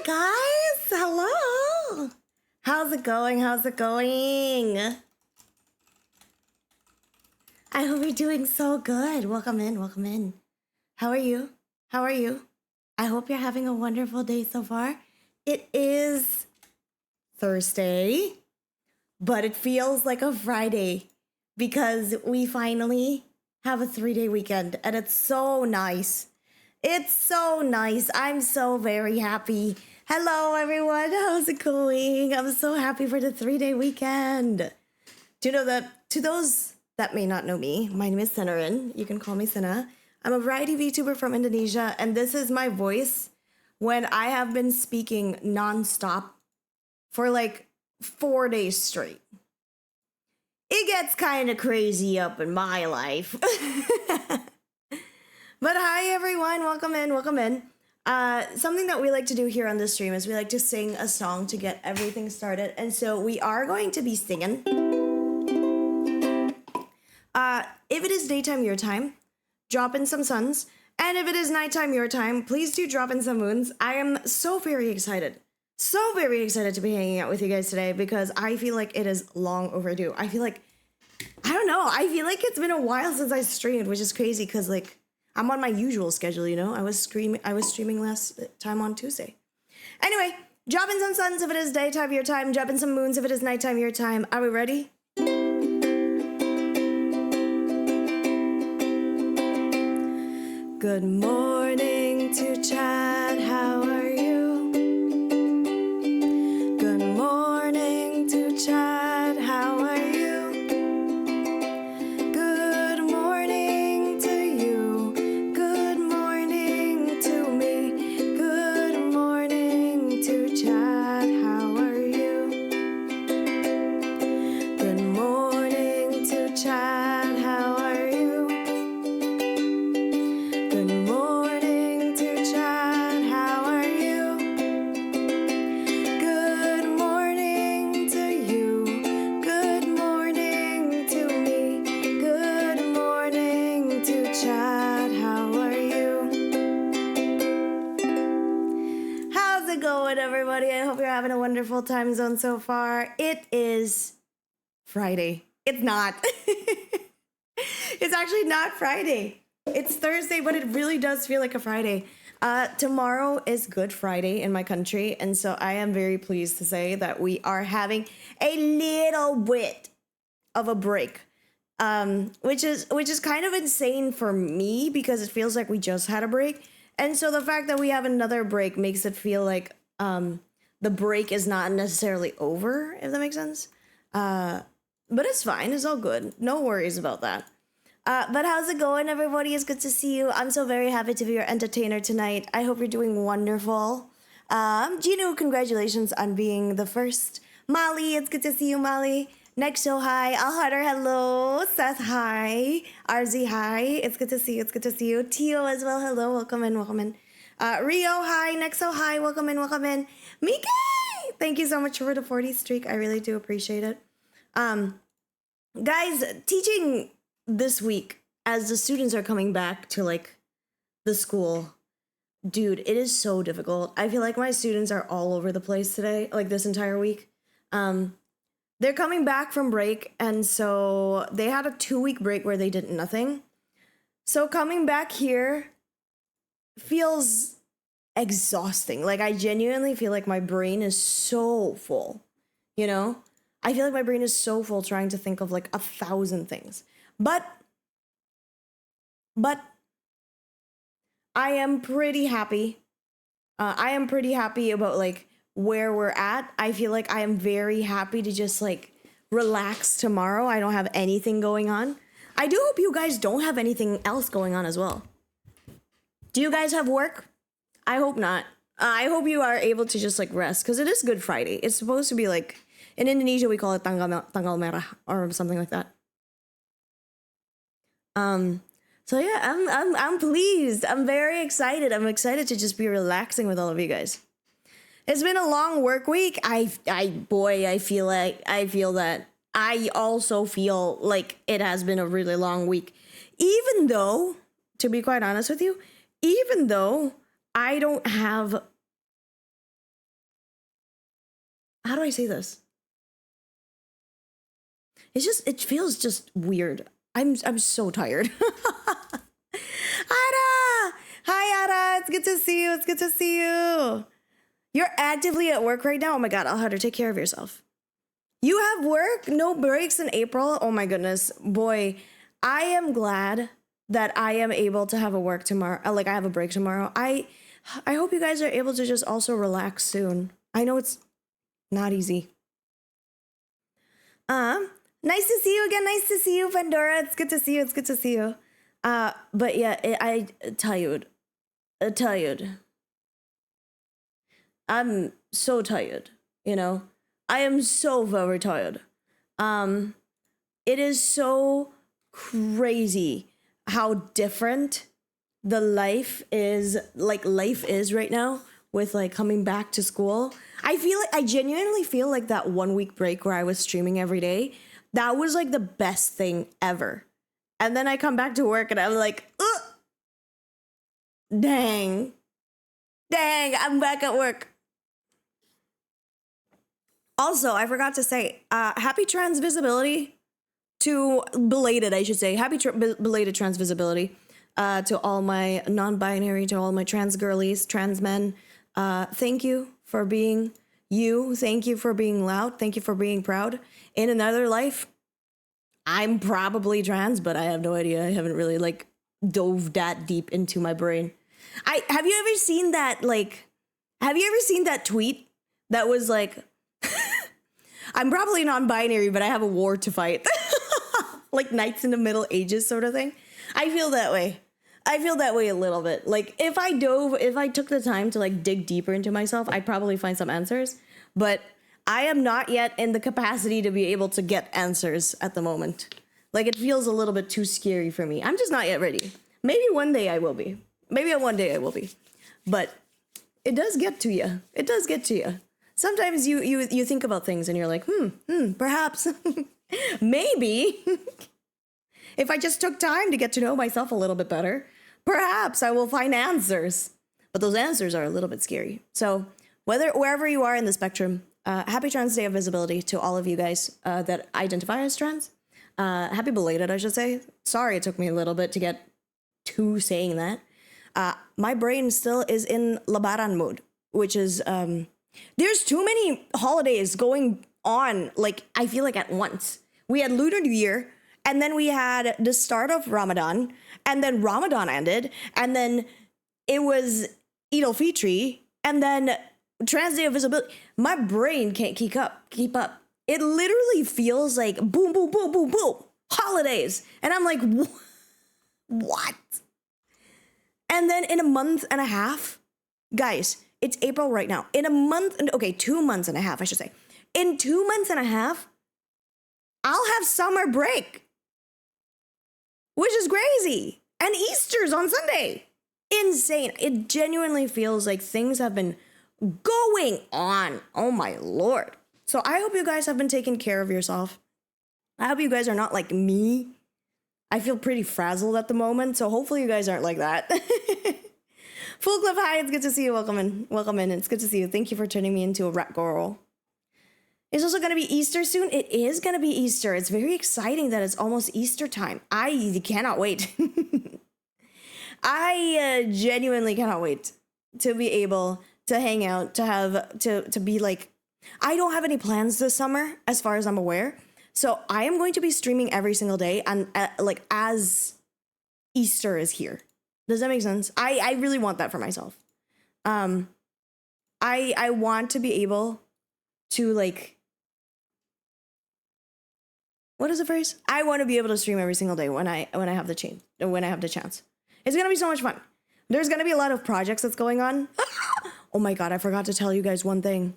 Guys, hello. How's it going? How's it going? I hope you're doing so good. Welcome in, welcome in. How are you? How are you? I hope you're having a wonderful day so far. It is Thursday, but it feels like a Friday because we finally have a 3-day weekend and it's so nice. It's so nice. I'm so very happy. Hello, everyone. How's it going? I'm so happy for the 3-day weekend. Do you know that, to those that may not know me, my name is Sinarin. You can call me Sina. I'm a variety VTuber from Indonesia, and this is my voice when I have been speaking nonstop for like 4 days straight. It gets kind of crazy up in my life. But hi, everyone. Welcome in. Welcome in. Something that we like to do here on the stream is we like to sing a song to get everything started. And so we are going to be singing. If it is daytime your time, drop in some suns. And if it is nighttime your time, please do drop in some moons. I am so very excited. So very excited to be hanging out with you guys today because I feel like it is long overdue. I feel like, I don't know. I feel like it's been a while since I streamed, which is crazy because like, I'm on my usual schedule, you know? I was streaming last time on Tuesday. Anyway, drop in some suns if it is daytime your time. Drop in some moons if it is nighttime your time. Are we ready? Good morning to Chad. How are you? Good morning to Chad. How are you? Having a wonderful time zone so far. It is Friday. It's not. It's actually not Friday. It's Thursday, but it really does feel like a Friday. Tomorrow is Good Friday in my country, and so I am very pleased to say that we are having a little bit of a break, which is kind of insane for me because it feels like we just had a break, and so the fact that we have another break makes it feel like the break is not necessarily over, if that makes sense. But it's fine. It's all good. No worries about that. But how's it going, everybody? It's good to see you. I'm so very happy to be your entertainer tonight. I hope you're doing wonderful. Gino, congratulations on being the first. Molly, it's good to see you, Molly. Nexo, hi. Alhader, hello. Seth, hi. RZ, hi. It's good to see you. It's good to see you. Tio as well, hello. Welcome in, welcome in. Rio, hi. Nexo, hi. Welcome in, welcome in. Miki! Thank you so much for the 40 streak. I really do appreciate it. Guys, teaching this week as the students are coming back to like the school, dude, it is so difficult. I feel like my students are all over the place today, like this entire week. They're coming back from break, and so they had a 2-week break where they did nothing. So coming back here feels exhausting. Like I genuinely feel like my brain is so full, you know? I feel like my brain is so full trying to think of like 1,000 things. But I am pretty happy. I am pretty happy about like where we're at. I feel like I am very happy to just like relax tomorrow. I don't have anything going on. I do hope you guys don't have anything else going on as well. Do you guys have work? I hope not. I hope you are able to just like rest because it is Good Friday. It's supposed to be like, in Indonesia we call it tanggal merah or something like that. So yeah, I'm pleased. I'm very excited. I'm excited to just be relaxing with all of you guys. It's been a long work week. I feel that I also feel like it has been a really long week. Even though, to be quite honest with you, even though I don't have how do I say this? It feels just weird. I'm so tired. Ada! Hi, Ada. It's good to see you. It's good to see you. You're actively at work right now? Oh my God, I'll have to take care of yourself. You have work? No breaks in April? Oh my goodness. Boy, I am glad that I am able to have a work tomorrow. Like I have a break tomorrow. I hope you guys are able to just also relax soon. I know it's not easy. Nice to see you again. Nice to see you, Pandora. It's good to see you. It's good to see you. But yeah, I tired. Tired. I'm so tired, you know? I am so very tired. It is so crazy how different the life is right now with like coming back to school. I genuinely feel like that 1 week break where I was streaming every day, that was like the best thing ever. And then I come back to work and I'm like, ugh! Dang, I'm back at work. Also, I forgot to say, happy trans visibility to belated, I should say, happy belated trans visibility to all my non-binary, to all my trans girlies, trans men. Thank you for being you. Thank you for being loud. Thank you for being proud. In another life, I'm probably trans, but I have no idea. I haven't really like dove that deep into my brain. Have you ever seen that tweet that was like, I'm probably non-binary, but I have a war to fight. Like Knights in the Middle Ages sort of thing. I feel that way. I feel that way a little bit. Like if I took the time to like dig deeper into myself, I'd probably find some answers. But I am not yet in the capacity to be able to get answers at the moment. Like it feels a little bit too scary for me. I'm just not yet ready. Maybe one day I will be. But it does get to you. It does get to you. Sometimes you think about things and you're like, perhaps, maybe, if I just took time to get to know myself a little bit better, perhaps I will find answers. But those answers are a little bit scary. So wherever you are in the spectrum, happy Trans Day of Visibility to all of you guys that identify as trans. Happy belated, I should say. Sorry it took me a little bit to get to saying that. My brain still is in Lebaran mode, which is... there's too many holidays going on, like, I feel like at once. We had Lunar New Year, and then we had the start of Ramadan, and then Ramadan ended, and then it was Eid al-Fitr, and then Trans Day of Visibility. My brain can't keep up. It literally feels like boom, boom, boom, boom, boom, holidays. And I'm like, what? And then in a month and a half, guys, it's April right now. In a month, 2 months and a half, I should say. In 2 months and a half, I'll have summer break, which is crazy. And Easter's on Sunday. Insane. It genuinely feels like things have been going on. Oh my Lord. So I hope you guys have been taking care of yourself. I hope you guys are not like me. I feel pretty frazzled at the moment, so hopefully you guys aren't like that. Full Clip, hi, it's good to see you. Welcome in. It's good to see you. Thank you for turning me into a rat girl. It's also going to be Easter soon. It is going to be Easter. It's very exciting that it's almost Easter time. I cannot wait. I genuinely cannot wait to be able to hang out, to be like, I don't have any plans this summer as far as I'm aware. So I am going to be streaming every single day and like as Easter is here. Does that make sense? I really want that for myself. I want to be able to like, what is the phrase? I want to be able to stream every single day when I have the chance. It's gonna be so much fun. There's gonna be a lot of projects that's going on. Oh my God, I forgot to tell you guys one thing.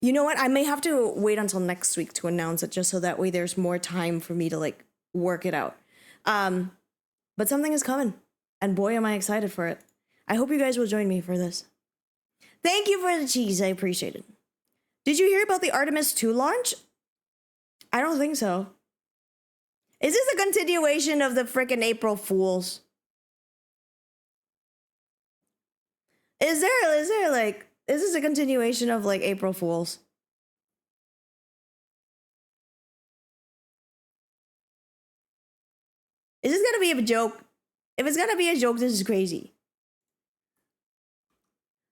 You know what? I may have to wait until next week to announce it, just so that way there's more time for me to like work it out. But something is coming, and boy, am I excited for it. I hope you guys will join me for this. Thank you for the cheese. I appreciate it. Did you hear about the Artemis 2 launch? I don't think so. Is this a continuation of the frickin' April Fools? Is there This is a continuation of like April Fools. Is this gonna be a joke? If it's gonna be a joke, this is crazy.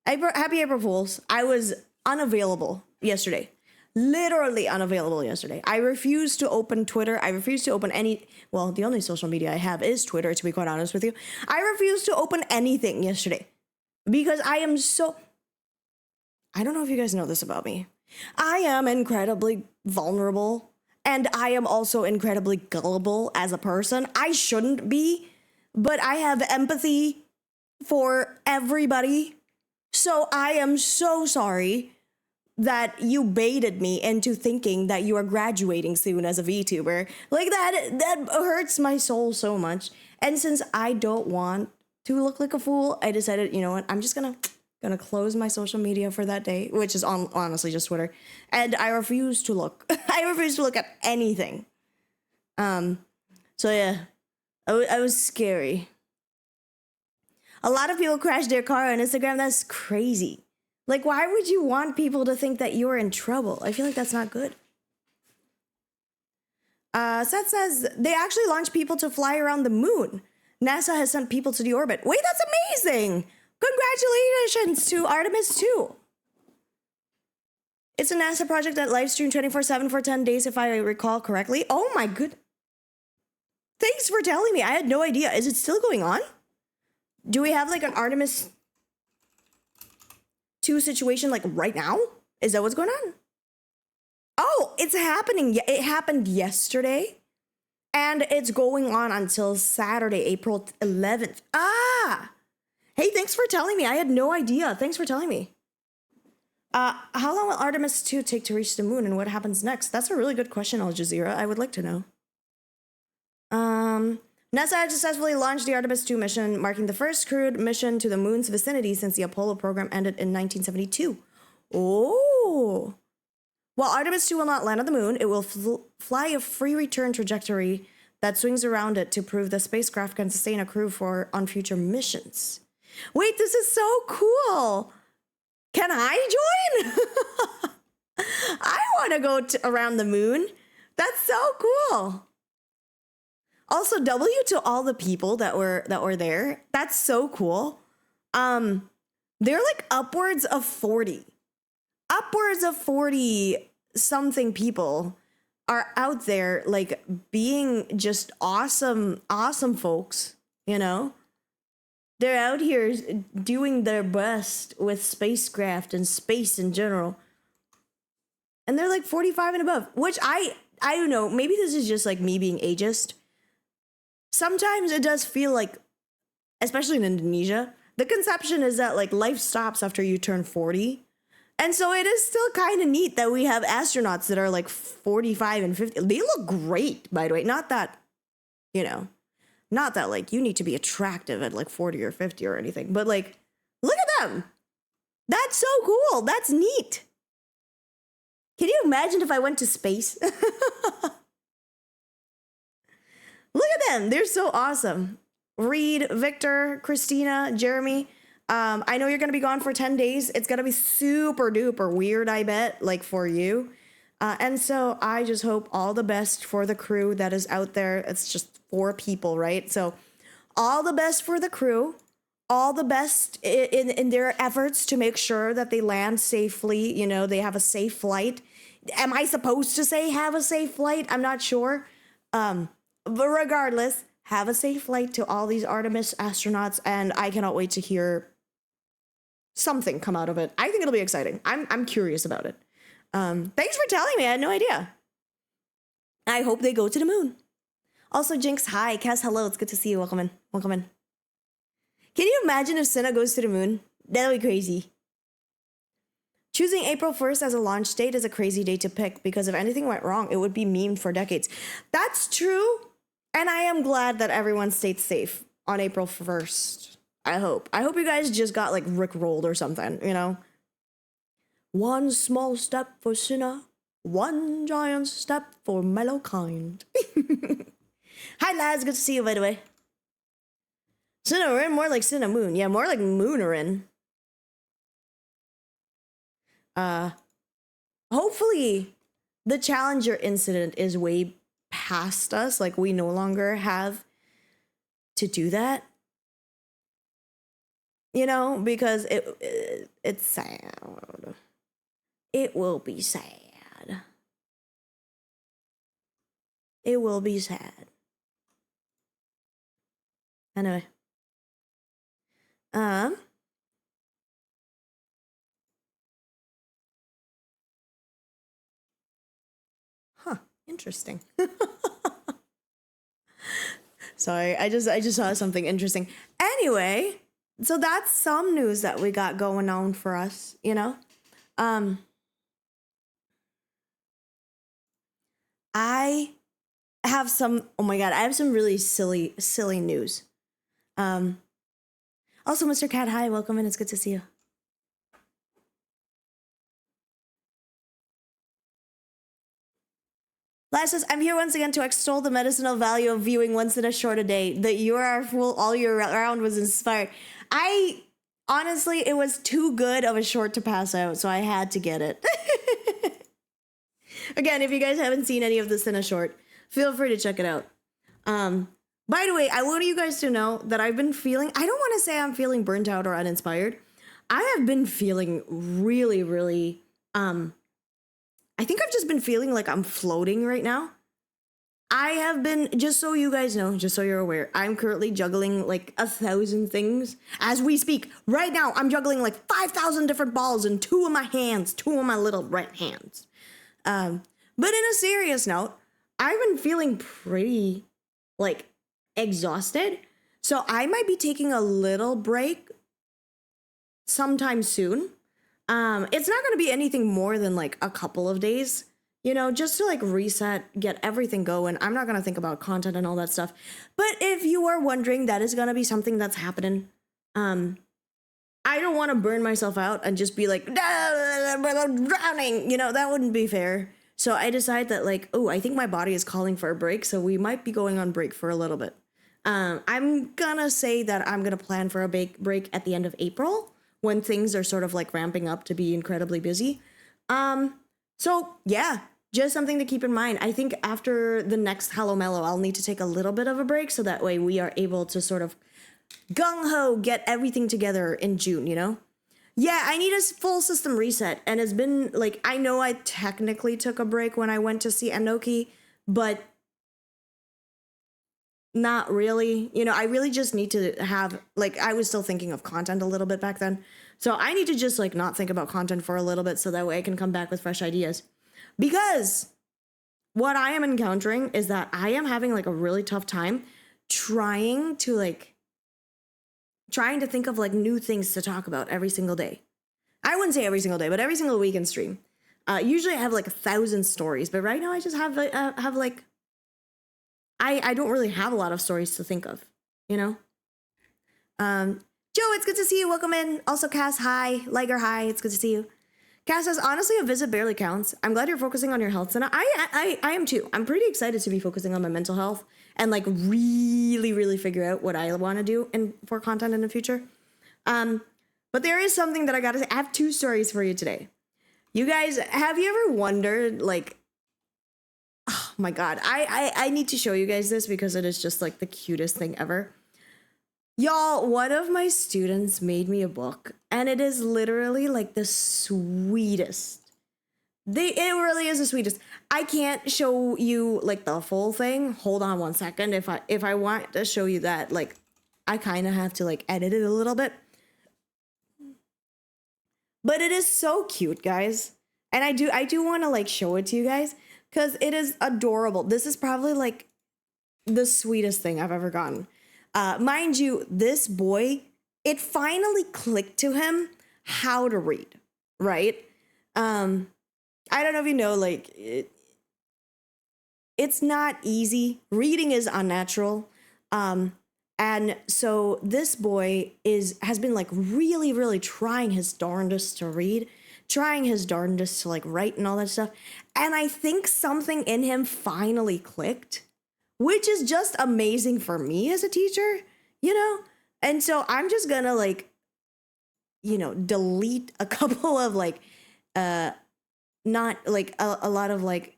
Happy April Fools. I was unavailable yesterday. Literally unavailable yesterday. I refused to open Twitter. I refused to open well, the only social media I have is Twitter, to be quite honest with you. I refused to open anything yesterday because I am so... I don't know if you guys know this about me. I am incredibly vulnerable, and I am also incredibly gullible as a person. I shouldn't be, but I have empathy for everybody. So I am so sorry that you baited me into thinking that you are graduating soon as a VTuber. Like that hurts my soul so much. And since I don't want to look like a fool, I decided, you know what, I'm just gonna close my social media for that day, which is honestly just Twitter. And I refuse to look. I refuse to look at anything. So yeah, I was scary. A lot of people crash their car on Instagram. That's crazy. Like, why would you want people to think that you're in trouble? I feel like that's not good. Seth says, they actually launched people to fly around the moon. NASA has sent people to the orbit. Wait, that's amazing! Congratulations to Artemis 2. It's a NASA project that live streamed 24/7 for 10 days, if I recall correctly. Oh my good. Thanks for telling me. I had no idea. Is it still going on? Do we have like an Artemis 2 situation like right now? Is that what's going on? Oh, it's happening. It happened yesterday. And it's going on until Saturday, April 11th. Ah! Hey, thanks for telling me. I had no idea. Thanks for telling me. How long will Artemis 2 take to reach the moon, and what happens next? That's a really good question, Al Jazeera. I would like to know. NASA had successfully launched the Artemis 2 mission, marking the first crewed mission to the moon's vicinity since the Apollo program ended in 1972. Oh! While Artemis 2 will not land on the moon, it will fly a free return trajectory that swings around it to prove the spacecraft can sustain a crew on future missions. Wait, this is so cool! Can I join? I want to go around the moon. That's so cool. Also, W to all the people that were there. That's so cool. They're like upwards of 40 something people are out there, like being just awesome folks, you know? They're out here doing their best with spacecraft and space in general. And they're like 45 and above, which I don't know, maybe this is just like me being ageist. Sometimes it does feel like, especially in Indonesia, the conception is that like life stops after you turn 40. And so it is still kind of neat that we have astronauts that are like 45 and 50. They look great, by the way. Not that, you know, not that like you need to be attractive at like 40 or 50 or anything, but like, look at them. That's so cool. That's neat. Can you imagine if I went to space? Look at them. They're so awesome. Reed, Victor, Christina, Jeremy. I know you're going to be gone for 10 days. It's going to be super duper weird, I bet, like for you. And so I just hope all the best for the crew that is out there. It's just 4 people, right? So all the best for the crew. All the best in their efforts to make sure that they land safely. You know, they have a safe flight. Am I supposed to say have a safe flight? I'm not sure. But regardless, have a safe flight to all these Artemis astronauts, and I cannot wait to hear something come out of it. I think it'll be exciting. I'm curious about it. Thanks for telling me. I had no idea. I hope they go to the moon. Also, Jinx, hi. Cass, hello. It's good to see you. Welcome in. Welcome in. Can you imagine if Senna goes to the moon? That'll be crazy. Choosing April 1st as a launch date is a crazy date to pick because if anything went wrong, it would be memed for decades. That's true. And I am glad that everyone stayed safe on April 1st. I hope. I hope you guys just got like rickrolled or something, you know? One small step for Sinner, one giant step for Mellowkind. Hi lads, good to see you by the way. Cinnarin, more like Cinnamoon. Yeah, more like Moonerin. hopefully the Challenger incident is way past us. Like, we no longer have to do that, you know, because it's sad. It will be sad. It will be sad. Anyway. Interesting. Sorry, I just saw something interesting. Anyway, so that's some news that we got going on for us, you know? I have some, oh my God, I have some really silly news. Also, Mr. Cat, hi, welcome in, it's good to see you. Last says, I'm here once again to extol the medicinal value of viewing once in a short a day. The You Are a Fool all year round was inspired. Honestly, it was too good of a short to pass out, so I had to get it. Again, if you guys haven't seen any of this in a short, feel free to check it out. By the way, I want you guys to know that I've been feeling, I don't want to say I'm feeling burnt out or uninspired. I have been feeling really, really, I think I've just been feeling like I'm floating right now. I have been, just so you guys know, just so you're aware, I'm currently juggling like 1,000 things as we speak. Right now, I'm juggling like 5,000 different balls in two of my hands, two of my little right hands. But in a serious note, I've been feeling pretty like exhausted. So I might be taking a little break sometime soon. It's not going to be anything more than like a couple of days, you know, just to like reset, get everything going. I'm not going to think about content and all that stuff. But if you are wondering, that is going to be something that's happening. I don't want to burn myself out and just be like, drowning, you know, that wouldn't be fair. So I decided that like, oh, I think my body is calling for a break. So we might be going on break for a little bit. I'm going to say that I'm going to plan for a break at the end of April, when things are sort of like ramping up to be incredibly busy. So yeah, just something to keep in mind. I think after the next Hello Mellow, I'll need to take a little bit of a break so that way we are able to sort of gung-ho get everything together in June, you know? Yeah, I need a full system reset. And it's been like, I know I technically took a break when I went to see Enoki, but not really. You know, I really just need to have, like, I was still thinking of content a little bit back then. So I need to just, like, not think about content for a little bit so that way I can come back with fresh ideas. Because what I am encountering is that I am having, like, a really tough time trying to think of, like, new things to talk about every single day. I wouldn't say every single day, but every single week in stream. Usually I have, like, 1,000 stories, but right now I just have I don't really have a lot of stories to think of, you know? Joe, it's good to see you. Welcome in. Also, Cass, hi. Liger, hi. It's good to see you. Cass says, honestly, a visit barely counts. I'm glad you're focusing on your health. And I am too. I'm pretty excited to be focusing on my mental health and like really figure out what I want to do for content in the future. But there is something that I got to say. I have 2 stories for you today. You guys, have you ever wondered, like, oh my God, I need to show you guys this because it is just like the cutest thing ever. Y'all, one of my students made me a book and it is literally like the sweetest. It really is the sweetest. I can't show you like the full thing. Hold on one second. If I want to show you that, like, I kind of have to like edit it a little bit. But it is so cute, guys. And I do want to like show it to you guys because it is adorable. This is probably like the sweetest thing I've ever gotten. Mind you, this boy, it finally clicked to him how to read, right? I don't know if you know, like, it's not easy. Reading is unnatural. And so this boy has been like really trying his darndest to read, trying his darndest to like write and all that stuff. And I think something in him finally clicked, which is just amazing for me as a teacher, you know? And so I'm just gonna like, you know, delete a couple of like not like a lot of like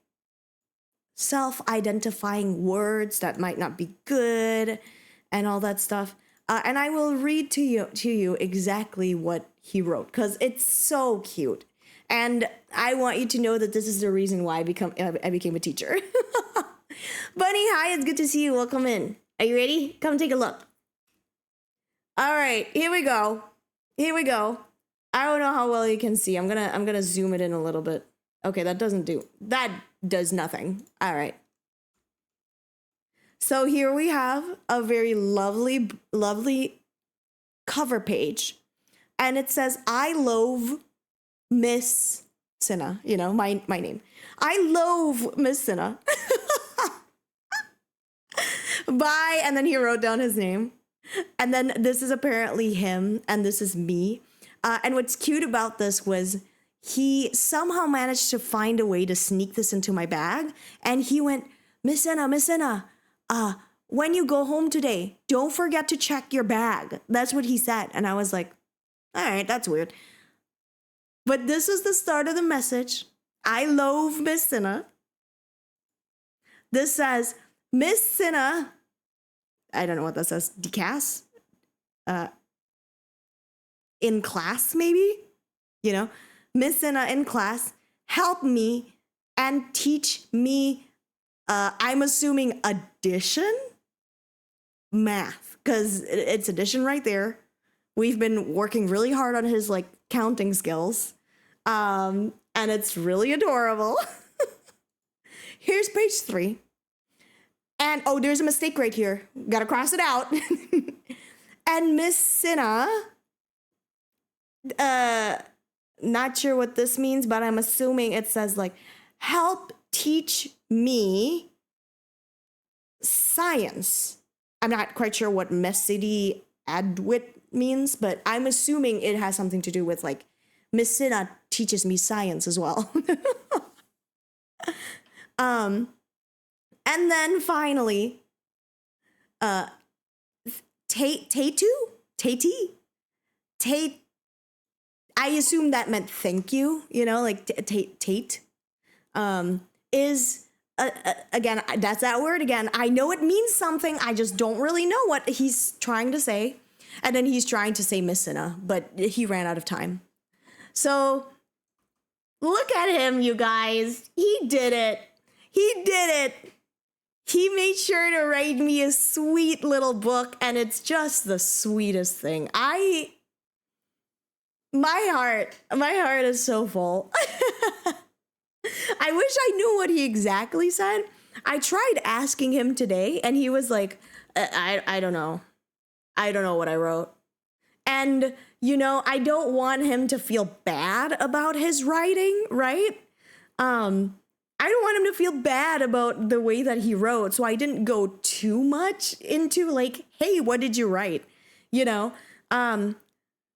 self-identifying words that might not be good and all that stuff. And I will read to you exactly what he wrote because it's so cute. And I want you to know that this is the reason why I became a teacher. Bunny, hi, it's good to see you. Welcome in. Are you ready? Come take a look. All right, here we go. Here we go. I don't know how well you can see. I'm gonna zoom it in a little bit. Okay, that does nothing. All right. So here we have a very lovely, lovely cover page. And it says, I love Miss Sinha. You know, my name. I love Miss Sinha. Bye. And then he wrote down his name. And then this is apparently him. And this is me. And what's cute about this was he somehow managed to find a way to sneak this into my bag. And he went, Miss Sinha, when you go home today, don't forget to check your bag. That's what he said. And I was like, all right, that's weird. But this was the start of the message. I love Miss Sinha. This says, Miss Sinha, I don't know what that says, decas? In class, maybe? You know, Miss Sinha in class, help me and teach me, I'm assuming addition? Math, because it's addition right there. We've been working really hard on his like counting skills. And it's really adorable. Here's page 3. And oh, there's a mistake right here. Gotta cross it out. And Miss Sinha, not sure what this means, but I'm assuming it says like, help teach me science. I'm not quite sure what Messidi Adwit means, but I'm assuming it has something to do with like, Miss Sinha teaches me science as well. And then finally, Tate, I assume that meant thank you, you know, like Tate, is, again, that's that word again. I know it means something. I just don't really know what he's trying to say. And then he's trying to say Miss Sinha, but he ran out of time. So look at him, you guys. He did it. He did it. He made sure to write me a sweet little book, and it's just the sweetest thing. My heart is so full. I wish I knew what he exactly said. I tried asking him today, and he was like, I don't know. I don't know what I wrote. And, you know, I don't want him to feel bad about his writing, right? I don't want him to feel bad about the way that he wrote. So I didn't go too much into like, hey, what did you write? You know?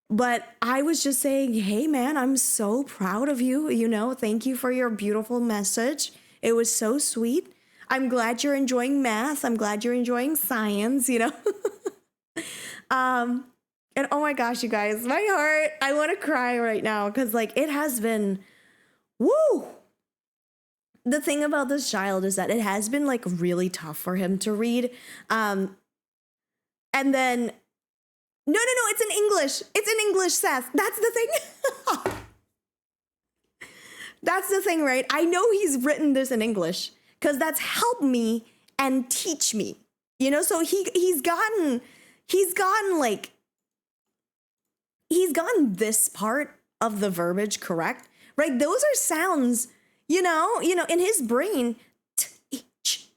But I was just saying, hey, man, I'm so proud of you. You know, thank you for your beautiful message. It was so sweet. I'm glad you're enjoying math. I'm glad you're enjoying science, you know? And oh my gosh, you guys, my heart, I want to cry right now because like it has been, woo. The thing about this child is that it has been like really tough for him to read. And then, no, it's in English. It's in English, Seth. That's the thing. That's the thing, right? I know he's written this in English because that's help me and teach me. You know, so he's gotten this part of the verbiage correct, right? Those are sounds, you know, in his brain, teach,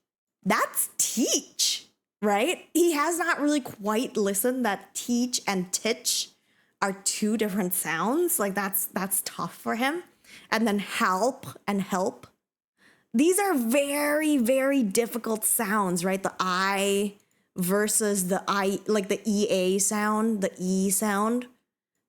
that's teach, right? He has not really quite listened that teach and titch are two different sounds. Like that's tough for him. And then help and help. These are very, very difficult sounds, right? The I versus the I, like the EA sound, the E sound,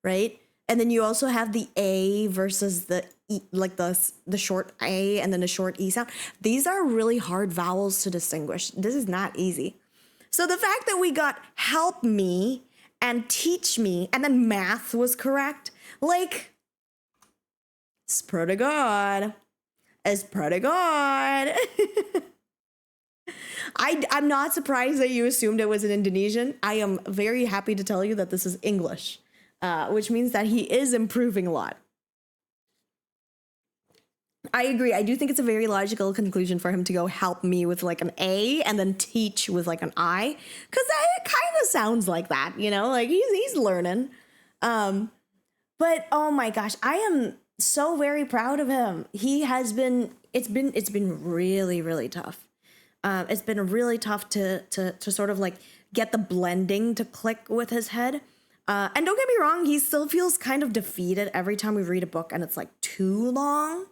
right? And then you also have the A versus the E, like the short A and then the short E sound. These are really hard vowels to distinguish. This is not easy. So the fact that we got help me and teach me and then math was correct, like, It's pretty good. It's pretty good. I'm not surprised that you assumed it was an Indonesian. I am very happy to tell you that this is English, which means that he is improving a lot. I agree. I do think it's a very logical conclusion for him to go help me with like an A and then teach with like an I, because it kind of sounds like that, you know, like he's learning. But oh my gosh, I am so very proud of him. He has been. It's been really, really tough. It's been really tough to sort of like get the blending to click with his head. And don't get me wrong, he still feels kind of defeated every time we read a book and it's like too long.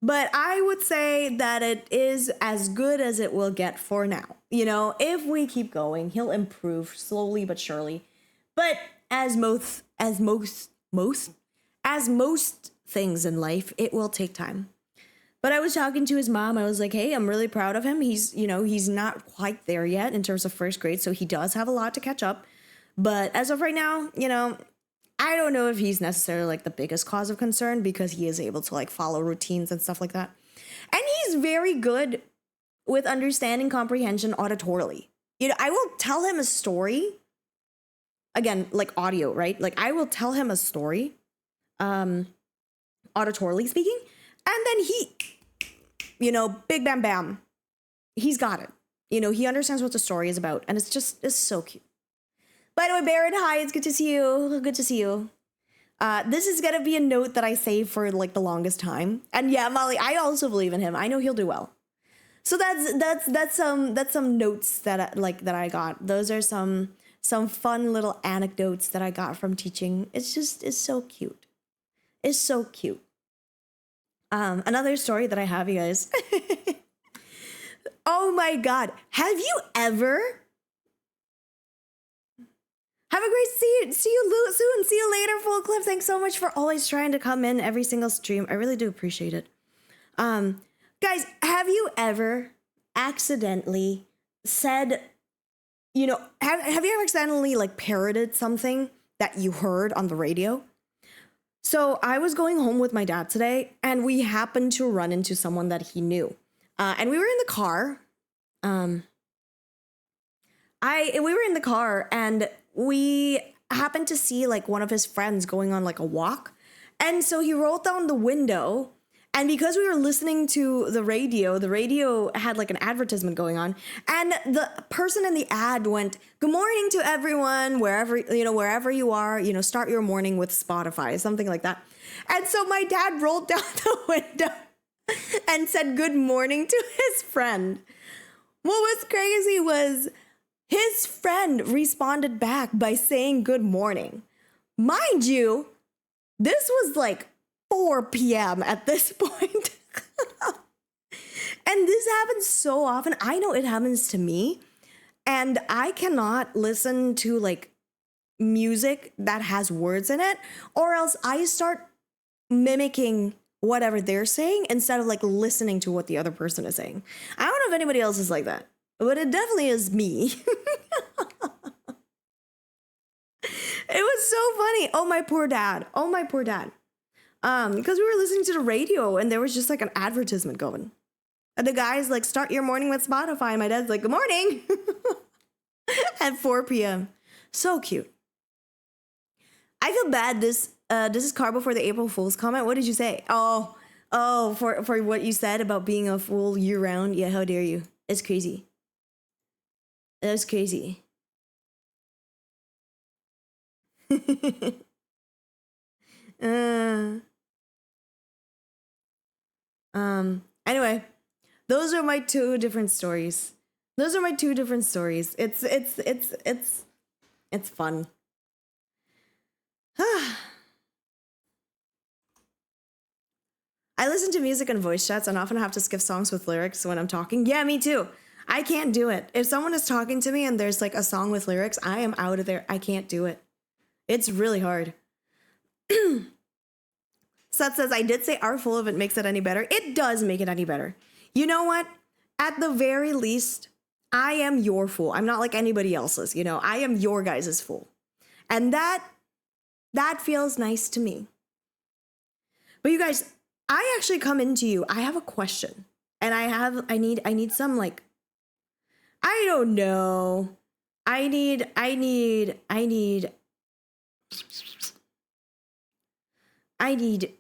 But I would say that it is as good as it will get for now. You know, if we keep going, he'll improve slowly but surely. But as most things in life, it will take time. But I was talking to his mom. I was like, hey, I'm really proud of him. He's not quite there yet in terms of first grade. So he does have a lot to catch up. But as of right now, I don't know if he's necessarily like the biggest cause of concern, because he is able to like follow routines and stuff like that. And he's very good with understanding comprehension auditorily. I will tell him a story. Again, like audio, right? Like I will tell him a story, auditorily speaking. And then he, big bam bam, he's got it. He understands what the story is about. And it's so cute. By the way, Barrett, hi, it's good to see you. Good to see you. This is going to be a note that I save for like the longest time. And yeah, Molly, I also believe in him. I know he'll do well. So that's some notes that I got. Those are some fun little anecdotes that I got from teaching. It's so cute. It's so cute. Another story that I have, you guys. Oh my God. Have you ever... Have a great see you soon. See you later, Full Clip. Thanks so much for always trying to come in every single stream. I really do appreciate it. Guys, have you ever accidentally said, have you ever accidentally like parroted something that you heard on the radio? So I was going home with my dad today, and we happened to run into someone that he knew. And we were in the car. We were in the car, and we happened to see like one of his friends going on like a walk. And so he rolled down the window, and because we were listening to the radio had like an advertisement going on, and the person in the ad went, "Good morning to everyone, wherever you are, start your morning with Spotify," something like that. And so my dad rolled down the window and said good morning to his friend. What was crazy was his friend responded back by saying good morning. Mind you, this was like 4 p.m. at this point. And this happens so often. I know it happens to me. And I cannot listen to like music that has words in it, or else I start mimicking whatever they're saying instead of like listening to what the other person is saying. I don't know if anybody else is like that, but it definitely is me. It was so funny. Oh, my poor dad. Because we were listening to the radio and there was just like an advertisement going. And the guy's like, start your morning with Spotify. And my dad's like, good morning. At 4 p.m. So cute. I feel bad. This is Carbo for the April Fool's comment. What did you say? Oh, for what you said about being a fool year round. Yeah, how dare you? It's crazy. That's crazy. Anyway, those are my two different stories. It's fun. I listen to music and voice chats and often have to skip songs with lyrics when I'm talking. Yeah, me too. I can't do it. If someone is talking to me and there's like a song with lyrics, I am out of there. I can't do it. It's really hard. Seth says, I did say are full of it makes it any better. It does make it any better. You know what? At the very least, I am your fool. I'm not like anybody else's, I am your guys' fool. And that feels nice to me. But you guys, I actually come into you. I have a question. And I need some like, I don't know. I need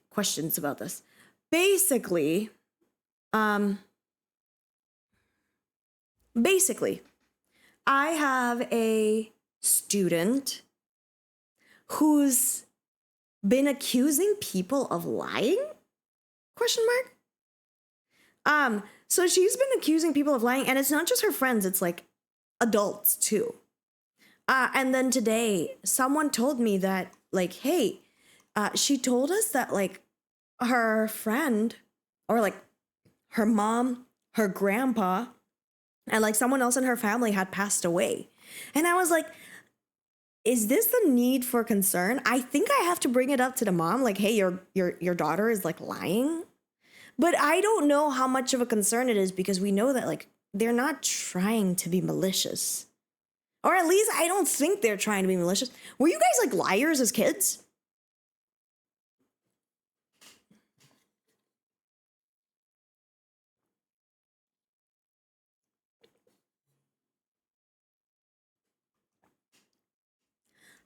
questions about this. Basically, I have a student who's been accusing people of lying? Question mark. So she's been accusing people of lying, and it's not just her friends, it's like adults too. And then today, someone told me that, like, hey, she told us that, like, her friend, or like her mom, her grandpa, and like someone else in her family had passed away. And I was like, is this the need for concern? I think I have to bring it up to the mom, like, hey, your daughter is like lying. But I don't know how much of a concern it is, because we know that like they're not trying to be malicious. Or at least I don't think they're trying to be malicious. Were you guys like liars as kids?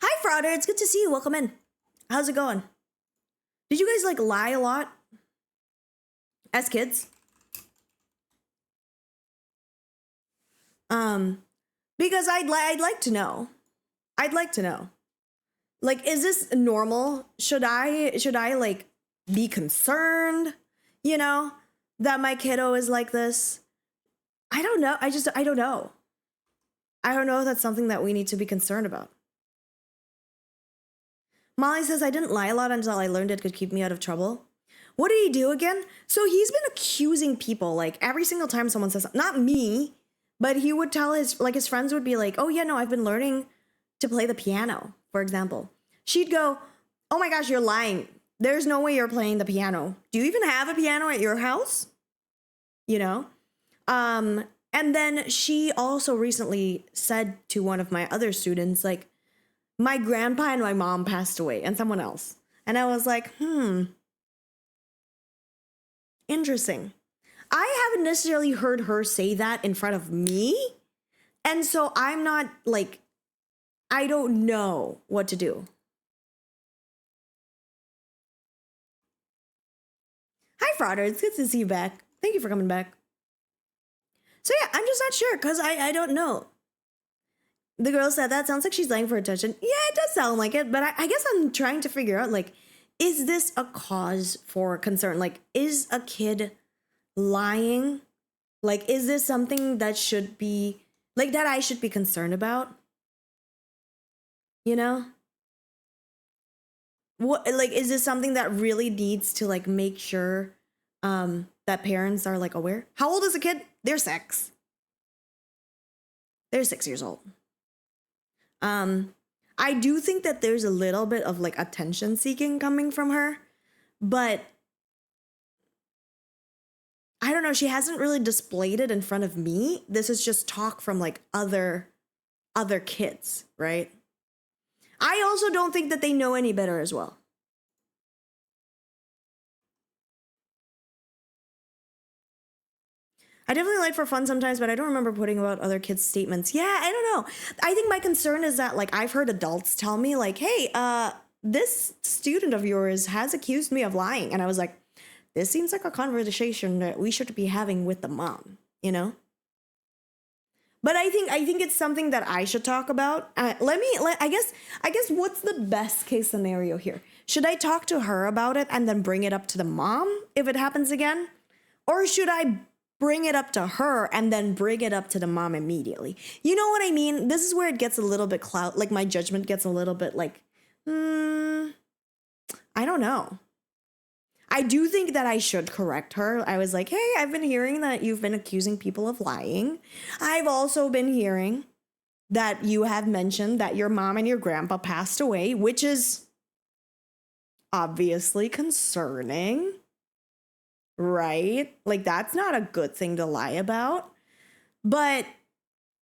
Hi, Frauder. It's good to see you. Welcome in. How's it going? Did you guys like lie a lot as kids? Because I'd like to know. I'd like to know. Like, is this normal? Should I like be concerned, you know, that my kiddo is like this? I don't know. I don't know. I don't know if that's something that we need to be concerned about. Molly says, I didn't lie a lot until I learned it could keep me out of trouble. What did he do again? So he's been accusing people, like, every single time someone says, not me, but he would tell his friends would be like, oh yeah, no, I've been learning to play the piano, for example. She'd go, oh my gosh, you're lying. There's no way you're playing the piano. Do you even have a piano at your house? You know? And then she also recently said to one of my other students, like, my grandpa and my mom passed away, and someone else. And I was like, interesting. I haven't necessarily heard her say that in front of me. And so I'm not like, I don't know what to do. Hi, Frauder. It's good to see you back. Thank you for coming back. So yeah, I'm just not sure, because I don't know. The girl said, that sounds like she's lying for attention. Yeah, it does sound like it, but I guess I'm trying to figure out, like, is this a cause for concern? Like, is a kid lying? Like, is this something that should be, like, that I should be concerned about? You know? What, like, is this something that really needs to, like, make sure that parents are, like, aware? How old is a kid? They're 6. They're 6 years old. I do think that there's a little bit of like attention seeking coming from her, but I don't know, she hasn't really displayed it in front of me. This is just talk from like other kids, right? I also don't think that they know any better as well. I definitely like for fun sometimes, but I don't remember putting about other kids' statements. Yeah, I don't know. I think my concern is that, like, I've heard adults tell me, like, hey, this student of yours has accused me of lying. And I was like, this seems like a conversation that we should be having with the mom, you know? But I think it's something that I should talk about. I guess what's the best case scenario here? Should I talk to her about it and then bring it up to the mom if it happens again? Or should I bring it up to her and then bring it up to the mom immediately? You know what I mean? This is where it gets a little bit like my judgment gets a little bit like, I don't know. I do think that I should correct her. I was like, hey, I've been hearing that you've been accusing people of lying. I've also been hearing that you have mentioned that your mom and your grandpa passed away, which is obviously concerning. Right? Like, that's not a good thing to lie about. But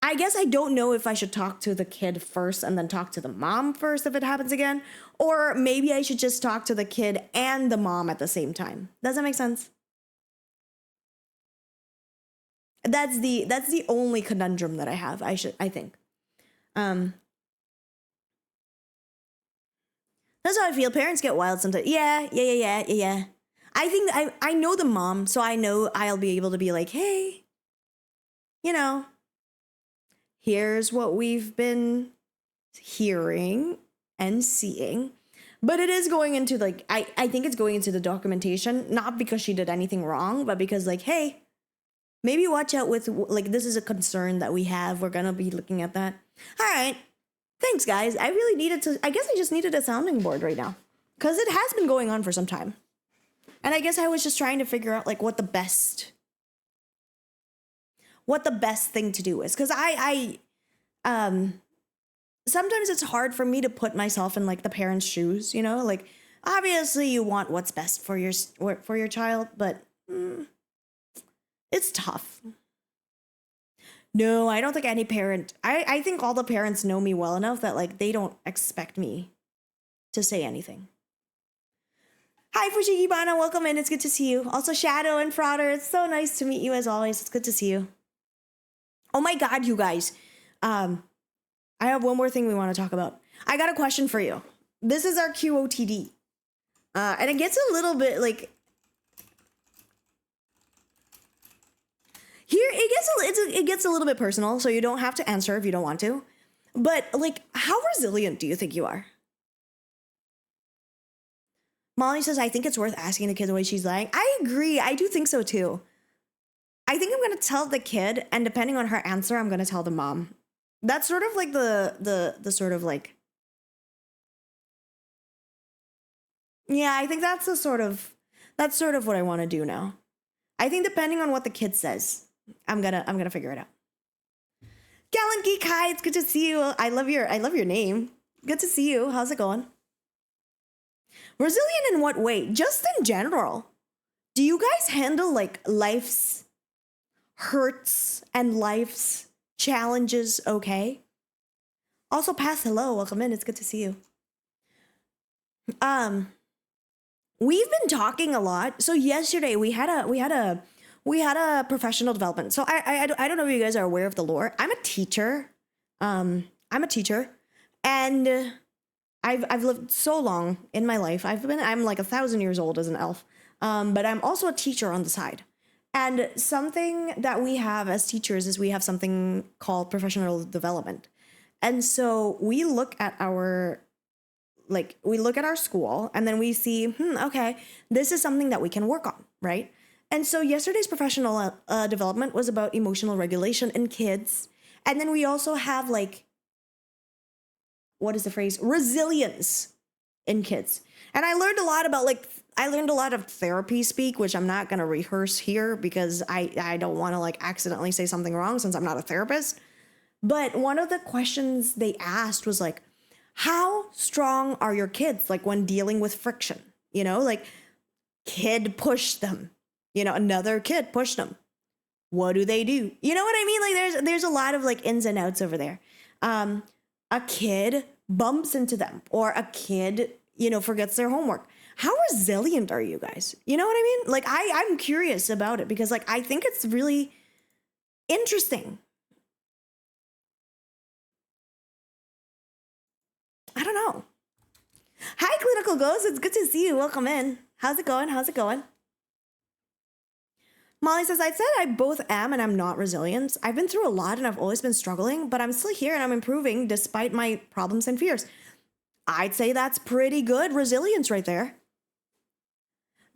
I guess I don't know if I should talk to the kid first and then talk to the mom first if it happens again. Or maybe I should just talk to the kid and the mom at the same time. Does that make sense? That's the only conundrum that I have. I think. Um that's how I feel. Parents get wild sometimes. Yeah. I think I know the mom, so I know I'll be able to be like, hey, you know, here's what we've been hearing and seeing. But it is going into like, I think it's going into the documentation, not because she did anything wrong, but because like, hey, maybe watch out with, like, this is a concern that we have. We're going to be looking at that. All right. Thanks, guys. I really needed to, I guess I just needed a sounding board right now because it has been going on for some time. And I guess I was just trying to figure out like what the best thing to do is. Because sometimes it's hard for me to put myself in like the parents' shoes, you know, like obviously you want what's best for your child, but it's tough. No, I don't think any parent, I think all the parents know me well enough that like they don't expect me to say anything. Hi, Fushigi Bana, welcome in. It's good to see you. Also, Shadow and Frauder, it's so nice to meet you as always. It's good to see you. Oh my God, you guys. I have one more thing we want to talk about. I got a question for you. This is our QOTD. And it gets a little bit like, here, it gets a little bit personal, so you don't have to answer if you don't want to. But like, how resilient do you think you are? Molly says, I think it's worth asking the kid the way she's lying. I agree. I do think so too. I think I'm going to tell the kid, and depending on her answer, I'm going to tell the mom. That's sort of like the sort of like, yeah, I think that's sort of what I want to do now. I think depending on what the kid says, I'm gonna figure it out. Gallant Geek, hi, it's good to see you. I love your name. Good to see you. How's it going? Resilient in what way? Just in general. Do you guys handle like life's hurts and life's challenges okay? Also, pass hello. Welcome in. It's good to see you. We've been talking a lot. So yesterday we had a professional development. So I don't know if you guys are aware of the lore. I'm a teacher. And I've lived so long in my life. I'm like 1,000 years old as an elf. But I'm also a teacher on the side. And something that we have as teachers is we have something called professional development. And so we look at our school and then we see, okay, this is something that we can work on, right? And so yesterday's professional development was about emotional regulation in kids. And then we also have like, what is the phrase? Resilience in kids. And I learned a lot of therapy speak, which I'm not going to rehearse here because I don't want to like accidentally say something wrong since I'm not a therapist. But one of the questions they asked was like, how strong are your kids like when dealing with friction? You know, like kid pushed them, you know, another kid pushed them. What do they do? You know what I mean? Like there's a lot of like ins and outs over there. A kid bumps into them or a kid, you know, forgets their homework. How resilient are you guys? You know what I mean? Like I'm curious about it because like I think it's really interesting. I don't know. Hi, Clinical Ghost. It's good to see you. Welcome in. How's it going? Molly says, I'd said I both am and I'm not resilient. I've been through a lot and I've always been struggling, but I'm still here and I'm improving despite my problems and fears. I'd say that's pretty good resilience right there.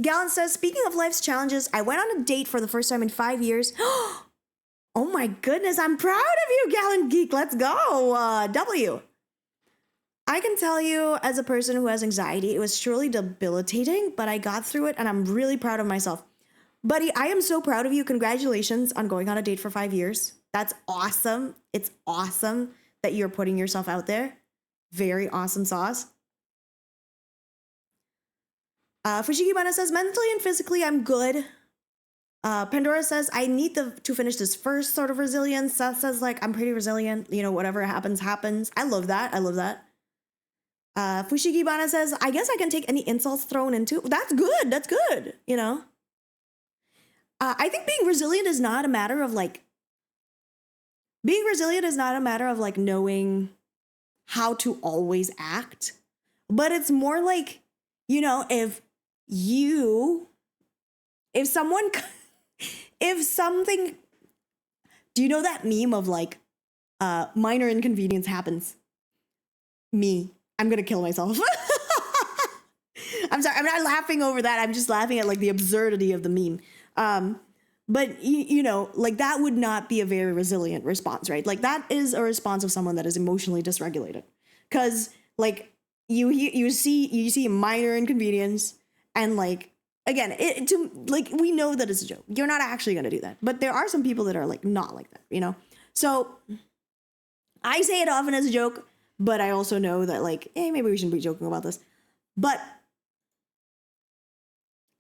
Gallant says, speaking of life's challenges, I went on a date for the first time in 5 years. Oh my goodness, I'm proud of you, Gallant Geek. Let's go. W. I can tell you as a person who has anxiety, it was truly debilitating, but I got through it and I'm really proud of myself. Buddy, I am so proud of you. Congratulations on going on a date for 5 years. That's awesome. It's awesome that you're putting yourself out there. Very awesome sauce. Fushigibana says, mentally and physically, I'm good. Pandora says, I need to finish this first sort of resilience. Seth says, like, I'm pretty resilient. You know, whatever happens, happens. I love that. I love that. Fushigibana says, I guess I can take any insults thrown into. That's good. That's good. You know? I think being resilient is not a matter of like knowing how to always act, but it's more like, you know, if something, do you know that meme of like, minor inconvenience happens? I'm gonna kill myself. I'm sorry, I'm not laughing over that. I'm just laughing at like the absurdity of the meme. But you know, like that would not be a very resilient response, right? Like that is a response of someone that is emotionally dysregulated. Cause like you see a minor inconvenience and like, again, we know that it's a joke. You're not actually going to do that. But there are some people that are like not like that, you know? So I say it often as a joke, but I also know that like, hey, maybe we shouldn't be joking about this. But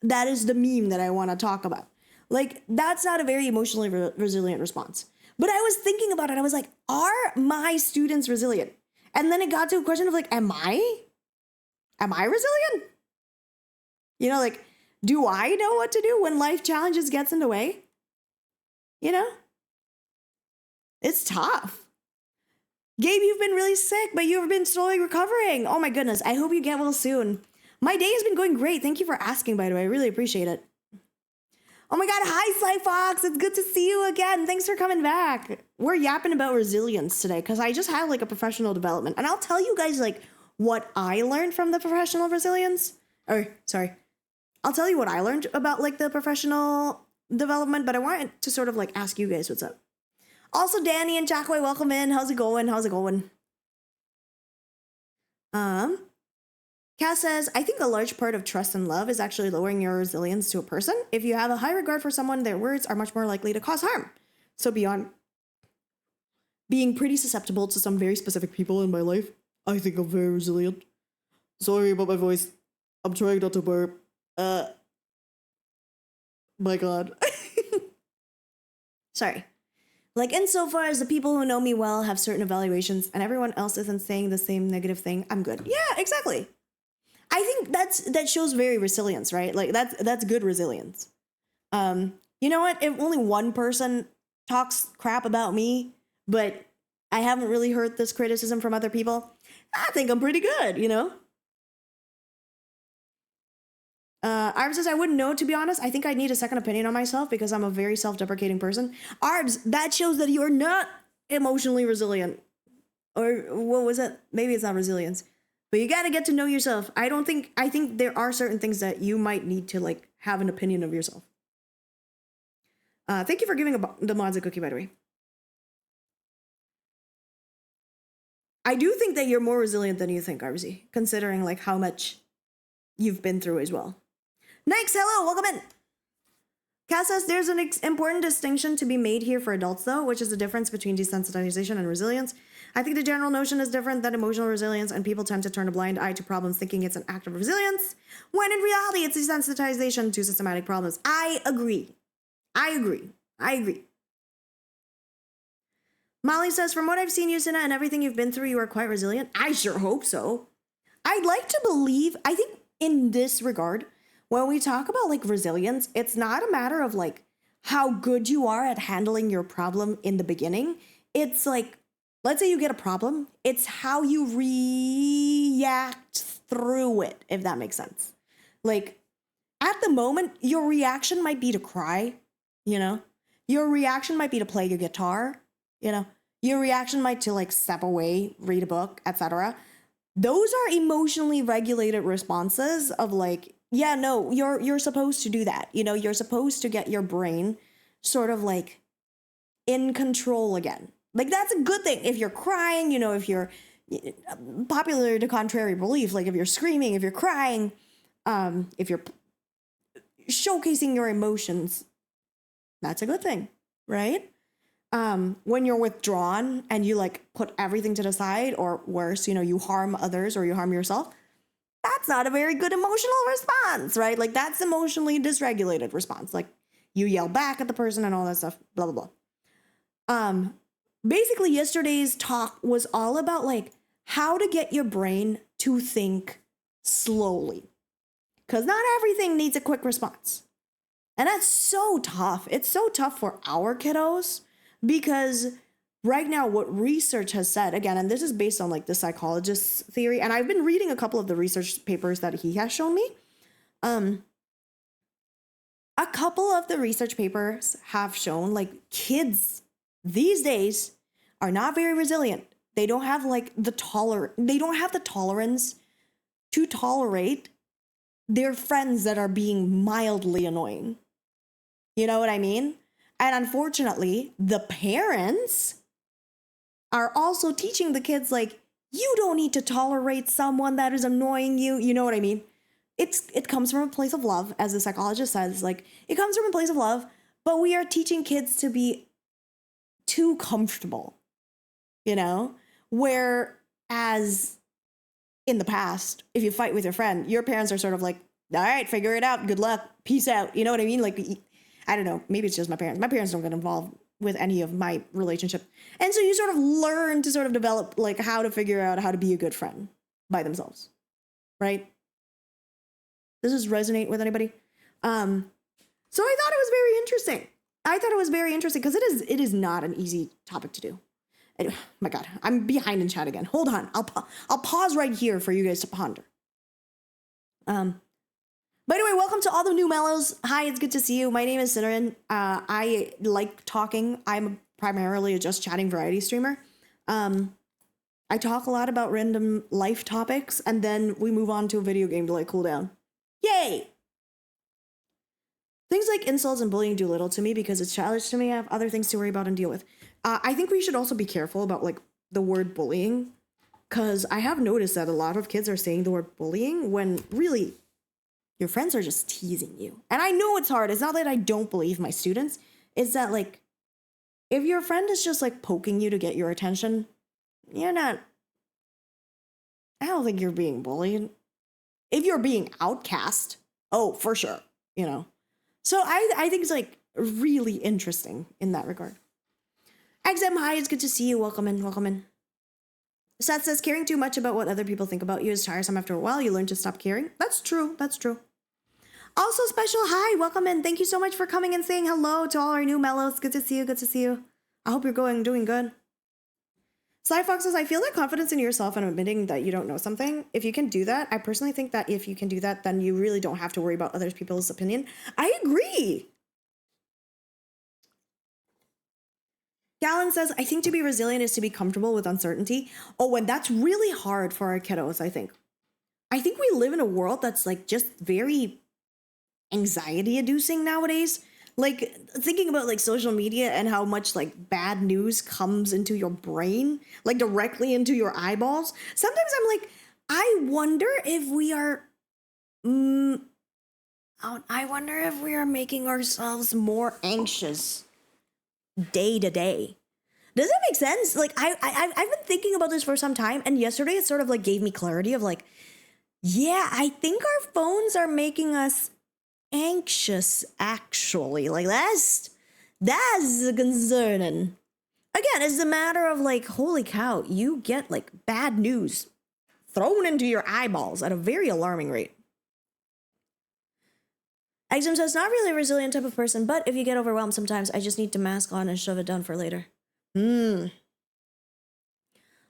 that is the meme that I want to talk about. Like, that's not a very emotionally resilient response. But I was thinking about it. I was like, are my students resilient? And then it got to a question of like, am I resilient? You know, like, do I know what to do when life challenges gets in the way? You know? It's tough. Gabe, you've been really sick, but you've been slowly recovering. Oh my goodness. I hope you get well soon. My day has been going great. Thank you for asking, by the way. I really appreciate it. Oh my God. Hi, Sly Fox. It's good to see you again. Thanks for coming back. We're yapping about resilience today because I just had like a professional development. And I'll tell you guys like what I learned from the professional resilience. I'll tell you what I learned about like the professional development, but I wanted to sort of like ask you guys what's up. Also, Danny and Jackway, welcome in. How's it going? Cass says, I think a large part of trust and love is actually lowering your resilience to a person. If you have a high regard for someone, their words are much more likely to cause harm. So beyond being pretty susceptible to some very specific people in my life, I think I'm very resilient. Sorry about my voice. I'm trying not to burp. My God. Sorry. Like, insofar as the people who know me well have certain evaluations and everyone else isn't saying the same negative thing, I'm good. Yeah, exactly. I think that shows very resilience, right? Like that's good resilience. You know what? If only one person talks crap about me, but I haven't really heard this criticism from other people, I think I'm pretty good, you know? Arbs says, I wouldn't know, to be honest. I think I need a second opinion on myself because I'm a very self-deprecating person. Arbs, that shows that you're not emotionally resilient. Or what was it? Maybe it's not resilience. But you got to get to know yourself. I think there are certain things that you might need to like have an opinion of yourself. Thank you for giving the mods a cookie, by the way. I do think that you're more resilient than you think, RZ, considering like how much you've been through as well. Next, hello, welcome in. Cass says there's an important distinction to be made here for adults, though, which is the difference between desensitization and resilience. I think the general notion is different than emotional resilience, and people tend to turn a blind eye to problems thinking it's an act of resilience, when in reality it's desensitization to systematic problems. I agree. Molly says, from what I've seen you, Sina, and everything you've been through, you are quite resilient. I sure hope so. I'd like to believe, I think in this regard, when we talk about like resilience, it's not a matter of like how good you are at handling your problem in the beginning. It's like, let's say you get a problem. It's how you react through it, if that makes sense. Like at the moment, your reaction might be to cry, you know? Your reaction might be to play your guitar, you know? Your reaction might to like step away, read a book, etc. Those are emotionally regulated responses of like, yeah, no, you're supposed to do that. You know, you're supposed to get your brain sort of like in control again. Like that's a good thing. If you're crying, you know, if you're popular to contrary belief, like if you're screaming, if you're crying, if you're showcasing your emotions, that's a good thing, right? When you're withdrawn and you like put everything to the side, or worse, you know, you harm others or you harm yourself, that's not a very good emotional response, right? Like that's emotionally dysregulated response. Like you yell back at the person and all that stuff, blah, blah, blah. Basically, yesterday's talk was all about like how to get your brain to think slowly. Because not everything needs a quick response. And that's so tough. It's so tough for our kiddos because right now what research has said, again, and this is based on like the psychologist's theory, and I've been reading a couple of the research papers that he has shown me. A couple of the research papers have shown like kids these days are not very resilient. They don't have like the tolerance to tolerate their friends that are being mildly annoying. You know what I mean? And unfortunately, the parents are also teaching the kids like, you don't need to tolerate someone that is annoying you. You know what I mean? It comes from a place of love, as the psychologist says, like it comes from a place of love, but we are teaching kids to be too comfortable, you know? Whereas in the past, if you fight with your friend, your parents are sort of like, all right, figure it out. Good luck. Peace out. You know what I mean? Like, I don't know. Maybe it's just my parents. My parents don't get involved with any of my relationship. And so you sort of learn to sort of develop like how to figure out how to be a good friend by themselves. Right? Does this resonate with anybody? So I thought it was very interesting. I thought it was very interesting because it is not an easy topic to do. Anyway, my God, I'm behind in chat again. Hold on. I'll pause right here for you guys to ponder. By the way, welcome to all the new mellows. Hi, it's good to see you. My name is Cinnamon. I like talking. I'm primarily a just chatting variety streamer. I talk a lot about random life topics, and then we move on to a video game to like cool down. Yay! Things like insults and bullying do little to me because it's childish to me. I have other things to worry about and deal with. I think we should also be careful about like the word bullying, because I have noticed that a lot of kids are saying the word bullying when really your friends are just teasing you. And I know it's hard. It's not that I don't believe my students. It's that like if your friend is just like poking you to get your attention, you're not, I don't think you're being bullied. If you're being outcast, oh, for sure, you know. So I think it's like really interesting in that regard. XM, hi, it's good to see you. Welcome in, welcome in. Seth says, caring too much about what other people think about you is tiresome. After a while, you learn to stop caring. That's true, that's true. Also, special hi, welcome in. Thank you so much for coming and saying hello to all our new mellows. Good to see you, good to see you. I hope you're doing good. Slyfox says, I feel that confidence in yourself and admitting that you don't know something. If you can do that, I personally think that if you can do that, then you really don't have to worry about other people's opinion. I agree. Gallon says, I think to be resilient is to be comfortable with uncertainty. Oh, and that's really hard for our kiddos, I think. I think we live in a world that's like just very anxiety inducing nowadays. Like thinking about like social media and how much like bad news comes into your brain, like directly into your eyeballs. Sometimes I'm like, I wonder if we are, I wonder if we are making ourselves more anxious day to day. Does that make sense? Like I've been thinking about this for some time, and yesterday it sort of like gave me clarity of like, yeah, I think our phones are making us anxious, actually. Like that's concerning. Again, it's a matter of like, holy cow, you get like bad news thrown into your eyeballs at a very alarming rate. Exum says, not really a resilient type of person, but if you get overwhelmed sometimes, I just need to mask on and shove it down for later.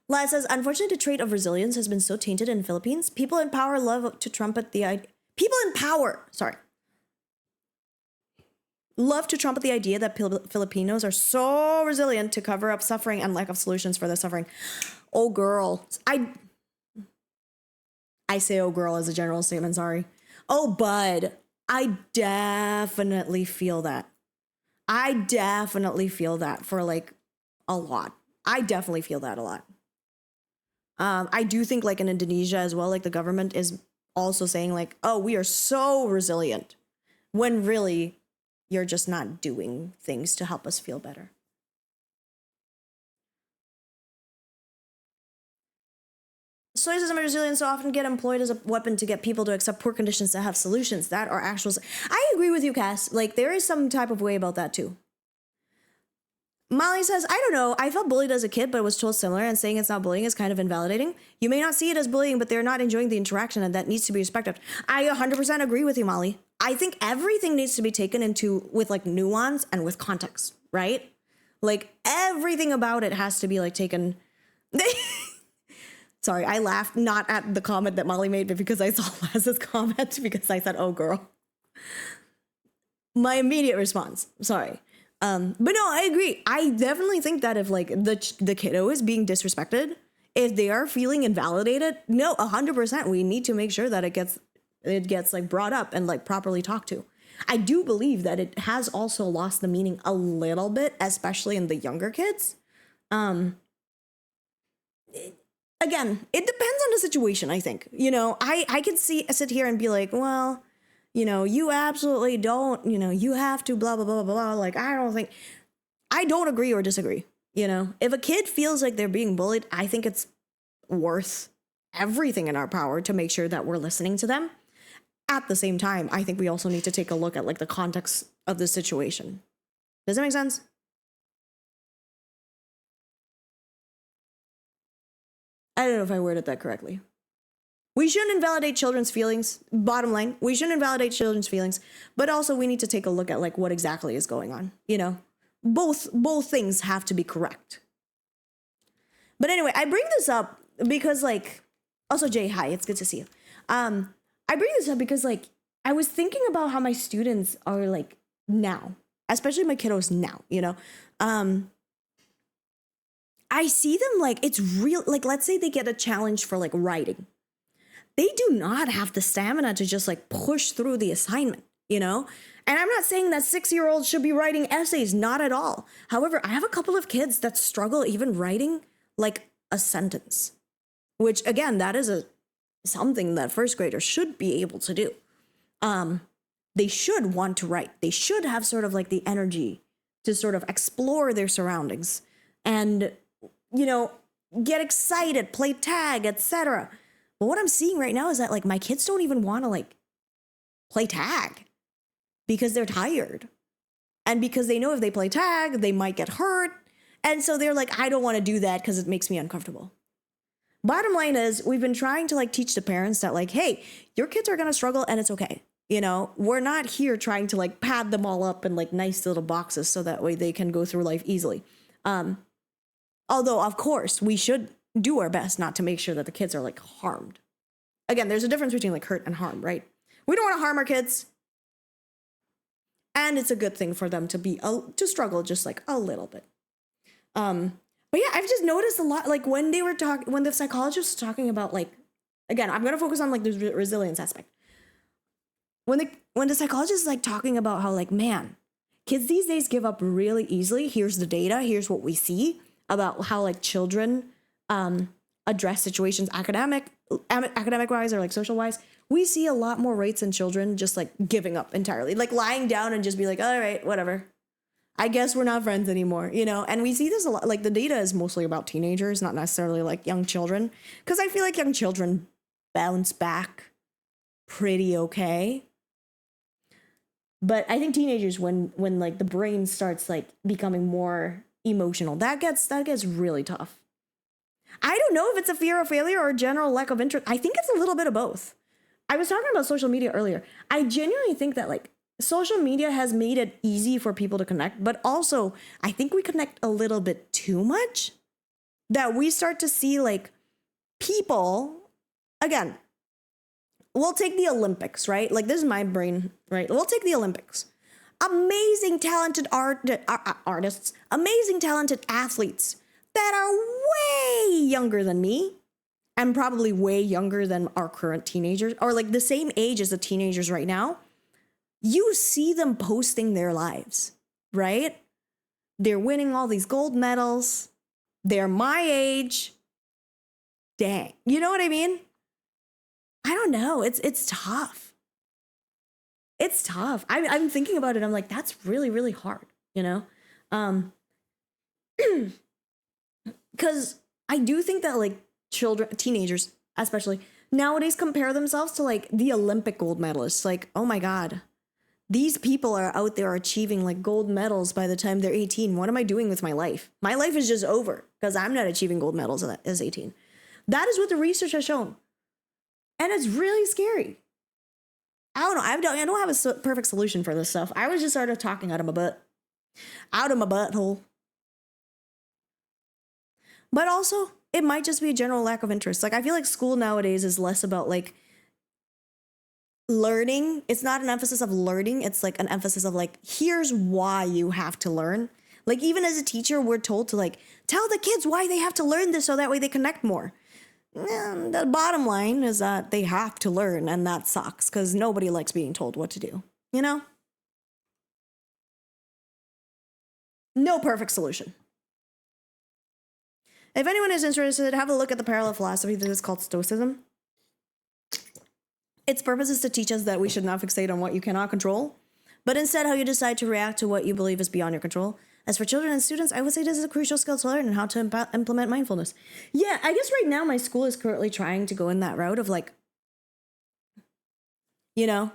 Lad says, unfortunately, the trait of resilience has been so tainted in the Philippines. People in power love to trumpet the idea. People in power, love to trumpet the idea that Filipinos are so resilient to cover up suffering and lack of solutions for their suffering. Oh, girl. I say oh, girl as a general statement, sorry. Oh, bud. I definitely feel that. I definitely feel that for like a lot. I definitely feel that a lot. I do think like in Indonesia as well, like the government is also saying like, oh, we are so resilient, when really you're just not doing things to help us feel better. Stoicism and resilience so often get employed as a weapon to get people to accept poor conditions to have solutions that are actual. I agree with you, Cass. Like, there is some type of way about that too. Molly says, I don't know. I felt bullied as a kid, but was told similar, and saying it's not bullying is kind of invalidating. You may not see it as bullying, but they're not enjoying the interaction, and that needs to be respected. I 100% agree with you, Molly. I think everything needs to be taken into with like nuance and with context, right? Like everything about it has to be like taken. Sorry, I laughed not at the comment that Molly made, but because I saw Laz's comment because I said, oh girl. My immediate response, sorry. But no, I agree. I definitely think that if like the kiddo is being disrespected, if they are feeling invalidated, no, 100%, we need to make sure that it gets like brought up and like properly talked to. I do believe that it has also lost the meaning a little bit, especially in the younger kids. Again, it depends on the situation, I think. You know, I can sit here and be like, well, you know, you absolutely don't, you know, you have to blah, blah, blah, blah, blah. Like, I don't agree or disagree. You know, if a kid feels like they're being bullied, I think it's worth everything in our power to make sure that we're listening to them. At the same time, I think we also need to take a look at like the context of the situation. Does that make sense? I don't know if I worded that correctly. We shouldn't invalidate children's feelings. Bottom line, we shouldn't invalidate children's feelings, but also we need to take a look at like what exactly is going on. You know, both things have to be correct. But anyway, I bring this up because like, also Jay, hi, it's good to see you. I bring this up because like I was thinking about how my students are like now, especially my kiddos now. You know, I see them like it's real. Like, let's say they get a challenge for like writing. They do not have the stamina to just like push through the assignment, you know? And I'm not saying that 6-year-olds should be writing essays, not at all. However, I have a couple of kids that struggle even writing like a sentence, which again, that is something that first graders should be able to do. They should want to write. They should have sort of like the energy to sort of explore their surroundings and, you know, get excited, play tag, etc. But what I'm seeing right now is that like my kids don't even want to like play tag because they're tired. And because they know if they play tag, they might get hurt. And so they're like, I don't want to do that because it makes me uncomfortable. Bottom line is we've been trying to like teach the parents that like, hey, your kids are going to struggle and it's okay. You know, we're not here trying to like pad them all up in like nice little boxes so that way they can go through life easily. Although, of course, we should do our best not to make sure that the kids are like harmed. Again, there's a difference between like hurt and harm, right? We don't want to harm our kids. And it's a good thing for them to be to struggle just like a little bit. But yeah, I've just noticed a lot, like when the psychologist was talking about like, again, I'm going to focus on like the resilience aspect. When the psychologist is like talking about how like, man, kids these days give up really easily. Here's the data. Here's what we see about how like children address situations academic wise or like social wise. We see a lot more rates in children just like giving up entirely, like lying down and just be like, all right, whatever. I guess we're not friends anymore, you know? And we see this a lot. Like the data is mostly about teenagers, not necessarily like young children. Because I feel like young children bounce back pretty okay. But I think teenagers, when like the brain starts like becoming more emotional, that gets really tough. I don't know if it's a fear of failure or a general lack of interest. I think it's a little bit of both. I was talking about social media earlier. I genuinely think that like social media has made it easy for people to connect, but also I think we connect a little bit too much that we start to see like people, again, we'll take the Olympics, right? Like this is my brain, right? We'll take the Olympics. Amazing, talented artists, amazing, talented athletes that are way younger than me and probably way younger than our current teenagers or like the same age as the teenagers right now. You see them posting their lives, right? They're winning all these gold medals. They're my age. Dang. You know what I mean? I don't know. It's tough. It's tough. I'm thinking about it. I'm like, that's really, really hard, you know? Because I do think that like teenagers especially nowadays, compare themselves to like the Olympic gold medalists. Like, oh my God, these people are out there achieving like gold medals by the time they're 18. What am I doing with my life? My life is just over because I'm not achieving gold medals as 18. That is what the research has shown. And it's really scary. I don't know. I don't have a perfect solution for this stuff. I was just sort of talking out of my butthole. But also, it might just be a general lack of interest. Like, I feel like school nowadays is less about like learning. It's not an emphasis of learning. It's like an emphasis of like, here's why you have to learn. Like, even as a teacher, we're told to like tell the kids why they have to learn this so that way they connect more. And the bottom line is that they have to learn, and that sucks because nobody likes being told what to do, you know? No perfect solution. If anyone is interested, have a look at the parallel philosophy that is called Stoicism. Its purpose is to teach us that we should not fixate on what you cannot control, but instead how you decide to react to what you believe is beyond your control. As for children and students, I would say this is a crucial skill to learn and how to implement mindfulness. Yeah, I guess right now my school is currently trying to go in that route of like, you know,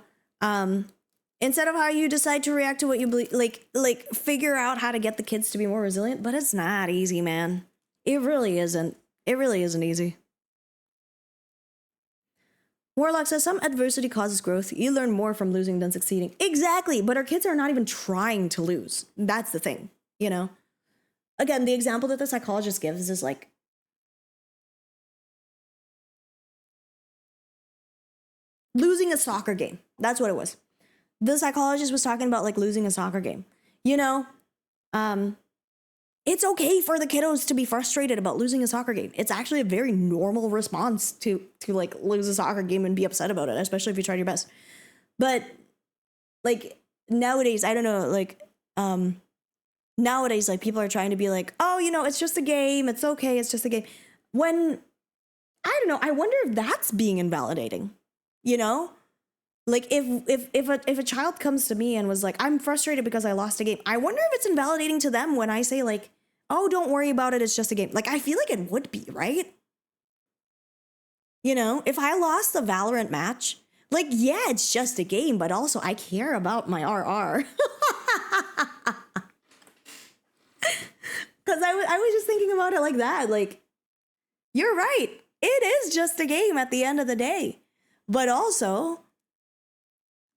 instead of how you decide to react to what you believe, like figure out how to get the kids to be more resilient, but it's not easy, man. It really isn't. It really isn't easy. Warlock says, some adversity causes growth. You learn more from losing than succeeding. Exactly, but our kids are not even trying to lose. That's the thing, you know? Again, the example that the psychologist gives is like, losing a soccer game. That's what it was. The psychologist was talking about like losing a soccer game. You know, it's okay for the kiddos to be frustrated about losing a soccer game. It's actually a very normal response to like lose a soccer game and be upset about it, especially if you tried your best. But like nowadays, I don't know, like nowadays, like people are trying to be like, oh, you know, it's just a game. It's okay. It's just a game. When, I don't know, I wonder if that's being invalidating, you know? Like if a child comes to me and was like, I'm frustrated because I lost a game, I wonder if it's invalidating to them when I say like, oh, don't worry about it, it's just a game. Like, I feel like it would be, right? You know, if I lost the Valorant match, like, yeah, it's just a game, but also I care about my RR. Because I was just thinking about it like that. Like, you're right. It is just a game at the end of the day. But also,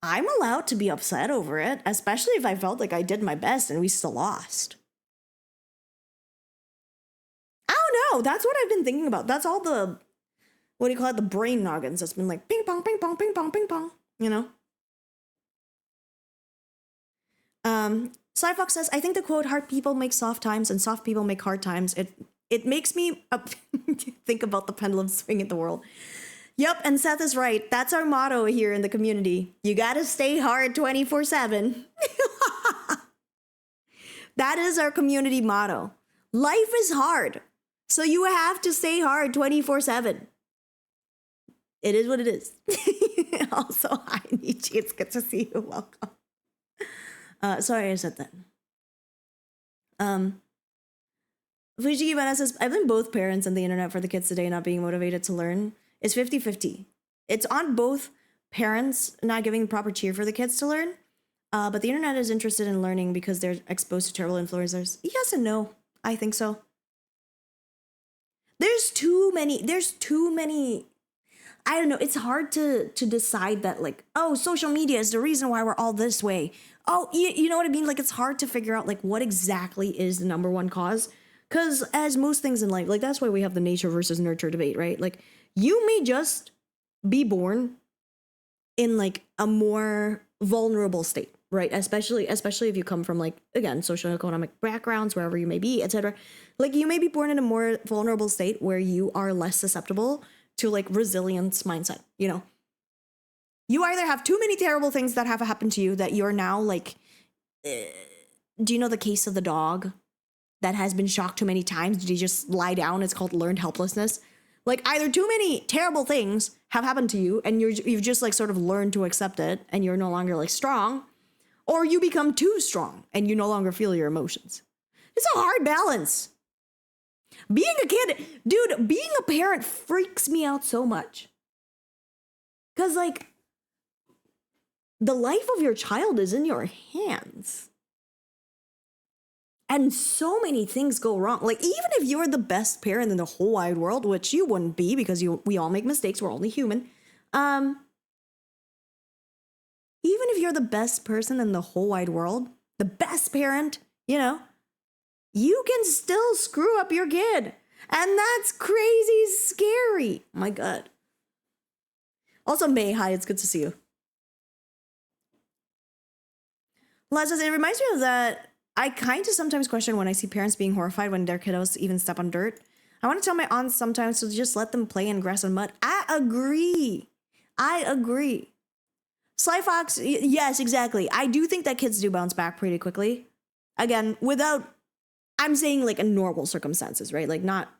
I'm allowed to be upset over it, especially if I felt like I did my best and we still lost. I don't know. That's what I've been thinking about. That's all the, what do you call it? The brain noggins that's been like ping pong, ping pong, ping pong, ping pong, you know? Cyfox says, I think the quote, hard people make soft times and soft people make hard times. It makes me think about the pendulum swing in the world. Yep, and Seth is right. That's our motto here in the community. You gotta stay hard 24/7. That is our community motto. Life is hard, so you have to stay hard 24/7. It is what it is. Also, hi, Nietzsche. It's good to see you. Welcome. Sorry I said that. Fujiki Bana says, I blame both parents and the internet for the kids today not being motivated to learn. It's 50-50. It's on both parents not giving proper cheer for the kids to learn, but the internet is interested in learning because they're exposed to terrible influencers. Yes and no. I think so. There's too many. I don't know. It's hard to decide that like, oh, social media is the reason why we're all this way. Oh, you know what I mean? Like, it's hard to figure out like what exactly is the number one cause. Because as most things in life, like that's why we have the nature versus nurture debate, right? Like, you may just be born in like a more vulnerable state, right? Especially if you come from like, again, socioeconomic backgrounds, wherever you may be, etc. Like, you may be born in a more vulnerable state where you are less susceptible to like resilience mindset, you know? You either have too many terrible things that have happened to you that you're now like, do you know the case of the dog that has been shocked too many times? Did he just lie down? It's called learned helplessness. Like, either too many terrible things have happened to you and you've just like sort of learned to accept it and you're no longer like strong, or you become too strong and you no longer feel your emotions. It's a hard balance. Being a kid, dude, being a parent freaks me out so much. Because, like, the life of your child is in your hands. And so many things go wrong. Like, even if you're the best parent in the whole wide world, which you wouldn't be because we all make mistakes, we're only human. Even if you're the best person in the whole wide world, the best parent, you know, you can still screw up your kid. And that's crazy scary. Oh my God. Also, May, hi, it's good to see you. Les says, it reminds me of that. I kind of sometimes question when I see parents being horrified when their kiddos even step on dirt. I want to tell my aunts sometimes to just let them play in grass and mud. I agree. Sly Fox, yes, exactly. I do think that kids do bounce back pretty quickly. Again, I'm saying like in normal circumstances, right? Like not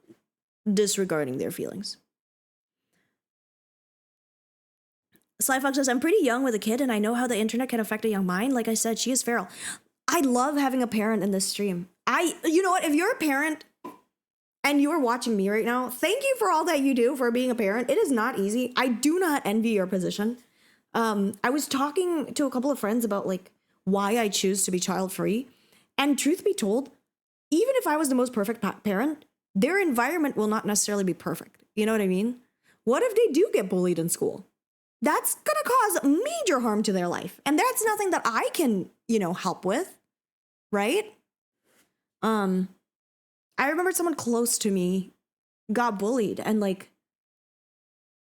disregarding their feelings. Sly Fox says, I'm pretty young with a kid and I know how the internet can affect a young mind. Like I said, she is feral. I love having a parent in this stream. You know what? If you're a parent and you're watching me right now, thank you for all that you do for being a parent. It is not easy. I do not envy your position. I was talking to a couple of friends about like why I choose to be child-free. And truth be told, even if I was the most perfect parent, their environment will not necessarily be perfect. You know what I mean? What if they do get bullied in school? That's going to cause major harm to their life. And that's nothing that I can, help with, right? I remember someone close to me got bullied and like,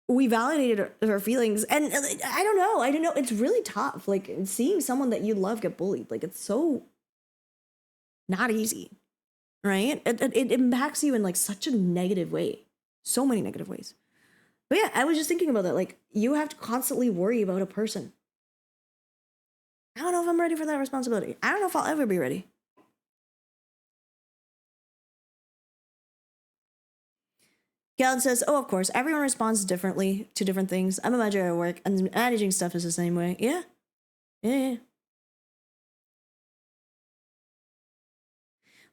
we validated her feelings. And I don't know. It's really tough. Like seeing someone that you love get bullied, like it's so not easy, right? It impacts you in like such a negative way. So many negative ways. But yeah, I was just thinking about that. Like, you have to constantly worry about a person. I don't know if I'm ready for that responsibility. I don't know if I'll ever be ready. Galen says, oh, of course, everyone responds differently to different things. I'm a manager at work, and managing stuff is the same way. Yeah.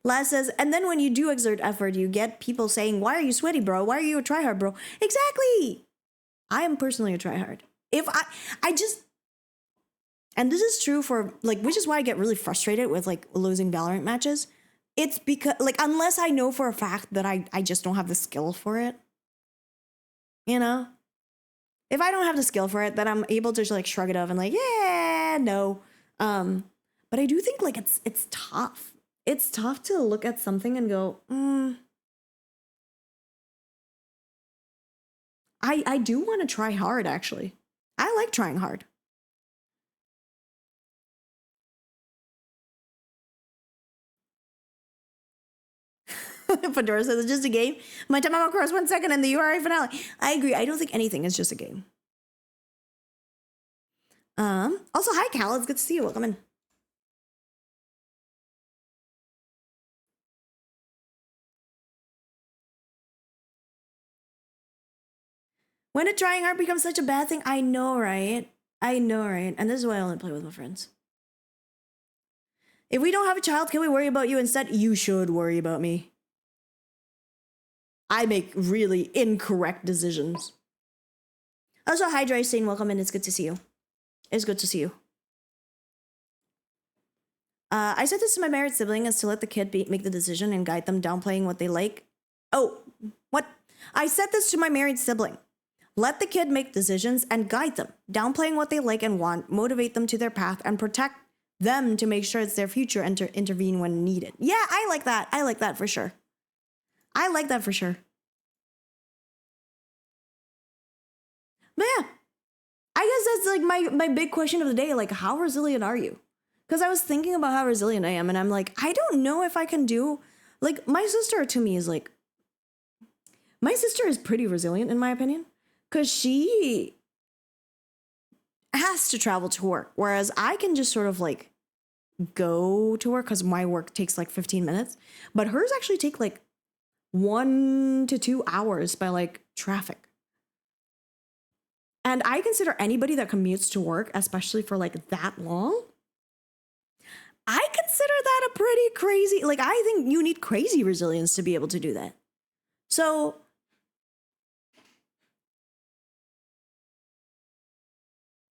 Laz says, and then when you do exert effort, you get people saying, why are you sweaty, bro? Why are you a tryhard, bro? Exactly. I am personally a tryhard. If I just, and this is true for like, which is why I get really frustrated with like losing Valorant matches. It's because like, unless I know for a fact that I just don't have the skill for it, if I don't have the skill for it, then I'm able to just like shrug it off and like, yeah, no. But I do think like it's tough. It's tough to look at something and go, I do want to try hard, actually. I like trying hard. Fedora says it's just a game. My time on cross 1 second in the URI finale. I agree. I don't think anything is just a game. Also, hi, Cal. It's good to see you. Welcome in. When did trying hard become such a bad thing? I know, right? And this is why I only play with my friends. If we don't have a child, can we worry about you instead? You should worry about me. I make really incorrect decisions. Also, hi, Drystain. Welcome in. It's good to see you. It's good to see you. I said this to my married sibling is to let the kid make the decision and guide them downplaying what they like. Oh, what? I said this to my married sibling. Let the kid make decisions and guide them, downplaying what they like and want, motivate them to their path, and protect them to make sure it's their future and to intervene when needed. Yeah, I like that. I like that for sure. But yeah, I guess that's like my big question of the day. Like, how resilient are you? Because I was thinking about how resilient I am, and I'm like, I don't know if I can do, like, my sister to me is like, my sister is pretty resilient in my opinion, because she has to travel to work, whereas I can just sort of like go to work because my work takes like 15 minutes, but hers actually take like 1 to 2 hours by like traffic. And I consider anybody that commutes to work, especially for like that long, I consider that a pretty crazy, like, I think you need crazy resilience to be able to do that. So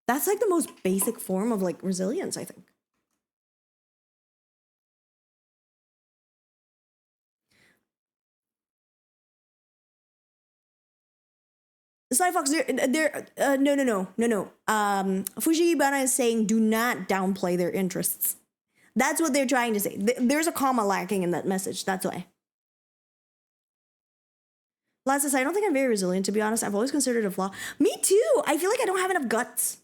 that's like the most basic form of like resilience, I think. Slyfox, no. Fushigibana is saying do not downplay their interests. That's what they're trying to say. There's a comma lacking in that message. That's why. Last says, I don't think I'm very resilient, to be honest. I've always considered it a flaw. Me too. I feel like I don't have enough guts.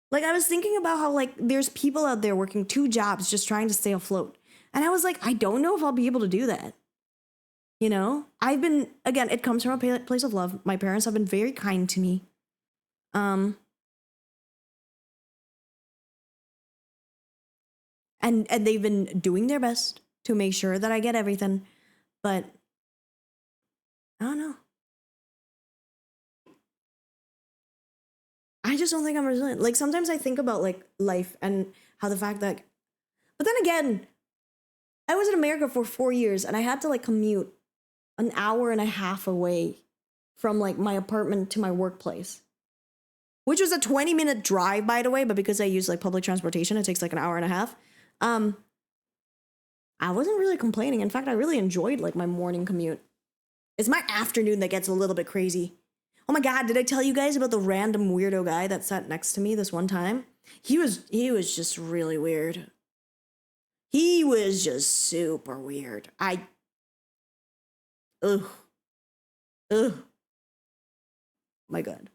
Like, I was thinking about how, like, there's people out there working 2 jobs just trying to stay afloat. And I was like, I don't know if I'll be able to do that. You know? I've been, again, it comes from a place of love. My parents have been very kind to me. And they've been doing their best to make sure that I get everything. But I don't know. I just don't think I'm resilient. Like, sometimes I think about, like, life and how the fact that... But then again, I was in America for 4 years, and I had to, like, commute an hour and a half away from, like, my apartment to my workplace. Which was a 20-minute drive, by the way, but because I use, like, public transportation, it takes, like, an hour and a half. I wasn't really complaining. In fact, I really enjoyed, like, my morning commute. It's my afternoon that gets a little bit crazy. Oh my God, did I tell you guys about the random weirdo guy that sat next to me this one time? He was just really weird. He was just super weird. Ugh. My God.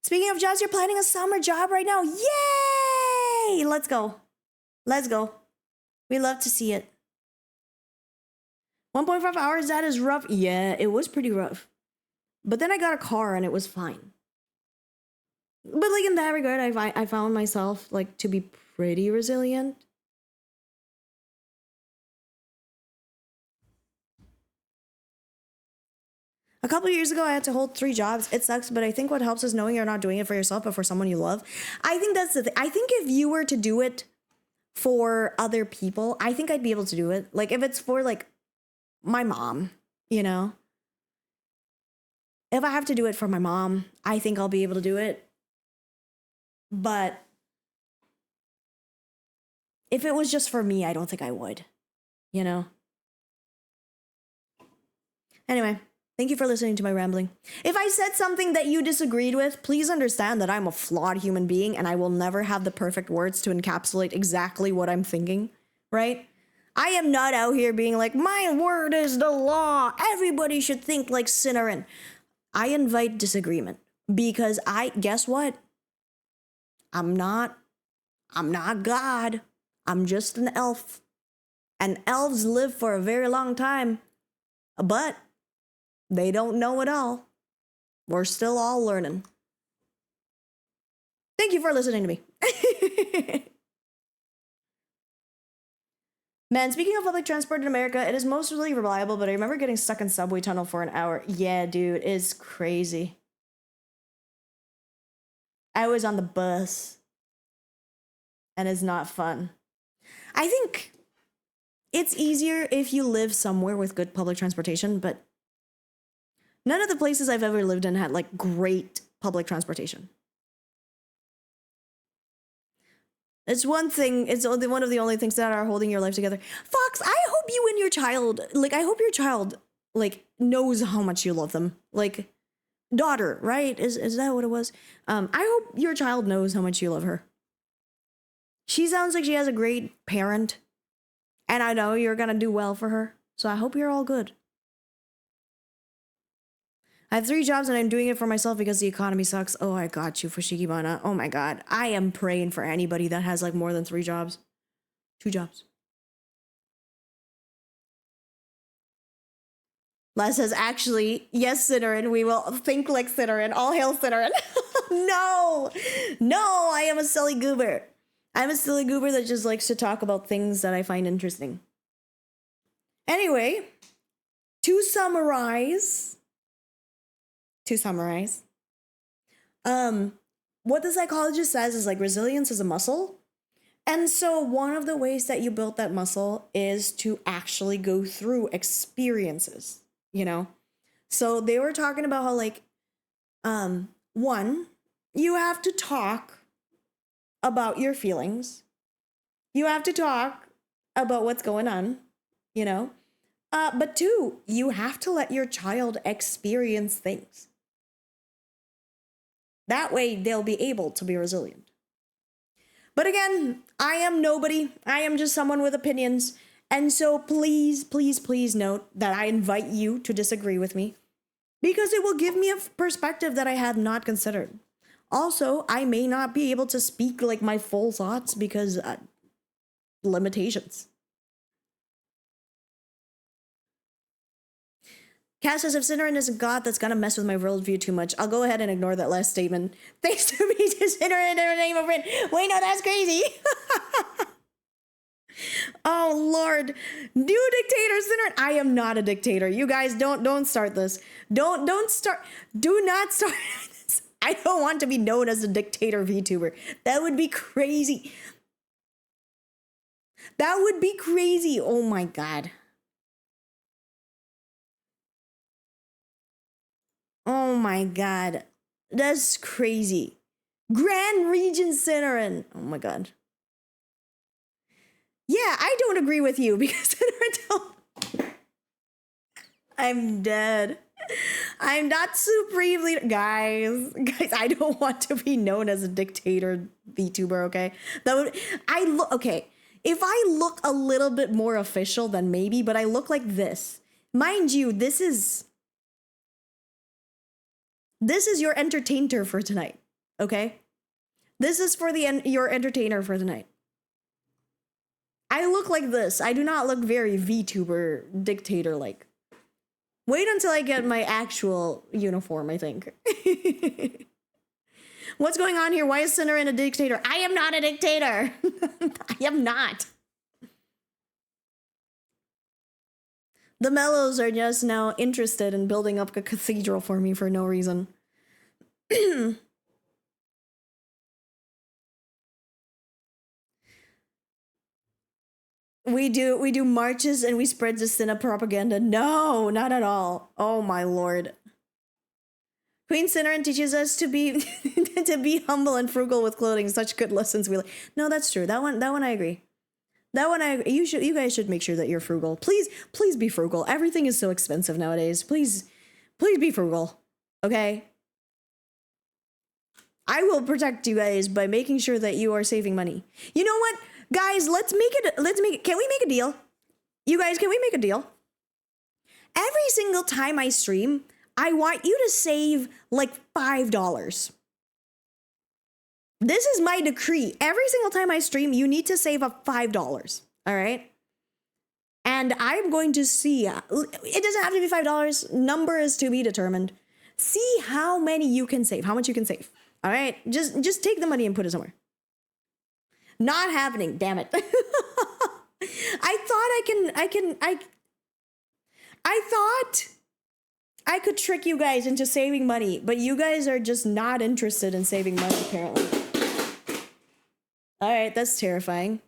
Speaking of jobs, you're planning a summer job right now. Yay! Let's go. We love to see it. 1.5 hours, that is rough. Yeah, it was pretty rough. But then I got a car and it was fine. But like in that regard, I found myself like to be pretty resilient. A couple of years ago, I had to hold 3 jobs. It sucks, but I think what helps is knowing you're not doing it for yourself, but for someone you love. I think that's the thing. I think if you were to do it for other people, I think I'd be able to do it. Like if it's for like my mom, you know? If I have to do it for my mom, I think I'll be able to do it. But if it was just for me, I don't think I would, you know? Anyway, thank you for listening to my rambling. If I said something that you disagreed with, please understand that I'm a flawed human being and I will never have the perfect words to encapsulate exactly what I'm thinking, right? I am not out here being like, my word is the law. Everybody should think like Sinnerin. I invite disagreement because guess what? I'm not God. I'm just an elf. And elves live for a very long time. But they don't know it all. We're still all learning. Thank you for listening to me. Man, speaking of public transport in America, it is mostly reliable, but I remember getting stuck in subway tunnel for an hour. Yeah, dude, it's crazy. I was on the bus. And it's not fun. I think it's easier if you live somewhere with good public transportation, but none of the places I've ever lived in had like great public transportation. It's one thing, it's one of the only things that are holding your life together. Fox, I hope you and your child, I hope your child, knows how much you love them. Like, daughter, right? Is that what it was? I hope your child knows how much you love her. She sounds like she has a great parent, and I know you're gonna do well for her, so I hope you're all good. I have 3 jobs and I'm doing it for myself because the economy sucks. Oh, I got you, Fushigibana. Oh my God. I am praying for anybody that has more than 3 jobs. 2 jobs. Les says, actually, yes, Sinnerin, we will think like Sinnerin. All hail Sinnerin. No, I am a silly goober. I'm a silly goober that just likes to talk about things that I find interesting. Anyway, to summarize, what the psychologist says is resilience is a muscle, And so one of the ways that you build that muscle is to actually go through experiences, you know? So they were talking about how like, one, you have to talk about your feelings. You have to talk about what's going on, you know? But two, you have to let your child experience things. That way they'll be able to be resilient. But again, I am nobody. I am just someone with opinions. And so please, please, please note that I invite you to disagree with me because it will give me a perspective that I have not considered. Also, I may not be able to speak like my full thoughts because limitations. Cass says, if Cinderin isn't God, that's gonna mess with my worldview too much. I'll go ahead and ignore that last statement. Thanks to me to Cinderin in the name of friend. Wait, no, that's crazy. Oh Lord, new dictator Cinderin. I am not a dictator. You guys don't start this. Do not start this. I don't want to be known as a dictator VTuber. That would be crazy. That would be crazy. Oh my God. Oh my God. That's crazy. Grand Regent Cinderin. Oh my God. Yeah, I don't agree with you because Cinderin don't. I'm dead. I'm not supreme leader. Guys, I don't want to be known as a dictator VTuber, okay? Okay. If I look a little bit more official, then maybe, but I look like this. Mind you, this is your entertainer for tonight, okay? This is for your entertainer for tonight. I look like this. I do not look very VTuber dictator-like. Wait until I get my actual uniform, I think. What's going on here? Why is Cinderin a dictator? I am not a dictator. I am not. The Mellows are just now interested in building up a cathedral for me for no reason. We do marches and we spread Justina propaganda. No, not at all. Oh my Lord. Queen Cinderin teaches us to be to be humble and frugal with clothing. Such good lessons we like. No, that's true. That one I agree. That one I agree. You guys should make sure that you're frugal. Please be frugal. Everything is so expensive nowadays. Please be frugal. Okay? I will protect you guys by making sure that you are saving money. You know what? Guys, can we make a deal? You guys, can we make a deal? Every single time I stream, I want you to save like $5. This is my decree. Every single time I stream, you need to save up $5. All right? And I'm going to see, it doesn't have to be $5. Number is to be determined. See how many you can save, how much you can save. All right? Just take the money and put it somewhere. Not happening, damn it. I thought I could trick you guys into saving money, but you guys are just not interested in saving money, apparently. All right, that's terrifying.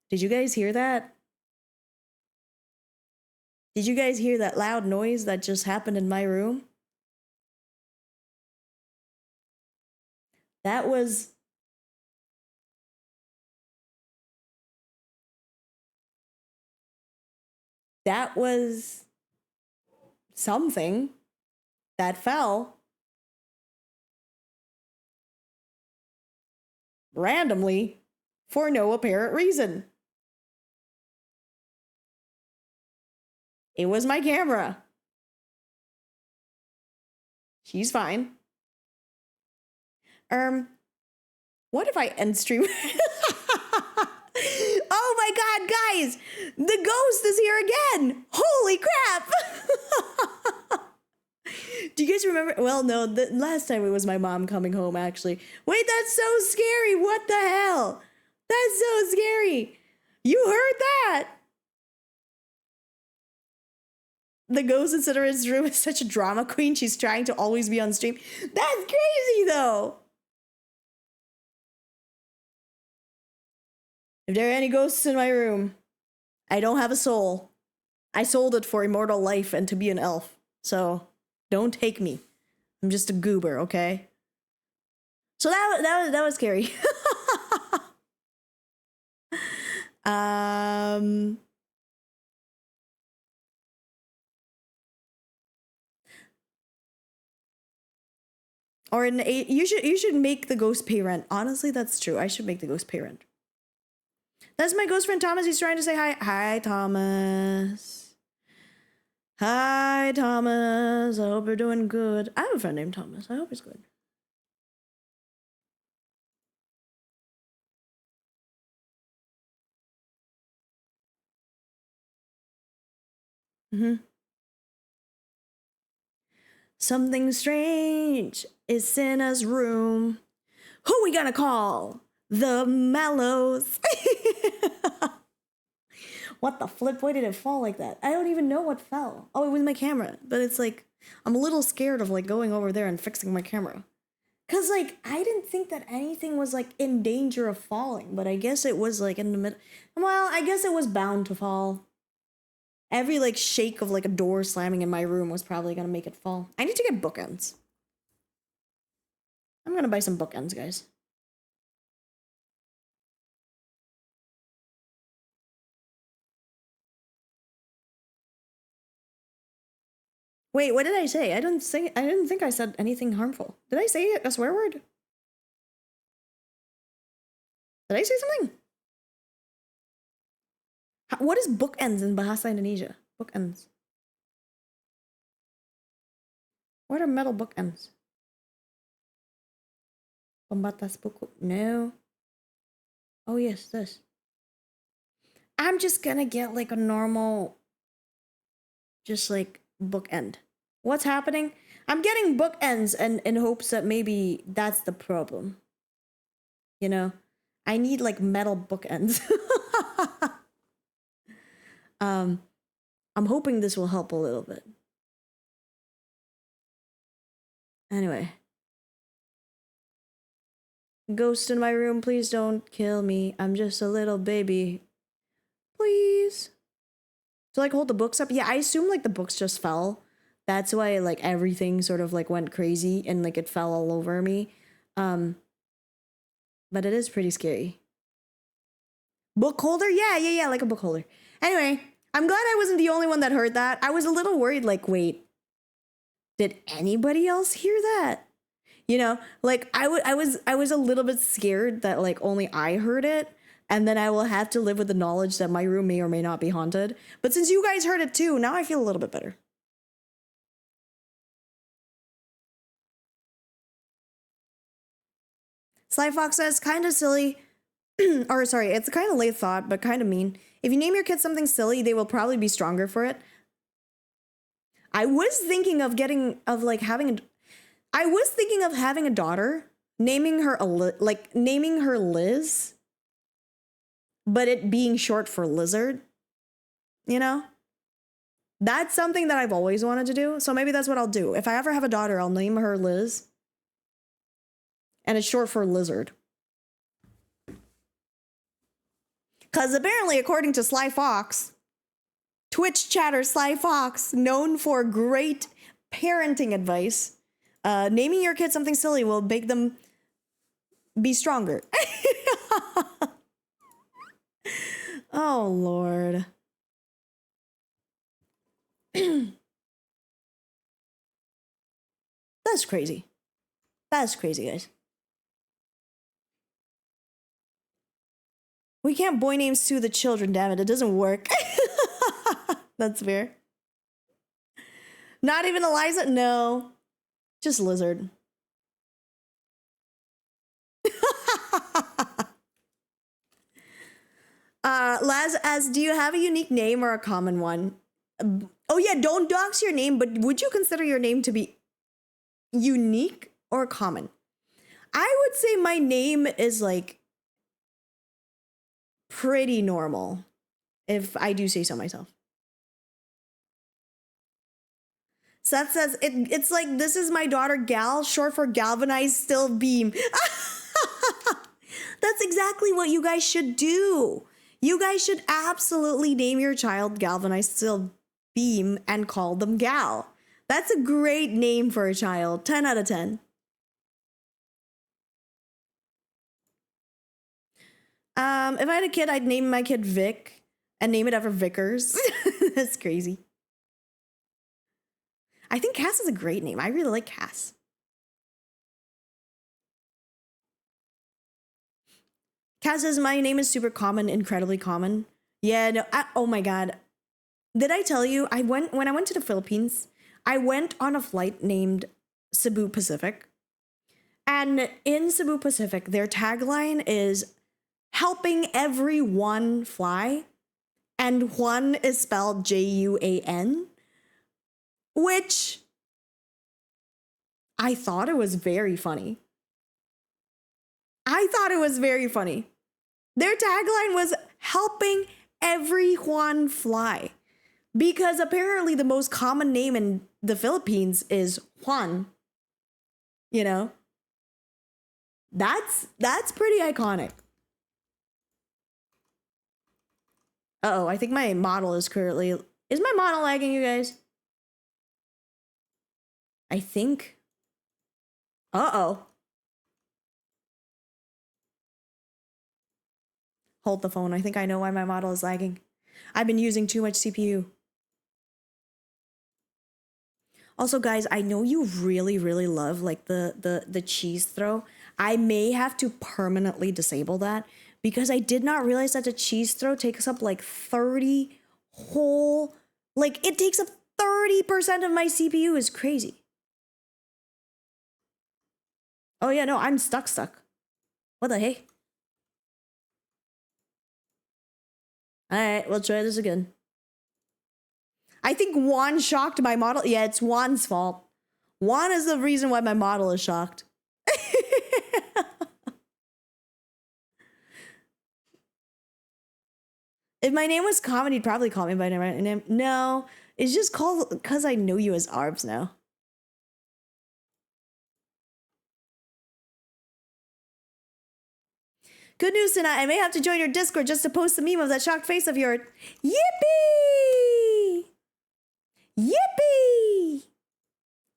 Did you guys hear that? Did you guys hear that loud noise that just happened in my room? That was something that fell randomly for no apparent reason. It was my camera. She's fine. What if I end stream? Oh my God, guys! The ghost is here again! Holy crap! Do you guys remember? Well, no, the last time it was my mom coming home, actually. Wait, that's so scary! What the hell? That's so scary! You heard that? The ghost in Cinder's room is such a drama queen. She's trying to always be on stream. That's crazy, though! If there are any ghosts in my room, I don't have a soul. I sold it for immortal life and to be an elf. So don't take me. I'm just a goober, okay? So that was scary. Or you should make the ghost pay rent. Honestly, that's true. I should make the ghost pay rent. That's my ghost friend Thomas. He's trying to say hi. Hi, Thomas. Hi, Thomas. I hope you're doing good. I have a friend named Thomas. I hope he's good. Something strange is in us room. Who we gonna call? The Mellows. What the flip? Why did it fall like that? I don't even know what fell. Oh, it was my camera. But it's like, I'm a little scared of like going over there and fixing my camera. Cause like, I didn't think that anything was like in danger of falling. But I guess it was like in the middle. Well, I guess it was bound to fall. Every like shake of like a door slamming in my room was probably gonna make it fall. I need to get bookends. I'm gonna buy some bookends, guys. Wait, what did I say? I didn't think I said anything harmful. Did I say a swear word? Did I say something? What is bookends in Bahasa Indonesia? Bookends. What are metal bookends? Pembatas buku. No. Oh yes, this. I'm just gonna get like a normal, just like bookend. What's happening? I'm getting bookends and in hopes that maybe that's the problem. You know, I need like metal bookends. I'm hoping this will help a little bit. Anyway. Ghost in my room, please don't kill me. I'm just a little baby. Please. So like hold the books up. Yeah, I assume like the books just fell. That's why like everything sort of like went crazy and like it fell all over me. But it is pretty scary. Book holder? Yeah, like a book holder. Anyway, I'm glad I wasn't the only one that heard that. I was a little worried, like, wait, did anybody else hear that? You know, like I was a little bit scared that like only I heard it, and then I will have to live with the knowledge that my room may or may not be haunted. But since you guys heard it too, now I feel a little bit better. Sly Fox says, kind of silly. Or sorry, it's a kind of late thought, but kind of mean. If you name your kid something silly, they will probably be stronger for it. I was thinking of having a daughter, naming her naming her Liz, but it being short for lizard. You know? That's something that I've always wanted to do. So maybe that's what I'll do. If I ever have a daughter, I'll name her Liz. And it's short for lizard. Because apparently, according to Sly Fox, Twitch chatter Sly Fox, known for great parenting advice, naming your kid something silly will make them be stronger. Oh, Lord. That's crazy. That's crazy, guys. We can't boy names to the children, damn it. It doesn't work. That's fair. Not even Eliza? No. Just lizard. Laz, do you have a unique name or a common one? Oh yeah, don't dox your name, but would you consider your name to be unique or common? I would say my name is like pretty normal, if I do say so myself. Seth says, it's like, this is my daughter Gal, short for galvanized steel beam. That's exactly what you guys should do. You guys should absolutely name your child Galvanized Steel Beam and call them Gal. That's a great name for a child. 10 out of 10. If I had a kid, I'd name my kid Vic and name it after Vickers. That's crazy. I think Cass is a great name. I really like Cass. Cass says, my name is super common, incredibly common. Yeah, no, oh my God. Did I tell you, when I went to the Philippines, I went on a flight named Cebu Pacific. And in Cebu Pacific, their tagline is helping everyone fly. And one is spelled Juan, which I thought it was very funny. I thought it was very funny. Their tagline was helping everyone fly. Because apparently the most common name in the Philippines is Juan. You know? That's pretty iconic. Uh-oh, I think my model is currently... Is my model lagging, you guys? I think. Uh-oh. Hold the phone. I think I know why my model is lagging. I've been using too much CPU. Also, guys, I know you really, really love like the cheese throw. I may have to permanently disable that because I did not realize that the cheese throw takes up like 30 whole, like it takes up 30% of my CPU. Is crazy. Oh yeah, no, I'm stuck. What the heck? All right, we'll try this again. I think Juan shocked my model. Yeah, it's Juan's fault. Juan is the reason why my model is shocked. If my name was Common, he'd probably call me by my name. No, it's just called because I know you as Arbs now. Good news tonight. I may have to join your Discord just to post the meme of that shocked face of yours. Yippee! Yippee!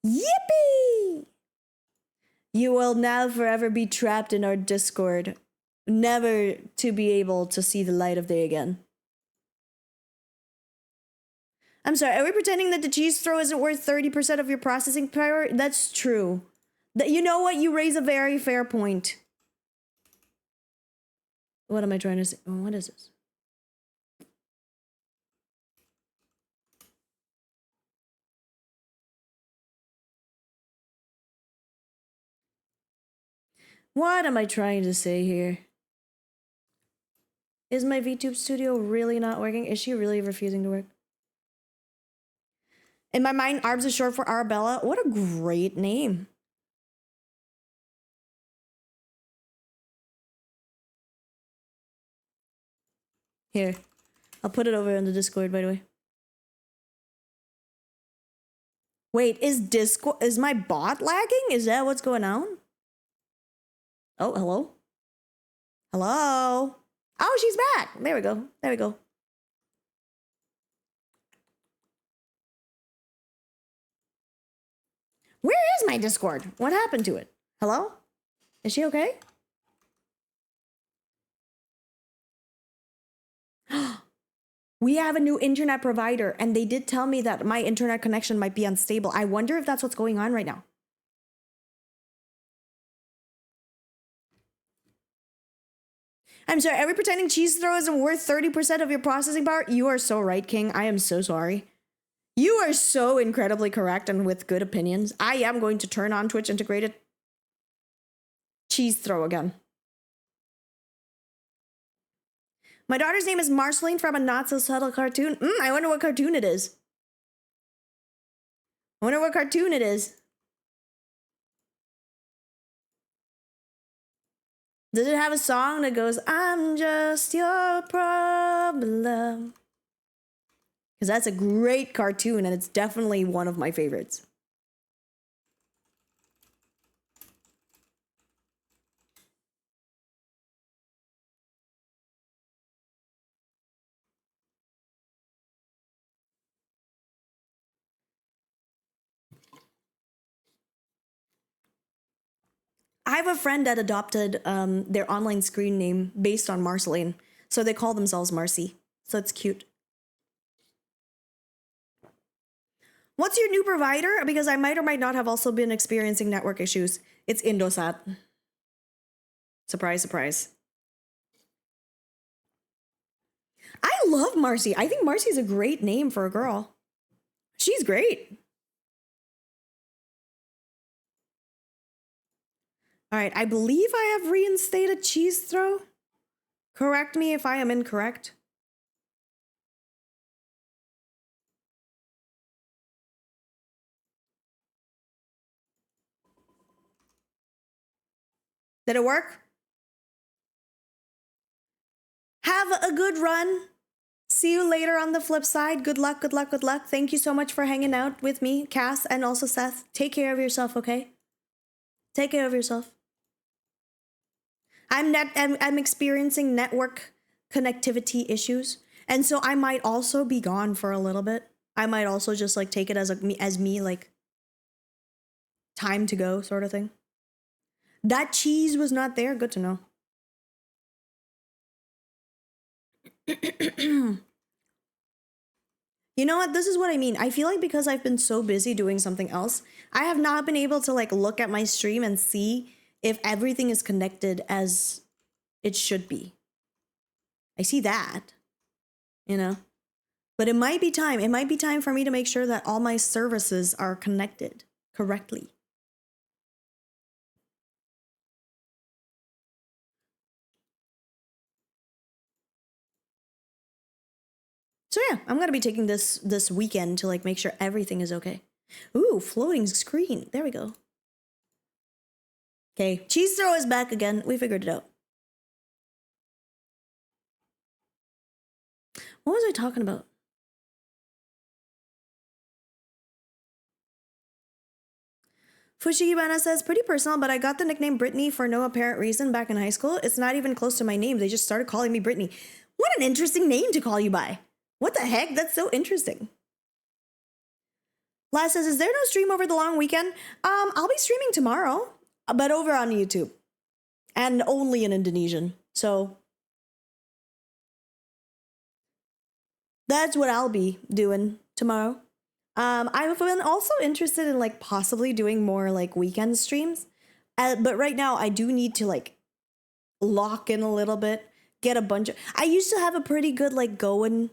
Yippee! You will now forever be trapped in our Discord, never to be able to see the light of day again. I'm sorry, are we pretending that the cheese throw isn't worth 30% of your processing power? That's true. You know what? You raise a very fair point. What am I trying to say? What is this? What am I trying to say here? Is my VTube studio really not working? Is she really refusing to work? In my mind, Arbs is short for Arabella. What a great name. Here, I'll put it over in the Discord, by the way. Wait, is my bot lagging? Is that what's going on? Oh, hello? Hello? Oh, she's back. There we go. There we go. Where is my Discord? What happened to it? Hello? Is she okay? We have a new internet provider, and they did tell me that my internet connection might be unstable. I wonder if that's what's going on right now. I'm sorry, are we pretending cheese throw isn't worth 30% of your processing power? You are so right, King. I am so sorry. You are so incredibly correct and with good opinions. I am going to turn on Twitch integrated cheese throw again. My daughter's name is Marceline from a not so subtle cartoon. I wonder what cartoon it is. I wonder what cartoon it is. Does it have a song that goes, I'm just your problem? Because that's a great cartoon and it's definitely one of my favorites. I have a friend that adopted their online screen name based on Marceline. So they call themselves Marcy. So it's cute. What's your new provider? Because I might or might not have also been experiencing network issues. It's Indosat. Surprise, surprise. I love Marcy. I think Marcy's a great name for a girl. She's great. All right, I believe I have reinstated cheese throw. Correct me if I am incorrect. Did it work? Have a good run. See you later on the flip side. Good luck, good luck, good luck. Thank you so much for hanging out with me, Cass, and also Seth. Take care of yourself, okay? Take care of yourself. I'm experiencing network connectivity issues, and so I might also be gone for a little bit. I might also just like take it as me like time to go sort of thing. That cheese was not there. Good to know. You know what? This is what I mean. I feel like because I've been so busy doing something else, I have not been able to like look at my stream and see if everything is connected as it should be. I see that, you know, but it might be time. It might be time for me to make sure that all my services are connected correctly. So yeah, I'm gonna be taking this weekend to like make sure everything is okay. Ooh, floating screen. There we go. Okay, cheese throw is back again. We figured it out. What was I talking about? Fushigibana says, pretty personal, but I got the nickname Brittany for no apparent reason back in high school. It's not even close to my name. They just started calling me Brittany. What an interesting name to call you by. What the heck? That's so interesting. Laz says, is there no stream over the long weekend? I'll be streaming tomorrow, but over on YouTube. And only in Indonesian. So that's what I'll be doing tomorrow. I've been also interested in like possibly doing more like weekend streams. But right now I do need to like lock in a little bit, get a bunch of, I used to have a pretty good like going,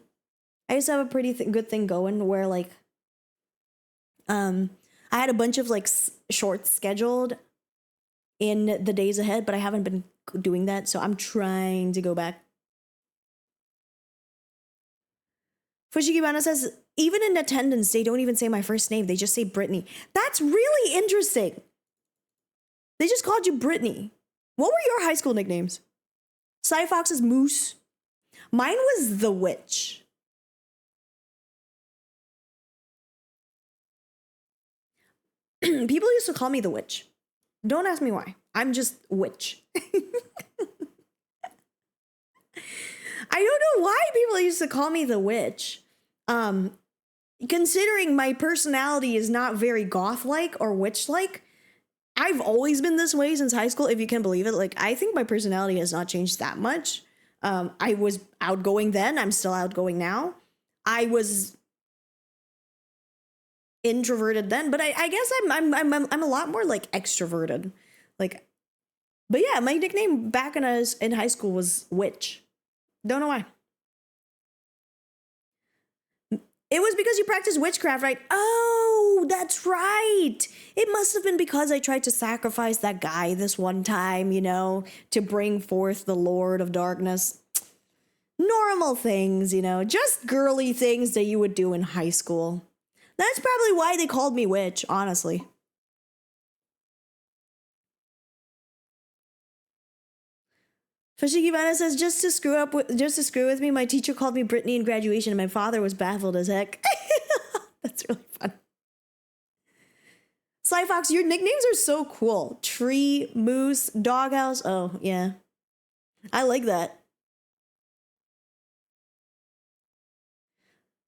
I used to have a pretty good thing going where like, I had a bunch of like shorts scheduled in the days ahead, but I haven't been doing that. So I'm trying to go back. Fushigibana says, even in attendance, they don't even say my first name. They just say Brittany. That's really interesting. They just called you Brittany. What were your high school nicknames? Cyfox is Moose. Mine was The Witch. People used to call me The Witch. Don't ask me why. I'm just Witch. I don't know why people used to call me The Witch. Considering my personality is not very goth-like or witch-like, I've always been this way since high school, if you can believe it. Like, I think my personality has not changed that much. I was outgoing then. I'm still outgoing now. I was introverted then, but I guess I'm a lot more like extroverted. Like, but yeah, my nickname back in high school was Witch. Don't know why. It was because you practiced witchcraft, right? Oh, that's right. It must have been because I tried to sacrifice that guy this one time, you know, to bring forth the Lord of Darkness. Normal things, you know, just girly things that you would do in high school. That's probably why they called me Witch, honestly. Fushigibana says, just to screw with me, my teacher called me Brittany in graduation and my father was baffled as heck. That's really fun. Slyfox, your nicknames are so cool. Tree, Moose, Doghouse. Oh, yeah. I like that.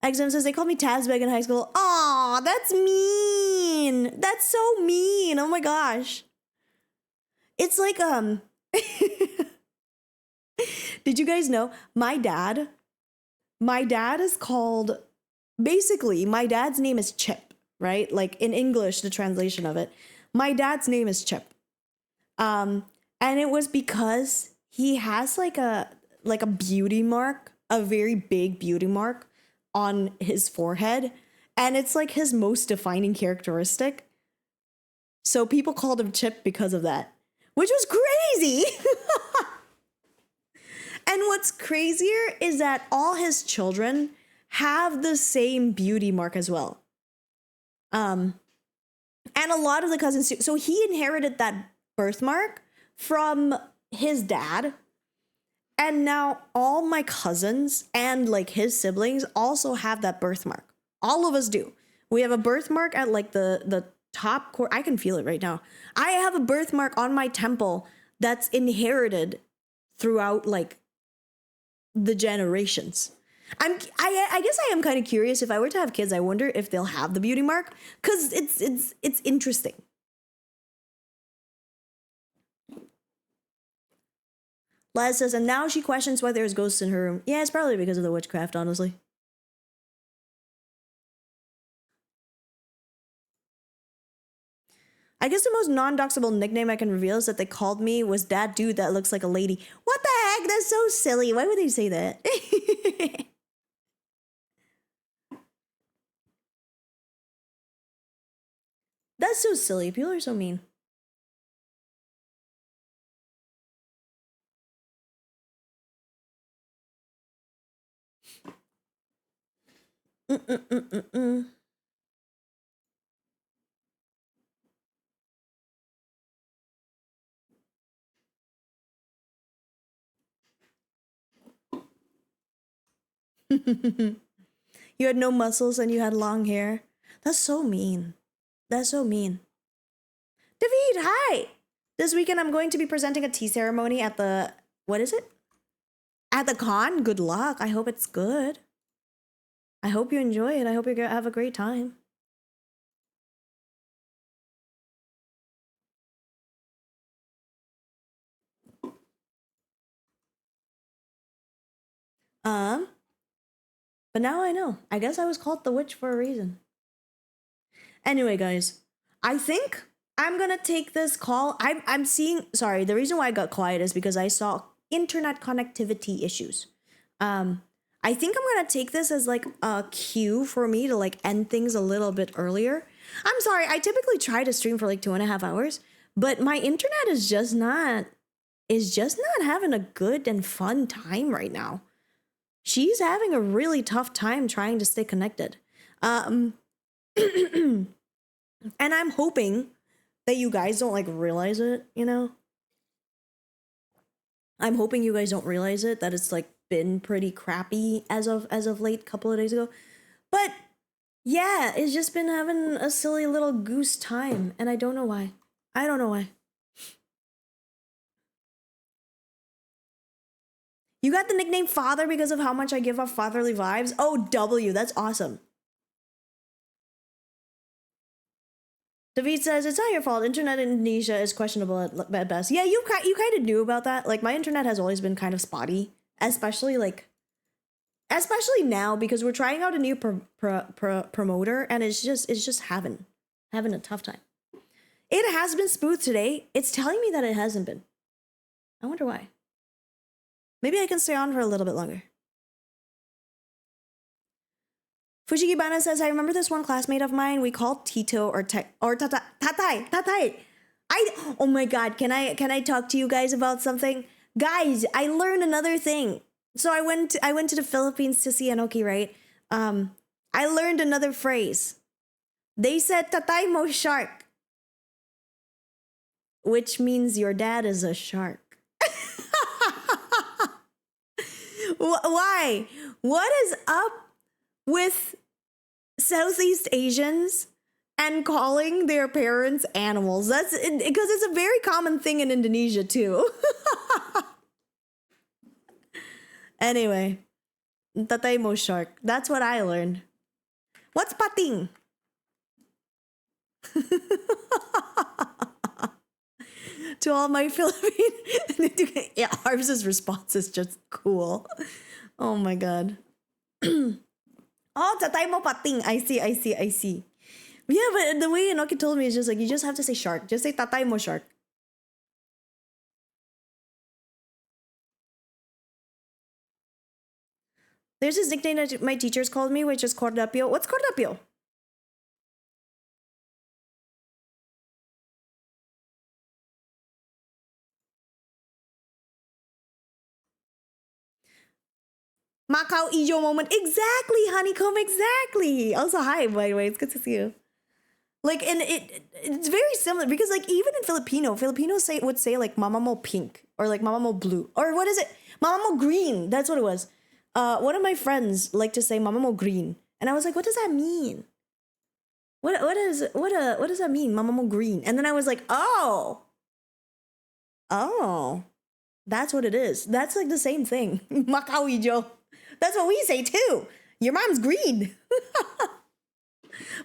XM says, they called me Tazbeg in high school. Aw, that's mean. That's so mean. Oh my gosh. It's like did you guys know my dad is called, basically my dad's name is Chip, right? Like in English, the translation of it, my dad's name is Chip. And it was because he has like a beauty mark, a very big beauty mark on his forehead, and it's like his most defining characteristic. So people called him Chip because of that, which was crazy. And what's crazier is that all his children have the same beauty mark as well. And a lot of the cousins too. So he inherited that birthmark from his dad. And now all my cousins and like his siblings also have that birthmark. All of us do. We have a birthmark at like the top core. I can feel it right now. I have a birthmark on my temple that's inherited throughout like the generations. I guess I am kind of curious. If I were to have kids, I wonder if they'll have the beauty mark, because it's interesting. Les says, and now she questions why there's ghosts in her room. Yeah, it's probably because of the witchcraft, honestly. I guess the most non-doxable nickname I can reveal is that they called me was that dude that looks like a lady. What the heck? That's so silly. Why would they say that? That's so silly. People are so mean. You had no muscles and you had long hair. That's so mean. That's so mean. David, hi! This weekend I'm going to be presenting a tea ceremony at the... What is it? At the con? Good luck. I hope it's good. I hope you enjoy it. I hope you have a great time. But now I know. I guess I was called the witch for a reason. Anyway, guys, I think I'm gonna take this call. I'm seeing, sorry, the reason why I got quiet is because I saw internet connectivity issues. I think I'm gonna take this as like a cue for me to like end things a little bit earlier. I'm sorry, I typically try to stream for like 2.5 hours, but my internet is just not having a good and fun time right now. She's having a really tough time trying to stay connected. And I'm hoping that you guys don't like realize it, you know? I'm hoping you guys don't realize it, that it's like been pretty crappy as of late, couple of days ago. But yeah, it's just been having a silly little goose time, and I don't know why. I don't know why. You got the nickname Father because of how much I give off fatherly vibes? Oh, W, that's awesome. David says, it's not your fault. Internet in Indonesia is questionable at best. Yeah, you kind of knew about that. Like, my internet has always been kind of spotty. Especially now, because we're trying out a new promoter, and it's just having a tough time. It has been smooth today. It's telling me that it hasn't been. I wonder why. Maybe I can stay on for a little bit longer. Fushigibana says, I remember this one classmate of mine we called Tito or Tatai. Oh my god, can I talk to you guys about something? Guys, I learned another thing. So I went to the Philippines to see Anoki, right? I learned another phrase. They said Tatay mo shark, which means your dad is a shark. Why? What is up with Southeast Asians and calling their parents animals? That's because it's a very common thing in Indonesia too. Anyway, tatay mo shark. That's what I learned. What's pating? to all my Philippine. Yeah, Arv's response is just cool. Oh my god. Oh, tatay mo pating. I see. Yeah, but the way Inoki told me is just like, you just have to say shark. Just say tatay mo shark. There's this nickname that my teachers called me, which is Cordapio. What's Cordapio? Macau Ijo moment. Exactly, honeycomb, exactly. Also, hi, by the way. It's good to see you. Like, and it's very similar because, like, even in Filipinos would say like mama mo pink or like mama mo blue or what is it? Mama mo green. That's what it was. One of my friends liked to say mama mo green, and I was like, what does that mean? What does that mean? Mama mo green. And then I was like, oh, that's what it is. That's like the same thing. Macau Ijo. That's what we say too. Your mom's green.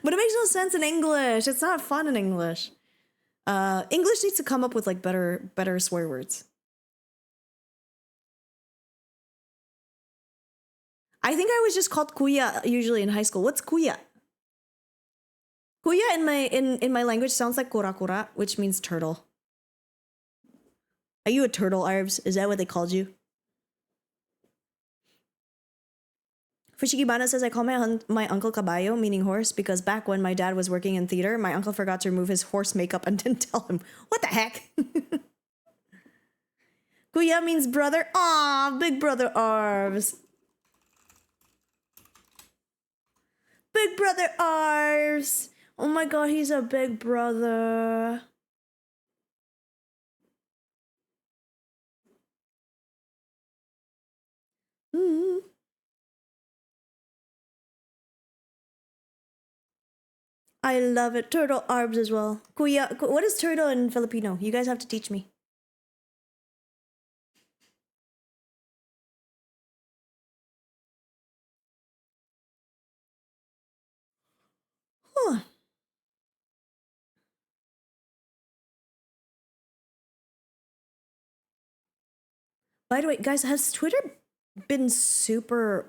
But it makes no sense in English. It's not fun in English. English needs to come up with like better swear words. I think I was just called kuya usually in high school. What's kuya? Kuya in my language sounds like kura, which means turtle. Are you a turtle, Arvs? Is that what they called you? Fushigibana says, I call my uncle Caballo, meaning horse, because back when my dad was working in theater, my uncle forgot to remove his horse makeup and didn't tell him. What the heck? Kuya means brother. Aw, big brother Arvs. Big brother Arvs. Oh my god, he's a big brother. I love it. Turtle Arvs as well. Kuya, what is turtle in Filipino? You guys have to teach me. Huh. By the way, guys, has Twitter been super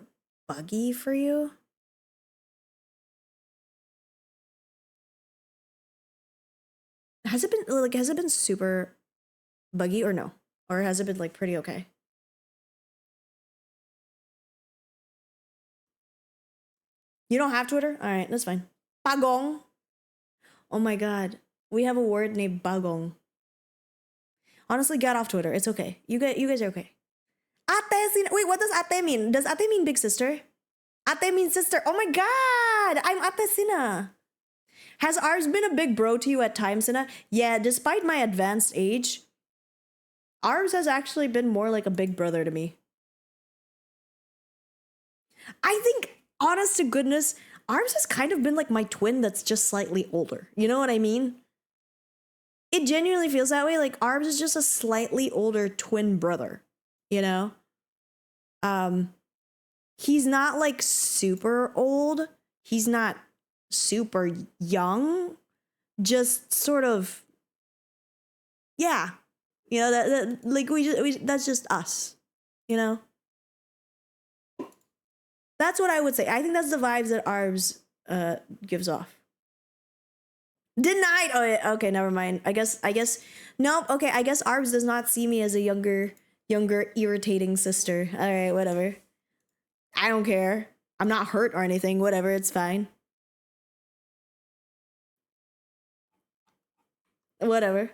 buggy for you? Has it been super buggy or no? Or has it been like pretty okay? You don't have Twitter? All right, that's fine. Bagong. Oh my god. We have a word named bagong. Honestly, get off Twitter. It's okay. You guys are okay. Ate, wait, what does ate mean? Does ate mean big sister? Ate means sister. Oh my god. I'm ate Sina. Has ours been a big bro to you at times, Sina? Yeah, despite my advanced age, ours has actually been more like a big brother to me. I think, honest to goodness, ours has kind of been like my twin that's just slightly older. You know what I mean? It genuinely feels that way. Like ours is just a slightly older twin brother, you know? He's not like super old. He's not super young. Just sort of, yeah. You know, that like that's just us, you know? That's what I would say. I think that's the vibes that Arvs gives off. Denied. Oh, yeah. Okay, never mind. I guess. No. Okay, I guess Arvs does not see me as a younger, irritating sister. All right, whatever. I don't care. I'm not hurt or anything. Whatever. It's fine. Whatever.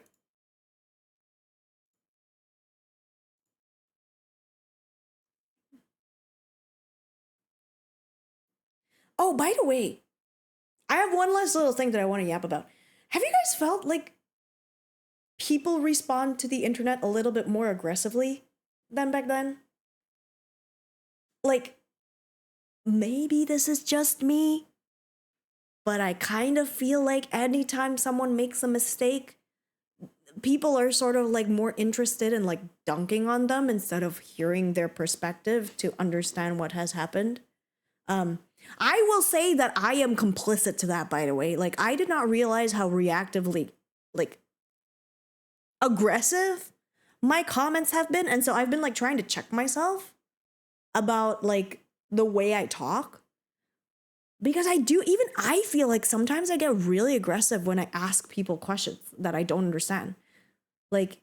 Oh, by the way, I have one last little thing that I want to yap about. Have you guys felt like people respond to the internet a little bit more aggressively than back then? Like, maybe this is just me, but I kind of feel like anytime someone makes a mistake, people are sort of like more interested in like dunking on them instead of hearing their perspective to understand what has happened. I will say that I am complicit to that, by the way. Like, I did not realize how reactively, like, aggressive my comments have been. And so I've been like trying to check myself about like the way I talk. Because I feel like sometimes I get really aggressive when I ask people questions that I don't understand. Like,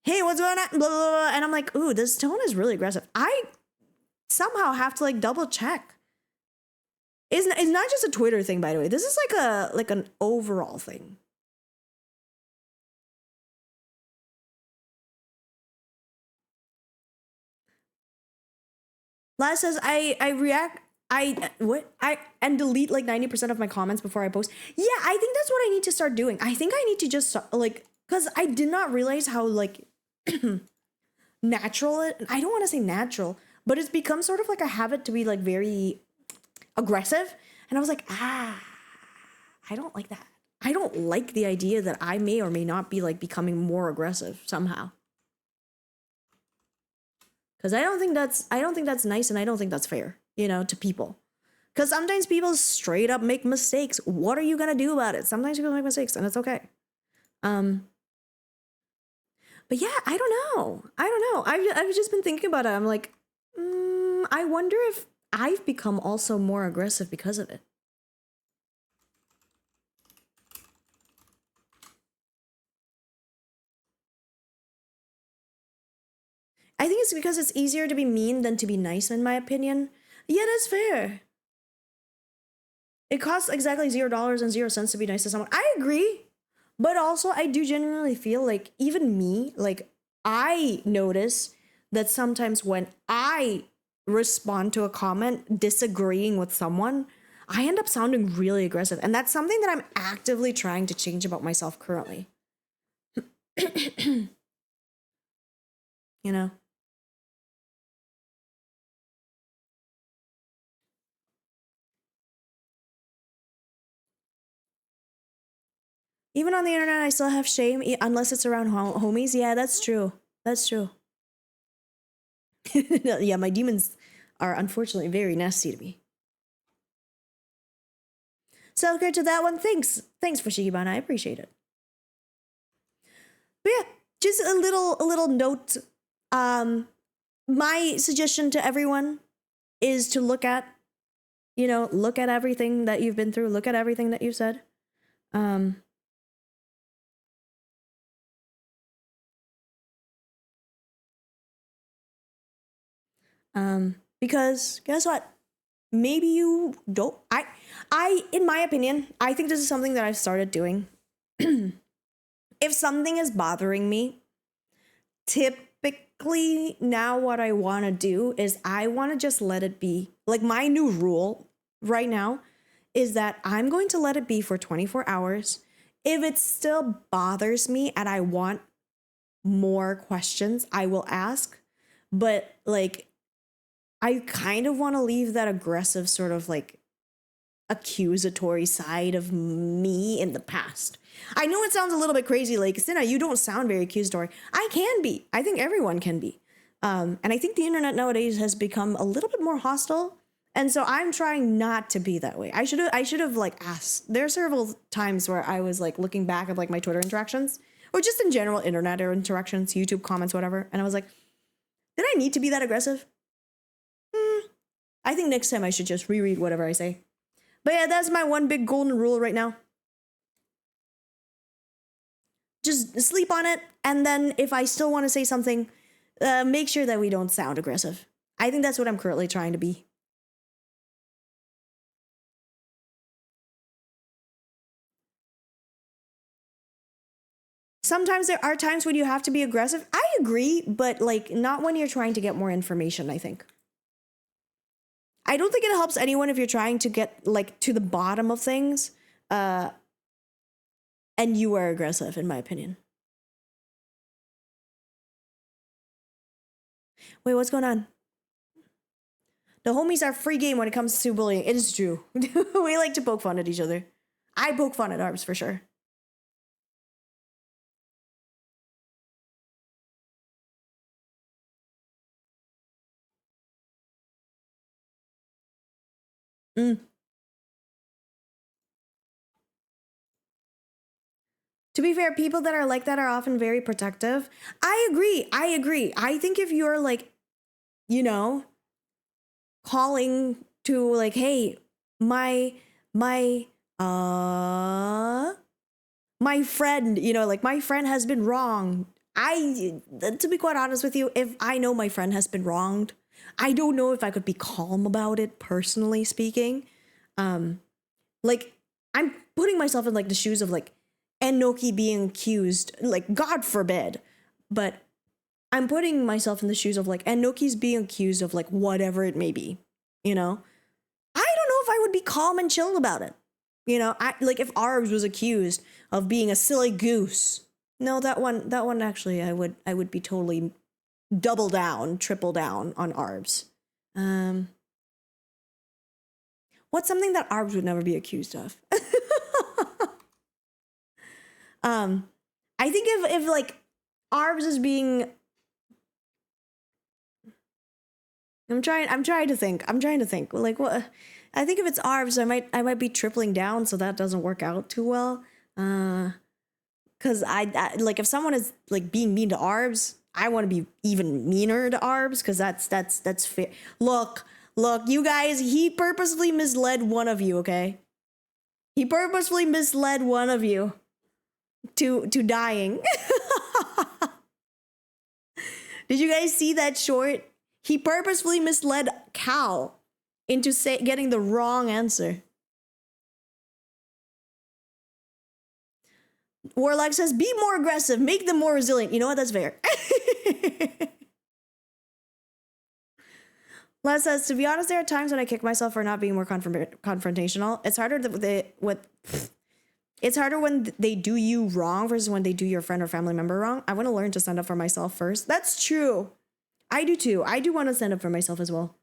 hey, what's going on? Blah, blah, blah. And I'm like, ooh, this tone is really aggressive. I somehow have to like double check. It's not just a Twitter thing, by the way. This is like an overall thing. Laz says I delete like 90% of my comments before I post. Yeah, I think that's what I need to start doing. I think I need to just like, because I did not realize how like natural I don't want to say natural, but it's become sort of like a habit to be like very aggressive. And I was like, I don't like that. I don't like the idea that I may or may not be like becoming more aggressive somehow. Because I don't think that's nice, and I don't think that's fair, to people. Because sometimes people straight up make mistakes. What are you gonna do about it? Sometimes people make mistakes, and it's okay. But yeah, I don't know. I've just been thinking about it. I'm like, I wonder if I've become also more aggressive because of it. I think it's because it's easier to be mean than to be nice, in my opinion. Yeah, that's fair. It costs exactly $0 and 0 cents to be nice to someone. I agree. But also, I do genuinely feel like even me, like, I notice that sometimes when I respond to a comment disagreeing with someone, I end up sounding really aggressive. And that's something that I'm actively trying to change about myself currently. You know? Even on the internet, I still have shame, unless it's around homies. Yeah, that's true. That's true. Yeah, my demons are unfortunately very nasty to me. So good to that one. Thanks for Shigibana. I appreciate it. But yeah, just a little note. My suggestion to everyone is to look at everything that you've been through, look at everything that you've said. Because guess what? Maybe you don't. In my opinion, I think this is something that I've started doing. If something is bothering me, typically now what I want to do is I want to just let it be. Like, my new rule right now is that I'm going to let it be for 24 hours. If it still bothers me and I want more questions, I will ask. But like, I kind of want to leave that aggressive sort of like accusatory side of me in the past. I know it sounds a little bit crazy, like, Sina, you don't sound very accusatory. I can be. I think everyone can be. And I think the internet nowadays has become a little bit more hostile. And so I'm trying not to be that way. I should have like asked. There are several times where I was like looking back at like my Twitter interactions, or just in general internet or interactions, YouTube comments, whatever. And I was like, did I need to be that aggressive? I think next time I should just reread whatever I say. But yeah, that's my one big golden rule right now. Just sleep on it, and then if I still want to say something, make sure that we don't sound aggressive. I think that's what I'm currently trying to be. Sometimes there are times when you have to be aggressive. I agree, but like not when you're trying to get more information, I think. I don't think it helps anyone if you're trying to get like to the bottom of things, and you are aggressive, in my opinion. Wait, what's going on? The homies are free game when it comes to bullying. It is true. We like to poke fun at each other. I poke fun at Arbs for sure. Mm. To be fair, people that are like that are often very protective. I agree. I think if you're like, you know, calling to like, hey, my uh my friend, you know, like my friend has been wronged. To be quite honest with you, if I know my friend has been wronged, I don't know if I could be calm about it, personally speaking. Like, I'm putting myself in like the shoes of like Enoki being accused, like God forbid, but I'm putting myself in the shoes of like Enoki's being accused of like whatever it may be, you know? I don't know if I would be calm and chill about it. You know, I like if Arbs was accused of being a silly goose. No, that one actually I would be totally double down, triple down on Arbs. What's something that Arbs would never be accused of? I think if like Arbs is being, I'm trying to think. Like what? I think if it's Arbs, I might be tripling down, so that doesn't work out too well. Cause I like if someone is like being mean to Arbs, I want to be even meaner to Arbs, cause that's fair. Look, you guys, he purposely misled one of you, okay? He purposefully misled one of you to dying. Did you guys see that short? He purposefully misled Cal into getting the wrong answer. Warlock says, be more aggressive, make them more resilient. You know what? That's fair. Les says, to be honest, there are times when I kick myself for not being more confrontational. It's harder it's harder when they do you wrong versus when they do your friend or family member wrong. I want to learn to stand up for myself first. That's true. I do too. I do want to stand up for myself as well.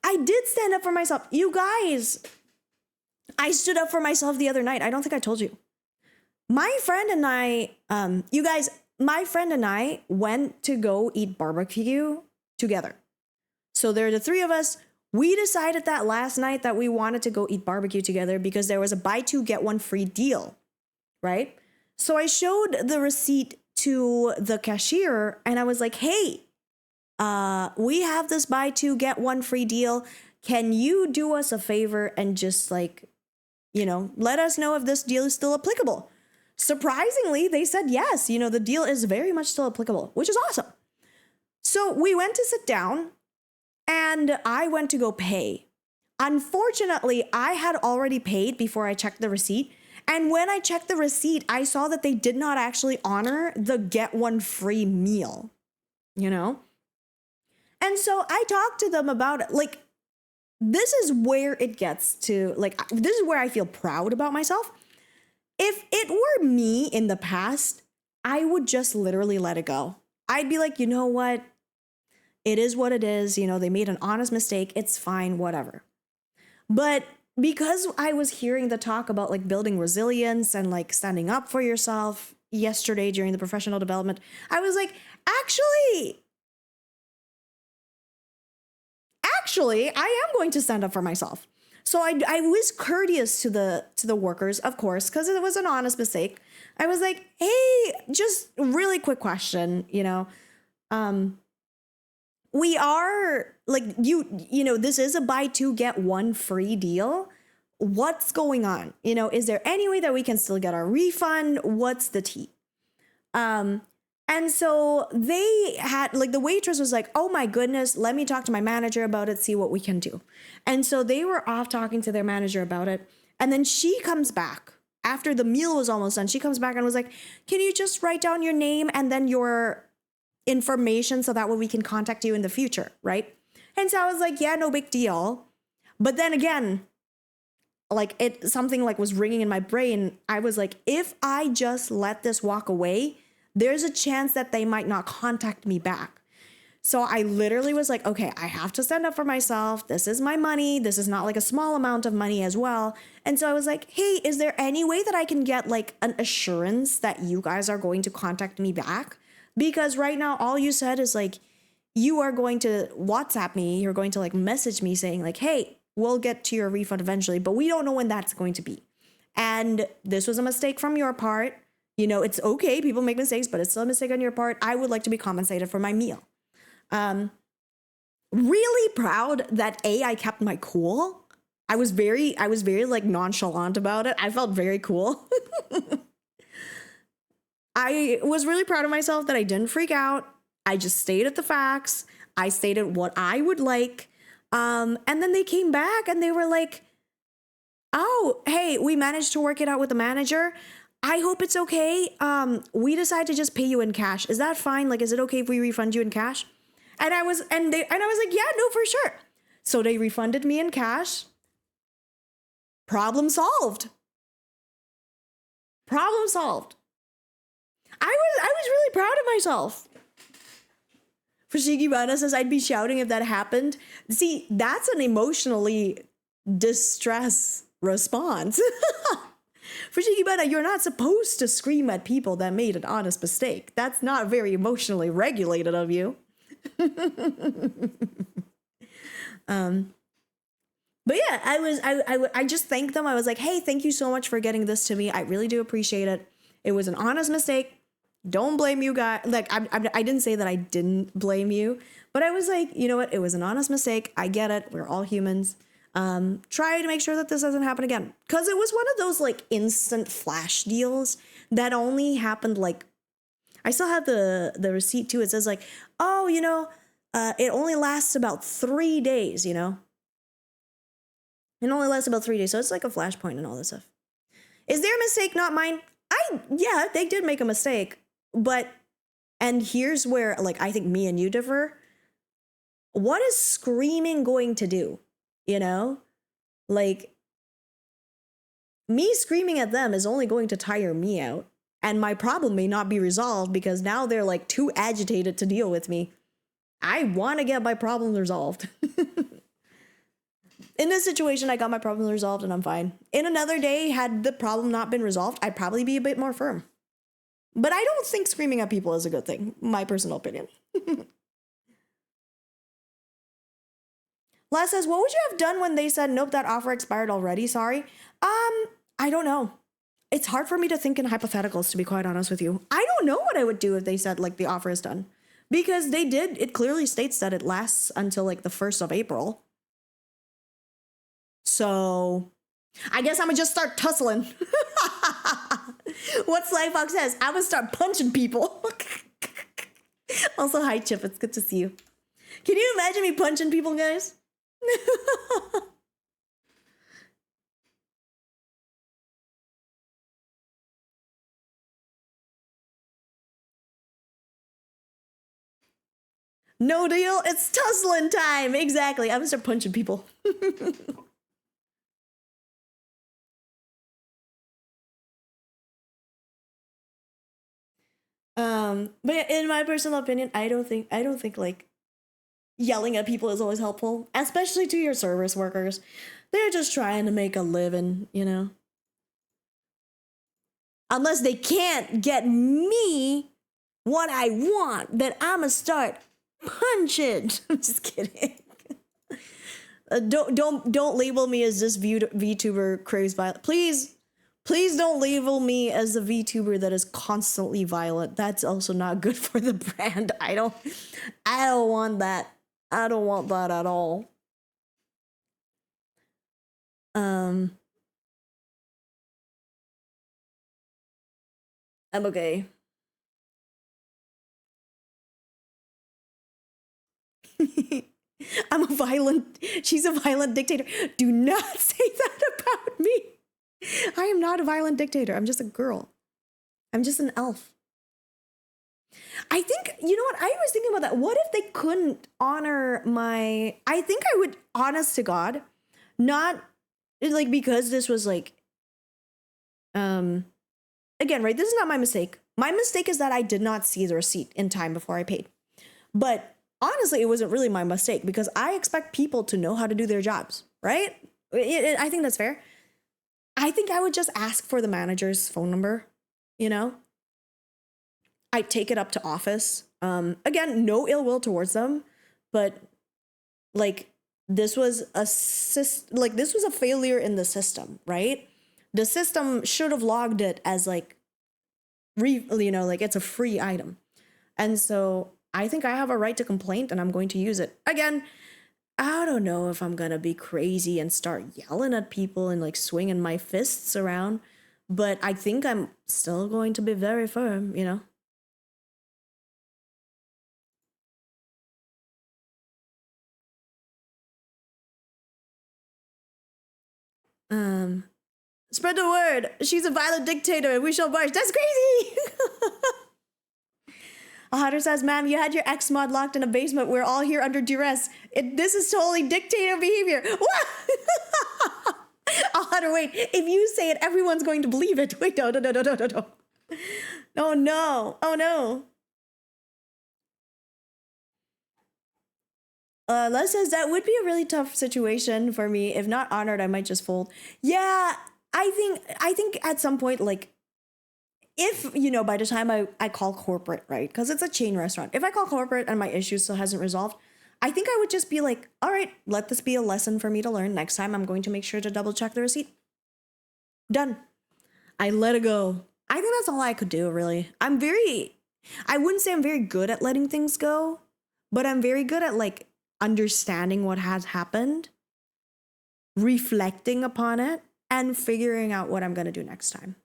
I did stand up for myself. You guys, I stood up for myself the other night. I don't think I told you. My friend and I, my friend and I went to go eat barbecue together. So there are the three of us. We decided that last night that we wanted to go eat barbecue together because there was a buy two, get one free deal, right? So I showed the receipt to the cashier and I was like, hey, we have this buy two, get one free deal. Can you do us a favor and just like, you know, let us know if this deal is still applicable? Surprisingly, they said yes. You know, the deal is very much still applicable, which is awesome. So we went to sit down and I went to go pay. Unfortunately, I had already paid before I checked the receipt. And when I checked the receipt, I saw that they did not actually honor the get one free meal, you know? And so I talked to them about it. Like, this is where it gets to, like, this is where I feel proud about myself. If it were me in the past, I would just literally let it go. I'd be like, you know what? It is what it is. You know, they made an honest mistake. It's fine, whatever. But because I was hearing the talk about like building resilience and like standing up for yourself yesterday during the professional development, I was like, actually, I am going to stand up for myself. So I was courteous to the workers, of course, because it was an honest mistake. I was like, hey, just really quick question, you know, we are like, you know, this is a buy two, get one free deal. What's going on? You know, is there any way that we can still get our refund? What's the tea? And so they had, like, the waitress was like, oh my goodness, let me talk to my manager about it, see what we can do. And so they were off talking to their manager about it. And then she comes back after the meal was almost done. She comes back and was like, can you just write down your name and then your information so that way we can contact you in the future, right? And so I was like, yeah, no big deal. But then again, like something like was ringing in my brain. I was like, if I just let this walk away, there's a chance that they might not contact me back. So I literally was like, okay, I have to stand up for myself. This is my money. This is not like a small amount of money as well. And so I was like, hey, is there any way that I can get like an assurance that you guys are going to contact me back? Because right now, all you said is like, you are going to WhatsApp me. You're going to like message me saying like, hey, we'll get to your refund eventually, but we don't know when that's going to be. And this was a mistake from your part. You know, it's okay. People make mistakes, but it's still a mistake on your part. I would like to be compensated for my meal. Really proud that I kept my cool. I was very like nonchalant about it. I felt very cool. I was really proud of myself that I didn't freak out. I just stated the facts. I stated what I would like. And then they came back and they were like, oh, hey, we managed to work it out with the manager. I hope it's okay. We decided to just pay you in cash. Is that fine? Like, is it okay if we refund you in cash? And I was like, yeah, no, for sure. So they refunded me in cash. Problem solved. Problem solved. I was really proud of myself. Fushigibana says, I'd be shouting if that happened. See, that's an emotionally distress response. Fushigibana, you're not supposed to scream at people that made an honest mistake. That's not very emotionally regulated of you. But yeah, I just thanked them. I was like, hey, thank you so much for getting this to me. I really do appreciate it. It was an honest mistake. Don't blame you guys. Like, I didn't say that I didn't blame you, but I was like, you know what? It was an honest mistake. I get it. We're all humans. Try to make sure that this doesn't happen again. Cause it was one of those like instant flash deals that only happened like, I still have the receipt too. It says like, oh, you know, it only lasts about 3 days, you know? It only lasts about 3 days. So it's like a flashpoint and all this stuff. Is their mistake not mine? Yeah, they did make a mistake. But, and here's where, like, I think me and you differ. What is screaming going to do? You know? Like, me screaming at them is only going to tire me out. And my problem may not be resolved because now they're, like, too agitated to deal with me. I want to get my problem resolved. In this situation, I got my problem resolved and I'm fine. In another day, had the problem not been resolved, I'd probably be a bit more firm. But I don't think screaming at people is a good thing, my personal opinion. Les says, what would you have done when they said, nope, that offer expired already, sorry? I don't know. It's hard for me to think in hypotheticals, to be quite honest with you. I don't know what I would do if they said, like, the offer is done. Because they did, it clearly states that it lasts until, like, the 1st of April. So, I guess I'm gonna just start tussling. What Slyfox says, I'm gonna start punching people. Also, hi Chip, it's good to see you. Can you imagine me punching people, guys? No deal, it's tussling time. Exactly, I'm gonna start punching people. But in my personal opinion, I don't think like yelling at people is always helpful, especially to your service workers. They're just trying to make a living, you know. Unless they can't get me what I want, then I'ma start punching. I'm just kidding. Don't label me as this VTuber crazed violent. Please don't label me as a VTuber that is constantly violent. That's also not good for the brand. I don't want that. I don't want that at all. I'm okay. She's a violent dictator. Do not say that about me. I am not a violent dictator. I'm just a girl. I'm just an elf. I think, you know what? I was thinking about that. What if they couldn't honor my... I think I would, honest to God, not, like, because this was, like... Again, right? This is not my mistake. My mistake is that I did not see the receipt in time before I paid. But honestly, it wasn't really my mistake because I expect people to know how to do their jobs, right? I think that's fair. I think I would just ask for the manager's phone number, you know? I'd take it up to office. Again, no ill will towards them, but like this was a failure in the system, right? The system should have logged it as like you know, like it's a free item. And so I think I have a right to complain and I'm going to use it. Again, I don't know if I'm gonna be crazy and start yelling at people and like swinging my fists around, but I think I'm still going to be very firm, you know? Um, Spread the word. She's a violent dictator. We shall march. That's crazy. A hunter says, ma'am, you had your ex mod locked in a basement. We're all here under duress. This is totally dictator behavior. What? A hunter, wait. If you say it, everyone's going to believe it. Wait, no. Oh no. Oh no. Les says that would be a really tough situation for me. If not honored, I might just fold. Yeah, I think at some point, like, if, you know, by the time I call corporate, right? Because it's a chain restaurant. If I call corporate and my issue still hasn't resolved, I think I would just be like, all right, let this be a lesson for me to learn. Next time I'm going to make sure to double check the receipt. Done. I let it go. I think that's all I could do, really. I wouldn't say I'm very good at letting things go, but I'm very good at like understanding what has happened, reflecting upon it, and figuring out what I'm going to do next time.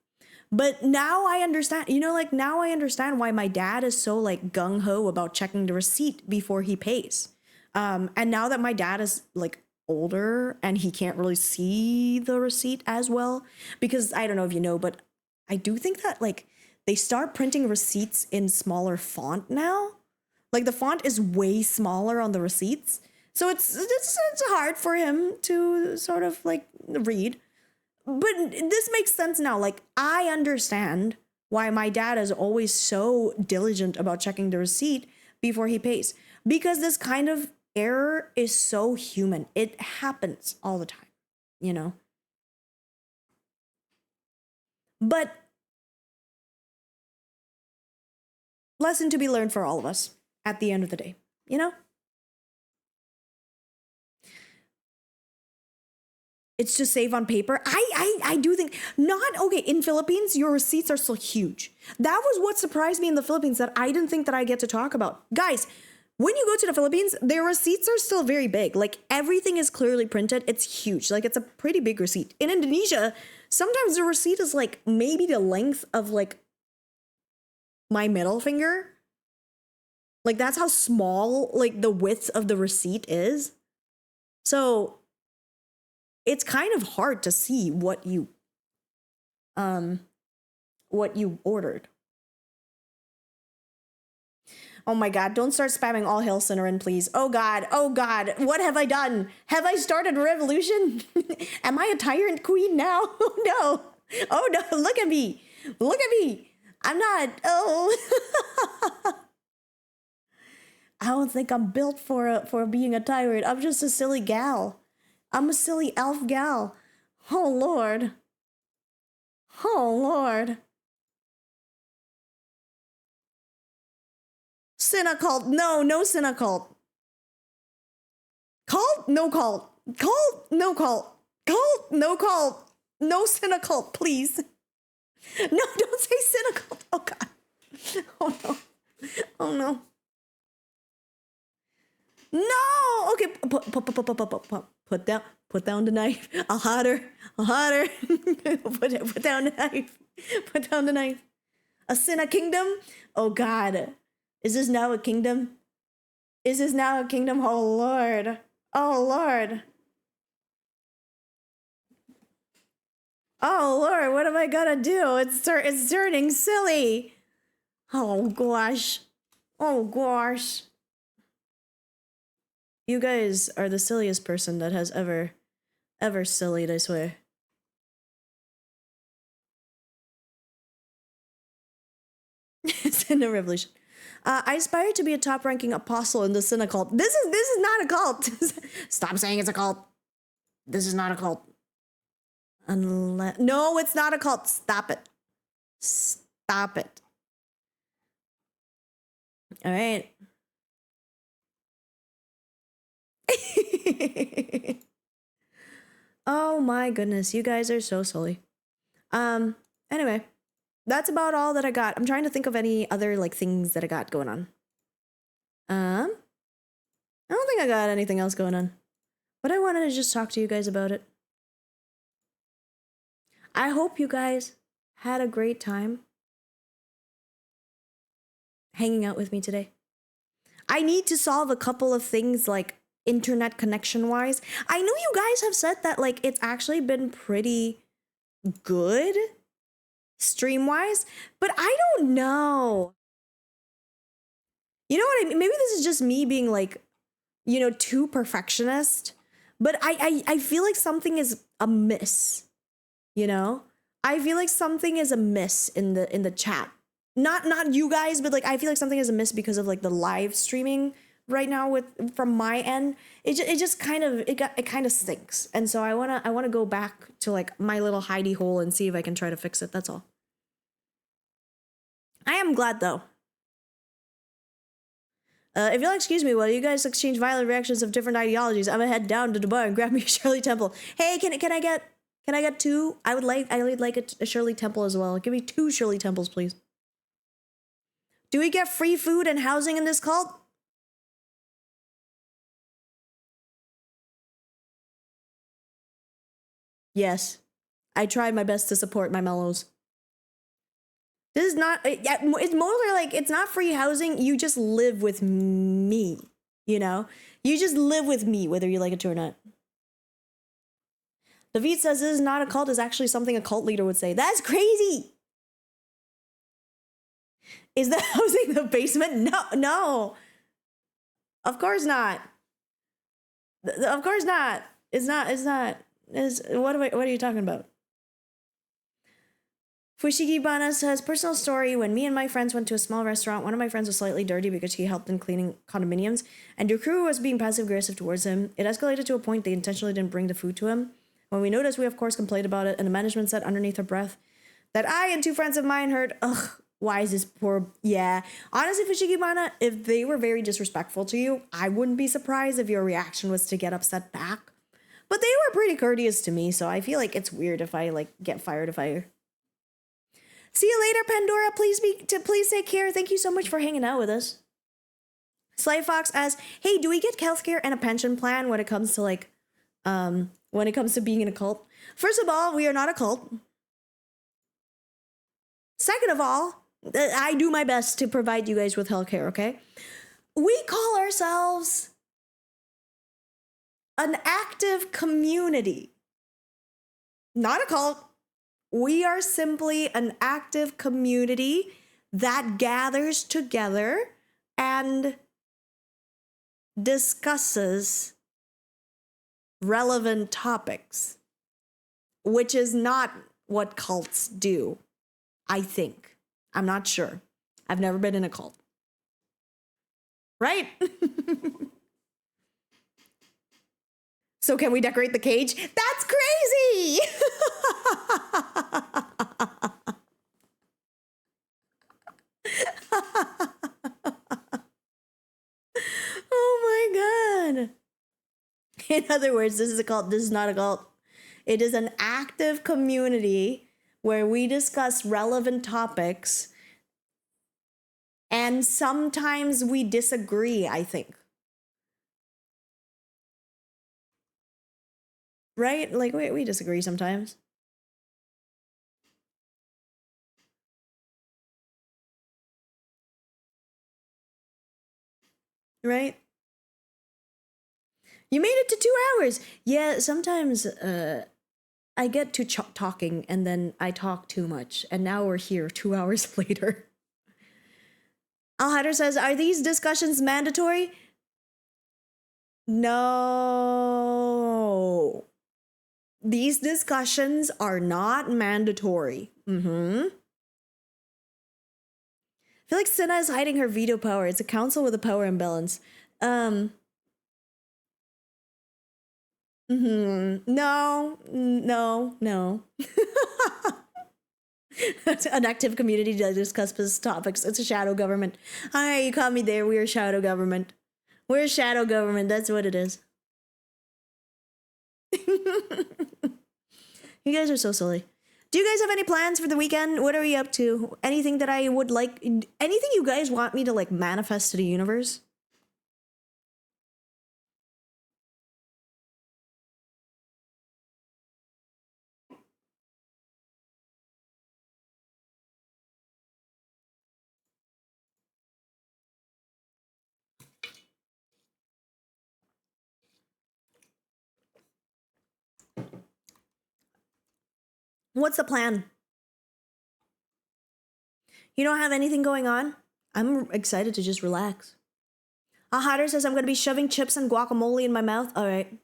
But now I understand, you know, like now I understand why my dad is so like gung-ho about checking the receipt before he pays. And now that my dad is like older and he can't really see the receipt as well, because I don't know if you know, but I do think that like they start printing receipts in smaller font now. Like the font is way smaller on the receipts. So it's hard for him to sort of like read. But this makes sense now. Like, I understand why my dad is always so diligent about checking the receipt before he pays. Because this kind of error is so human. It happens all the time, you know? But lesson to be learned for all of us at the end of the day, you know? It's just save on paper. I do think not okay. In Philippines, your receipts are still huge. That was what surprised me in the Philippines that I didn't think that I get to talk about. Guys, when you go to the Philippines, their receipts are still very big. Like everything is clearly printed. It's huge. Like it's a pretty big receipt. In Indonesia, sometimes the receipt is like maybe the length of like my middle finger. Like that's how small like the width of the receipt is. So it's kind of hard to see what you ordered. Oh my god, don't start spamming all hail Cinnamon, please. Oh god, what have I done? Have I started a revolution? Am I a tyrant queen now? Oh no, look at me. I'm not, I don't think I'm built for being a tyrant. I'm just a silly gal. I'm a silly elf gal. Oh lord. Cinecult. No Cinecult. Cult? No cult. Cult? No cult. Cult? No cult. No Cinecult, please. No, don't say Cinecult. Oh god. Oh no. Oh no. No. Okay. Put down the knife. I'll hide her. Put down the knife. Put down the knife. A Cinna kingdom? Oh god. Is this now a kingdom? Oh lord. Oh lord. Oh lord, what am I gonna do? It's turning silly. Oh gosh. You guys are the silliest person that has ever sillied, I swear. Cinna Revolution. I aspire to be a top-ranking apostle in the Cinna cult. This is not a cult. Stop saying it's a cult. This is not a cult. No, it's not a cult. Stop it. All right. Oh my goodness, you guys are so silly. Anyway, that's about all that I got. I'm trying to think of any other like things that I got going on. I don't think I got anything else going on, but I wanted to just talk to you guys about it. I hope you guys had a great time hanging out with me today. I need to solve a couple of things like internet connection wise. I know you guys have said that like it's actually been pretty good stream wise, but I don't know. You know what I mean? Maybe this is just me being like, you know, too perfectionist, but I feel like something is amiss, you know? I feel like something is amiss in the chat. Not you guys, but like I feel like something is amiss because of like the live streaming right now from my end. It just kind of stinks. And so I want to go back to like my little hidey hole and see if I can try to fix it. That's all. I am glad though. If you'll excuse me while you guys exchange violent reactions of different ideologies, I'm gonna head down to the bar and grab me a Shirley Temple. Hey, can I get two? I would like a Shirley Temple as well. Give me 2 Shirley Temples, please. Do we get free food and housing in this cult? Yes. I tried my best to support my mellows. This is not, it's mostly like, it's not free housing. You just live with me, you know? You just live with me, whether you like it or not. David says this is not a cult, it's actually something a cult leader would say. That's crazy! Is the housing the basement? No. Of course not. Of course not. It's not. What are you talking about? Fushigibana says, personal story, when me and my friends went to a small restaurant, one of my friends was slightly dirty because he helped in cleaning condominiums, and your crew was being passive-aggressive towards him. It escalated to a point they intentionally didn't bring the food to him. When we noticed, we of course complained about it, and the management said underneath her breath that I and 2 friends of mine heard, ugh, why is this poor? Yeah. Honestly, Fushigibana, if they were very disrespectful to you, I wouldn't be surprised if your reaction was to get upset back. But they were pretty courteous to me, so I feel like it's weird if I like get fired if I... See you later, Pandora. Please take care. Thank you so much for hanging out with us. Sly Fox asks, hey, do we get healthcare and a pension plan when it comes to like, when it comes to being in a cult? First of all, we are not a cult. Second of all, I do my best to provide you guys with healthcare, okay? We call ourselves an active community. Not a cult. We are simply an active community that gathers together and discusses relevant topics, which is not what cults do, I think. I'm not sure. I've never been in a cult. Right? So can we decorate the cage? That's crazy! Oh my god. In other words, this is a cult. This is not a cult. It is an active community where we discuss relevant topics and sometimes we disagree, I think. Right? Like, we disagree sometimes. Right? You made it to 2 hours. Yeah, sometimes I get to talking and then I talk too much. And now we're here 2 hours later. Al Hader says, are these discussions mandatory? No. These discussions are not mandatory. I feel like Senna is hiding her veto power. It's a council with a power imbalance. No. That's an active community that discusses topics. It's a shadow government. Hi, you caught me there. We're shadow government. We're shadow government. That's what it is. You guys are so silly. Do you guys have any plans for the weekend? What are we up to? Anything that I would like, anything you guys want me to like manifest to the universe? What's the plan? You don't have anything going on? I'm excited to just relax. A Hatter says I'm going to be shoving chips and guacamole in my mouth. All right.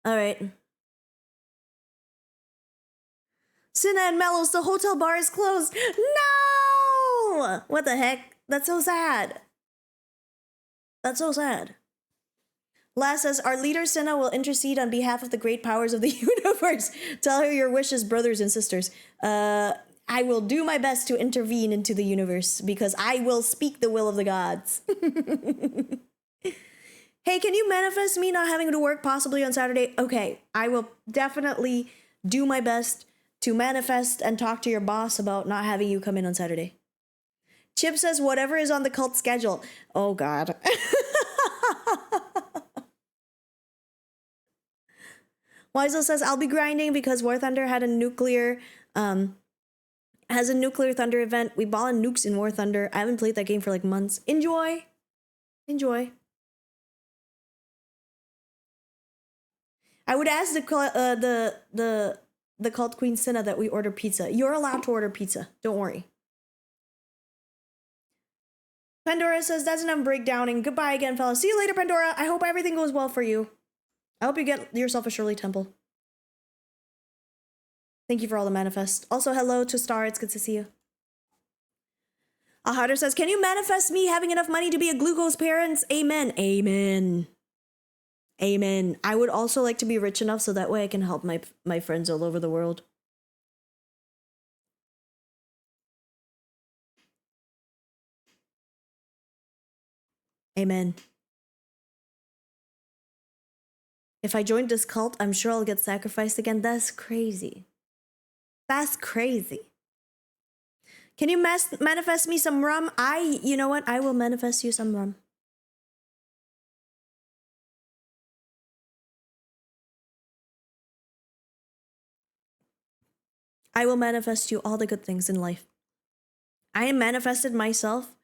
All right. Cinna and Mellows, the hotel bar is closed. No! What the heck? That's so sad. That's so sad. Last says, our leader Cinna will intercede on behalf of the great powers of the universe. Tell her your wishes, brothers and sisters. I will do my best to intervene into the universe because I will speak the will of the gods. Hey, can you manifest me not having to work possibly on Saturday? Okay, I will definitely do my best to manifest and talk to your boss about not having you come in on Saturday. Chip says, whatever is on the cult schedule. Oh, God. Wiesel says, I'll be grinding because War Thunder had a nuclear, has a nuclear thunder event. We ball in nukes in War Thunder. I haven't played that game for like months. Enjoy. Enjoy. I would ask the cult queen Cinna that we order pizza. You're allowed to order pizza. Don't worry. Pandora says, that's enough breakdowning. Goodbye again, fellas. See you later, Pandora. I hope everything goes well for you. I hope you get yourself a Shirley Temple. Thank you for all the manifest. Also, hello to Star. It's good to see you. Ahader says, can you manifest me having enough money to be a glucose parent? Amen. Amen. Amen. I would also like to be rich enough so that way I can help my friends all over the world. Amen. If I joined this cult, I'm sure I'll get sacrificed again. That's crazy. That's crazy. Can you manifest me some rum? You know what? I will manifest you some rum. I will manifest you all the good things in life. I manifested myself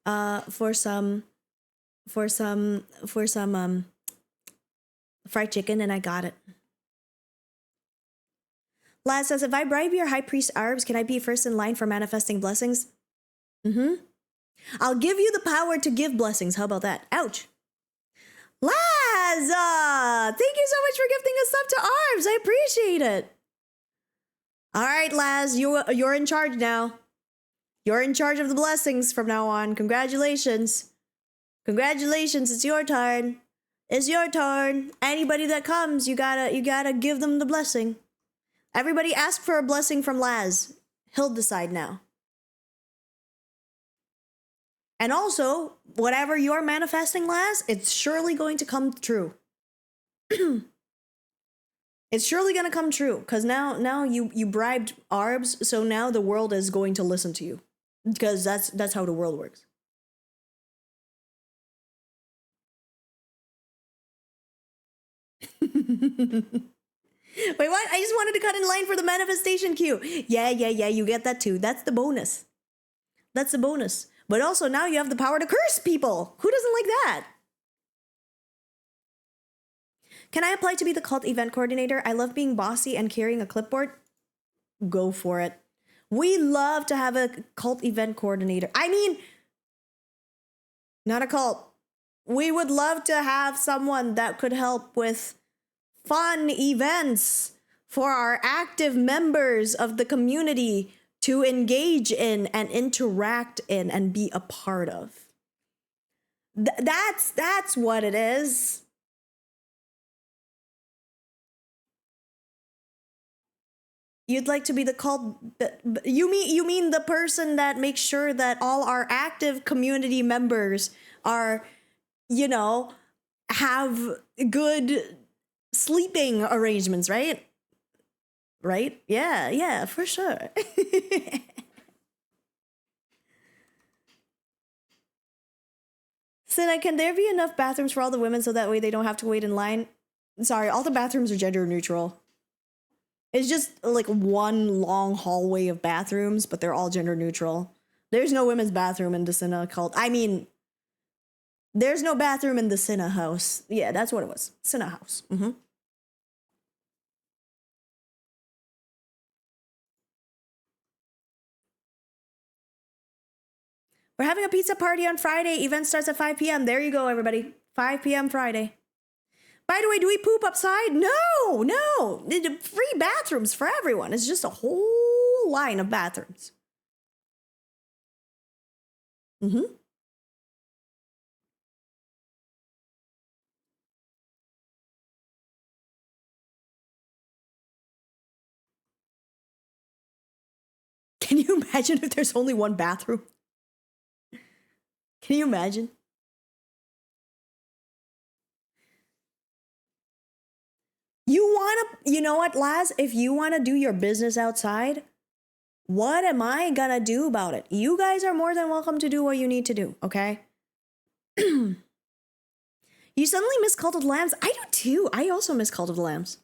for some fried chicken, and I got it. Laz says, if I bribe your high priest Arbs, can I be first in line for manifesting blessings? I'll give you the power to give blessings. How about that? Ouch. Laz, thank you so much for gifting a sub to Arbs. I appreciate it. All right, Laz, you're in charge now. You're in charge of the blessings from now on. Congratulations. Congratulations, it's your turn. It's your turn. Anybody that comes, you gotta give them the blessing. Everybody ask for a blessing from Laz. He'll decide now. And also, whatever you're manifesting, Laz, it's surely going to come true. It's surely gonna come true, because now you bribed Arbs, so now the world is going to listen to you. Because that's how the world works. Wait, what? I just wanted to cut in line for the manifestation queue. Yeah, you get that too. That's the bonus. That's the bonus. But also now you have the power to curse people. Who doesn't like that? Can I apply to be the cult event coordinator? I love being bossy and carrying a clipboard. Go for it. We love to have a cult event coordinator. I mean, not a cult. We would love to have someone that could help with fun events for our active members of the community to engage in and interact in and be a part of. That's what it is. You'd like to be the cult. You mean the person that makes sure that all our active community members are, you know, have good sleeping arrangements, right? right? Yeah, yeah, for sure. Sina, can there be enough bathrooms for all the women so that way they don't have to wait in line? Sorry, all the bathrooms are gender neutral. It's just like one long hallway of bathrooms, but they're all gender neutral. There's no women's bathroom in the Sina cult. I mean, there's no bathroom in the Sina house. Yeah, that's what it was. Sina house. Mm-hmm. We're having a pizza party on Friday. Event starts at 5 p.m. There you go, everybody. 5 p.m. Friday. By the way, do we poop upside? No, no. Free bathrooms for everyone. It's just a whole line of bathrooms. Mm-hmm. Can you imagine if there's only one bathroom? Can you imagine? You know what, Laz? If you want to do your business outside, what am I gonna do about it? You guys are more than welcome to do what you need to do, okay? You suddenly miss Cult of the Lambs? I do too. I also miss Cult of the Lambs.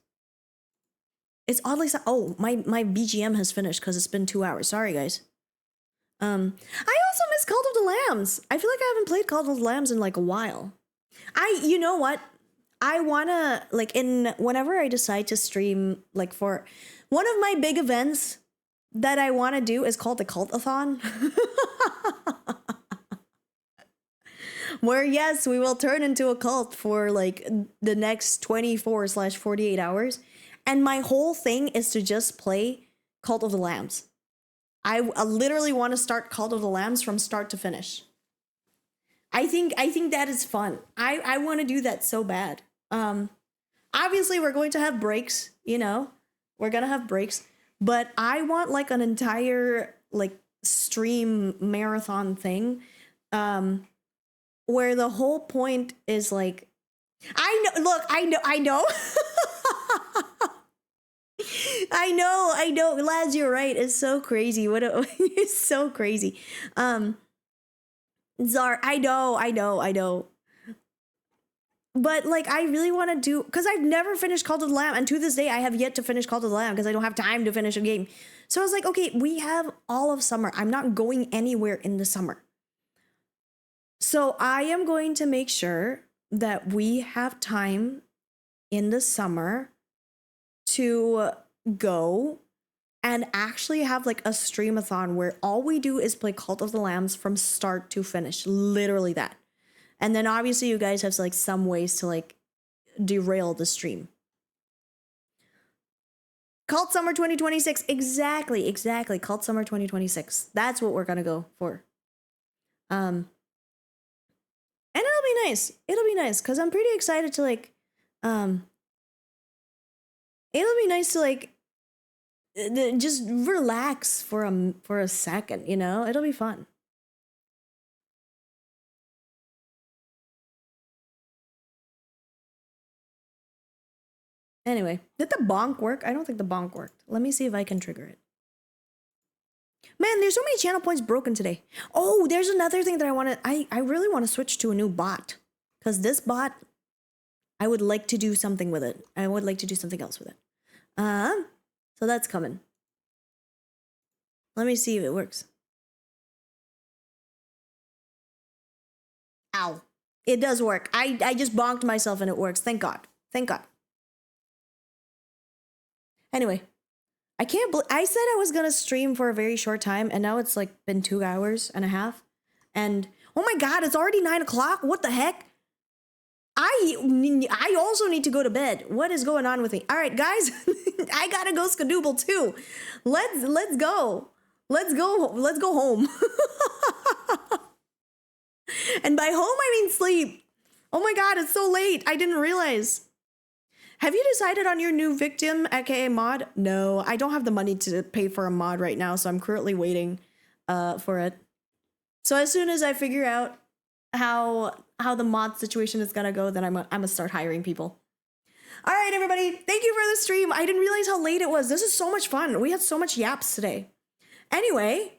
It's oddly oh, my BGM has finished because it's been 2 hours. Sorry, guys. I also miss Cult of the Lambs. I feel like I haven't played Cult of the Lambs in like a while. You know what? I wanna like whenever I decide to stream like for one of my big events that I want to do is called the Cultathon. Where yes, we will turn into a cult for like the next 24/48 hours. And my whole thing is to just play Cult of the Lambs. I literally want to start Cult of the Lambs from start to finish. I think that is fun. I want to do that so bad. Obviously we're going to have breaks, you know. We're going to have breaks, but I want like an entire like stream marathon thing where the whole point is like I know I know, lads, you're right. It's so crazy. It's so crazy. Zar, I know. But like I really want to do, because I've never finished Cult of the Lamb, and to this day I have yet to finish Cult of the Lamb because I don't have time to finish a game. So I was like, okay, we have all of summer. I'm not going anywhere in the summer. So I am going to make sure that we have time in the summer to go and actually have like a streamathon where all we do is play Cult of the Lambs from start to finish. Literally that. And then obviously you guys have like some ways to like derail the stream. Cult Summer 2026. Exactly. Cult Summer 2026. That's what we're gonna go for. And it'll be nice. It'll be nice because I'm pretty excited to like it'll be nice to like just relax for a second, you know? It'll be fun. Anyway, did the bonk work? I don't think the bonk worked. Let me see if I can trigger it. Man, there's so many channel points broken today. Oh, there's another thing that I really want to switch to a new bot. Because this bot, I would like to do something with it. I would like to do something else with it. So that's coming. Let me see if it works. Ow. It does work. I just bonked myself and it works. Thank God. Thank God. Anyway, I can't believe I said I was gonna stream for a very short time, and now it's like been 2 hours and a half. And oh my God, it's already 9 o'clock. What the heck? I also need to go to bed. What is going on with me? All right, guys, I gotta go skadoodle too. Let's go. Let's go home. And by home I mean sleep. Oh my God, it's so late. I didn't realize. Have you decided on your new victim, aka mod? No, I don't have the money to pay for a mod right now, so I'm currently waiting for it. So as soon as I figure out how the mod situation is gonna go, then I'm gonna start hiring people. All right, everybody. Thank you for the stream. I didn't realize how late it was. This is so much fun. We had so much yaps today. Anyway,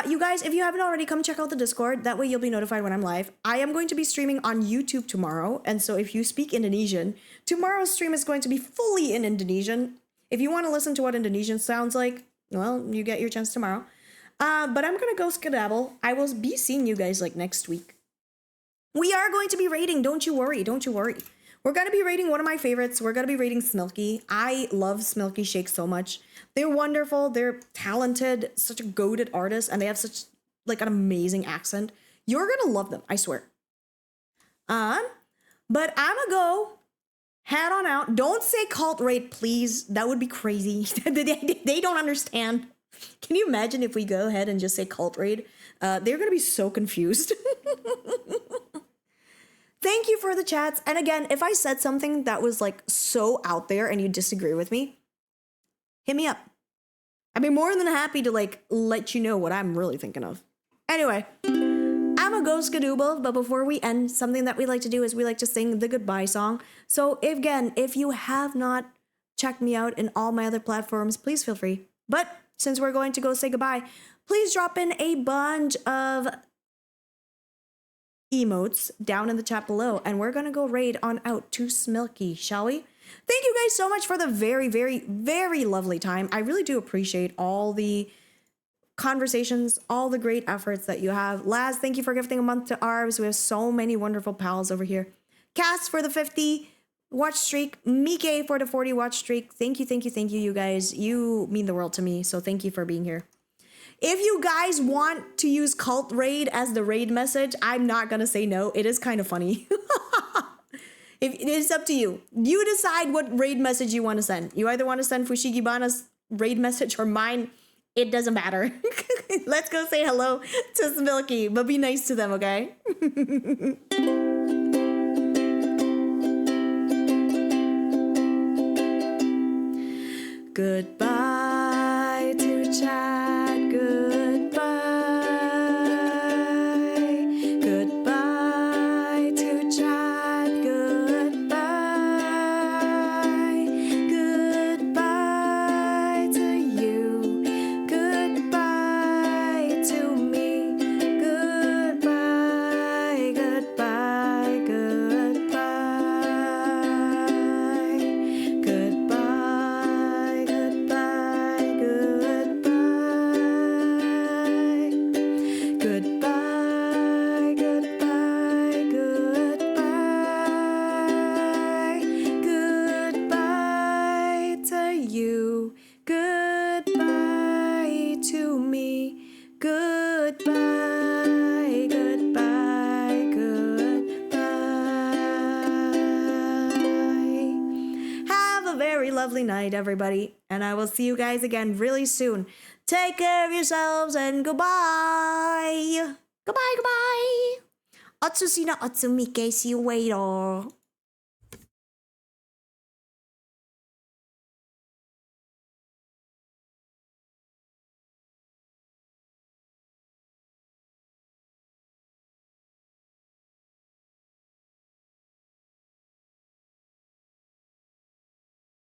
you guys, if you haven't already, come check out the Discord. That way you'll be notified when I'm live. I am going to be streaming on YouTube tomorrow. And so if you speak Indonesian, tomorrow's stream is going to be fully in Indonesian. If you want to listen to what Indonesian sounds like, well, you get your chance tomorrow. But I'm going to go skedaddle. I will be seeing you guys like next week. We are going to be raiding. Don't you worry. Don't you worry. We're going to be raiding one of my favorites. We're going to be raiding Smilky. I love Smilky Shake so much. They're wonderful. They're talented, such a goated artist, and they have such like an amazing accent. You're going to love them, I swear. But I'm going to go head on out. Don't say cult raid, please. That would be crazy. They don't understand. Can you imagine if we go ahead and just say cult raid? They're going to be so confused. Thank you for the chats. And again, if I said something that was like so out there and you disagree with me, hit me up. I'd be more than happy to like let you know what I'm really thinking of. Anyway, I'm a ghost Skadooble, but before we end, something that we like to do is we like to sing the goodbye song. So if you have not checked me out in all my other platforms, please feel free. But since we're going to go say goodbye, please drop in a bunch of emotes down in the chat below, and we're gonna go raid on out to Smilky, shall we? Thank you guys so much for the very, very, very lovely time. I really do appreciate all the conversations, all the great efforts that you have. Laz, thank you for gifting a month to Arbs. We have so many wonderful pals over here. Cass for the 50 watch streak. Mike for the 40 watch streak. Thank you, thank you, thank you, you guys. You mean the world to me, so thank you for being here. If you guys want to use cult raid as the raid message, I'm not gonna say no. It is kind of funny. It's up to you. You decide what raid message you want to send. You either want to send Fushigibana's raid message or mine. It doesn't matter. Let's go say hello to Smilky, but be nice to them, okay? Goodbye to chat. Goodbye. Goodbye to chat. Goodbye. Goodbye to you. Goodbye to me. Goodbye. Goodbye. Goodbye. Goodbye. Goodbye. Goodbye. Goodbye, goodbye, goodbye. Goodbye to you. Goodbye to me. Goodbye, goodbye, goodbye. Have a very lovely night, everybody, and I will see you guys again really soon. Take care of yourselves and goodbye. Goodbye, goodbye. Atsu sina Atsu Mike, see you later.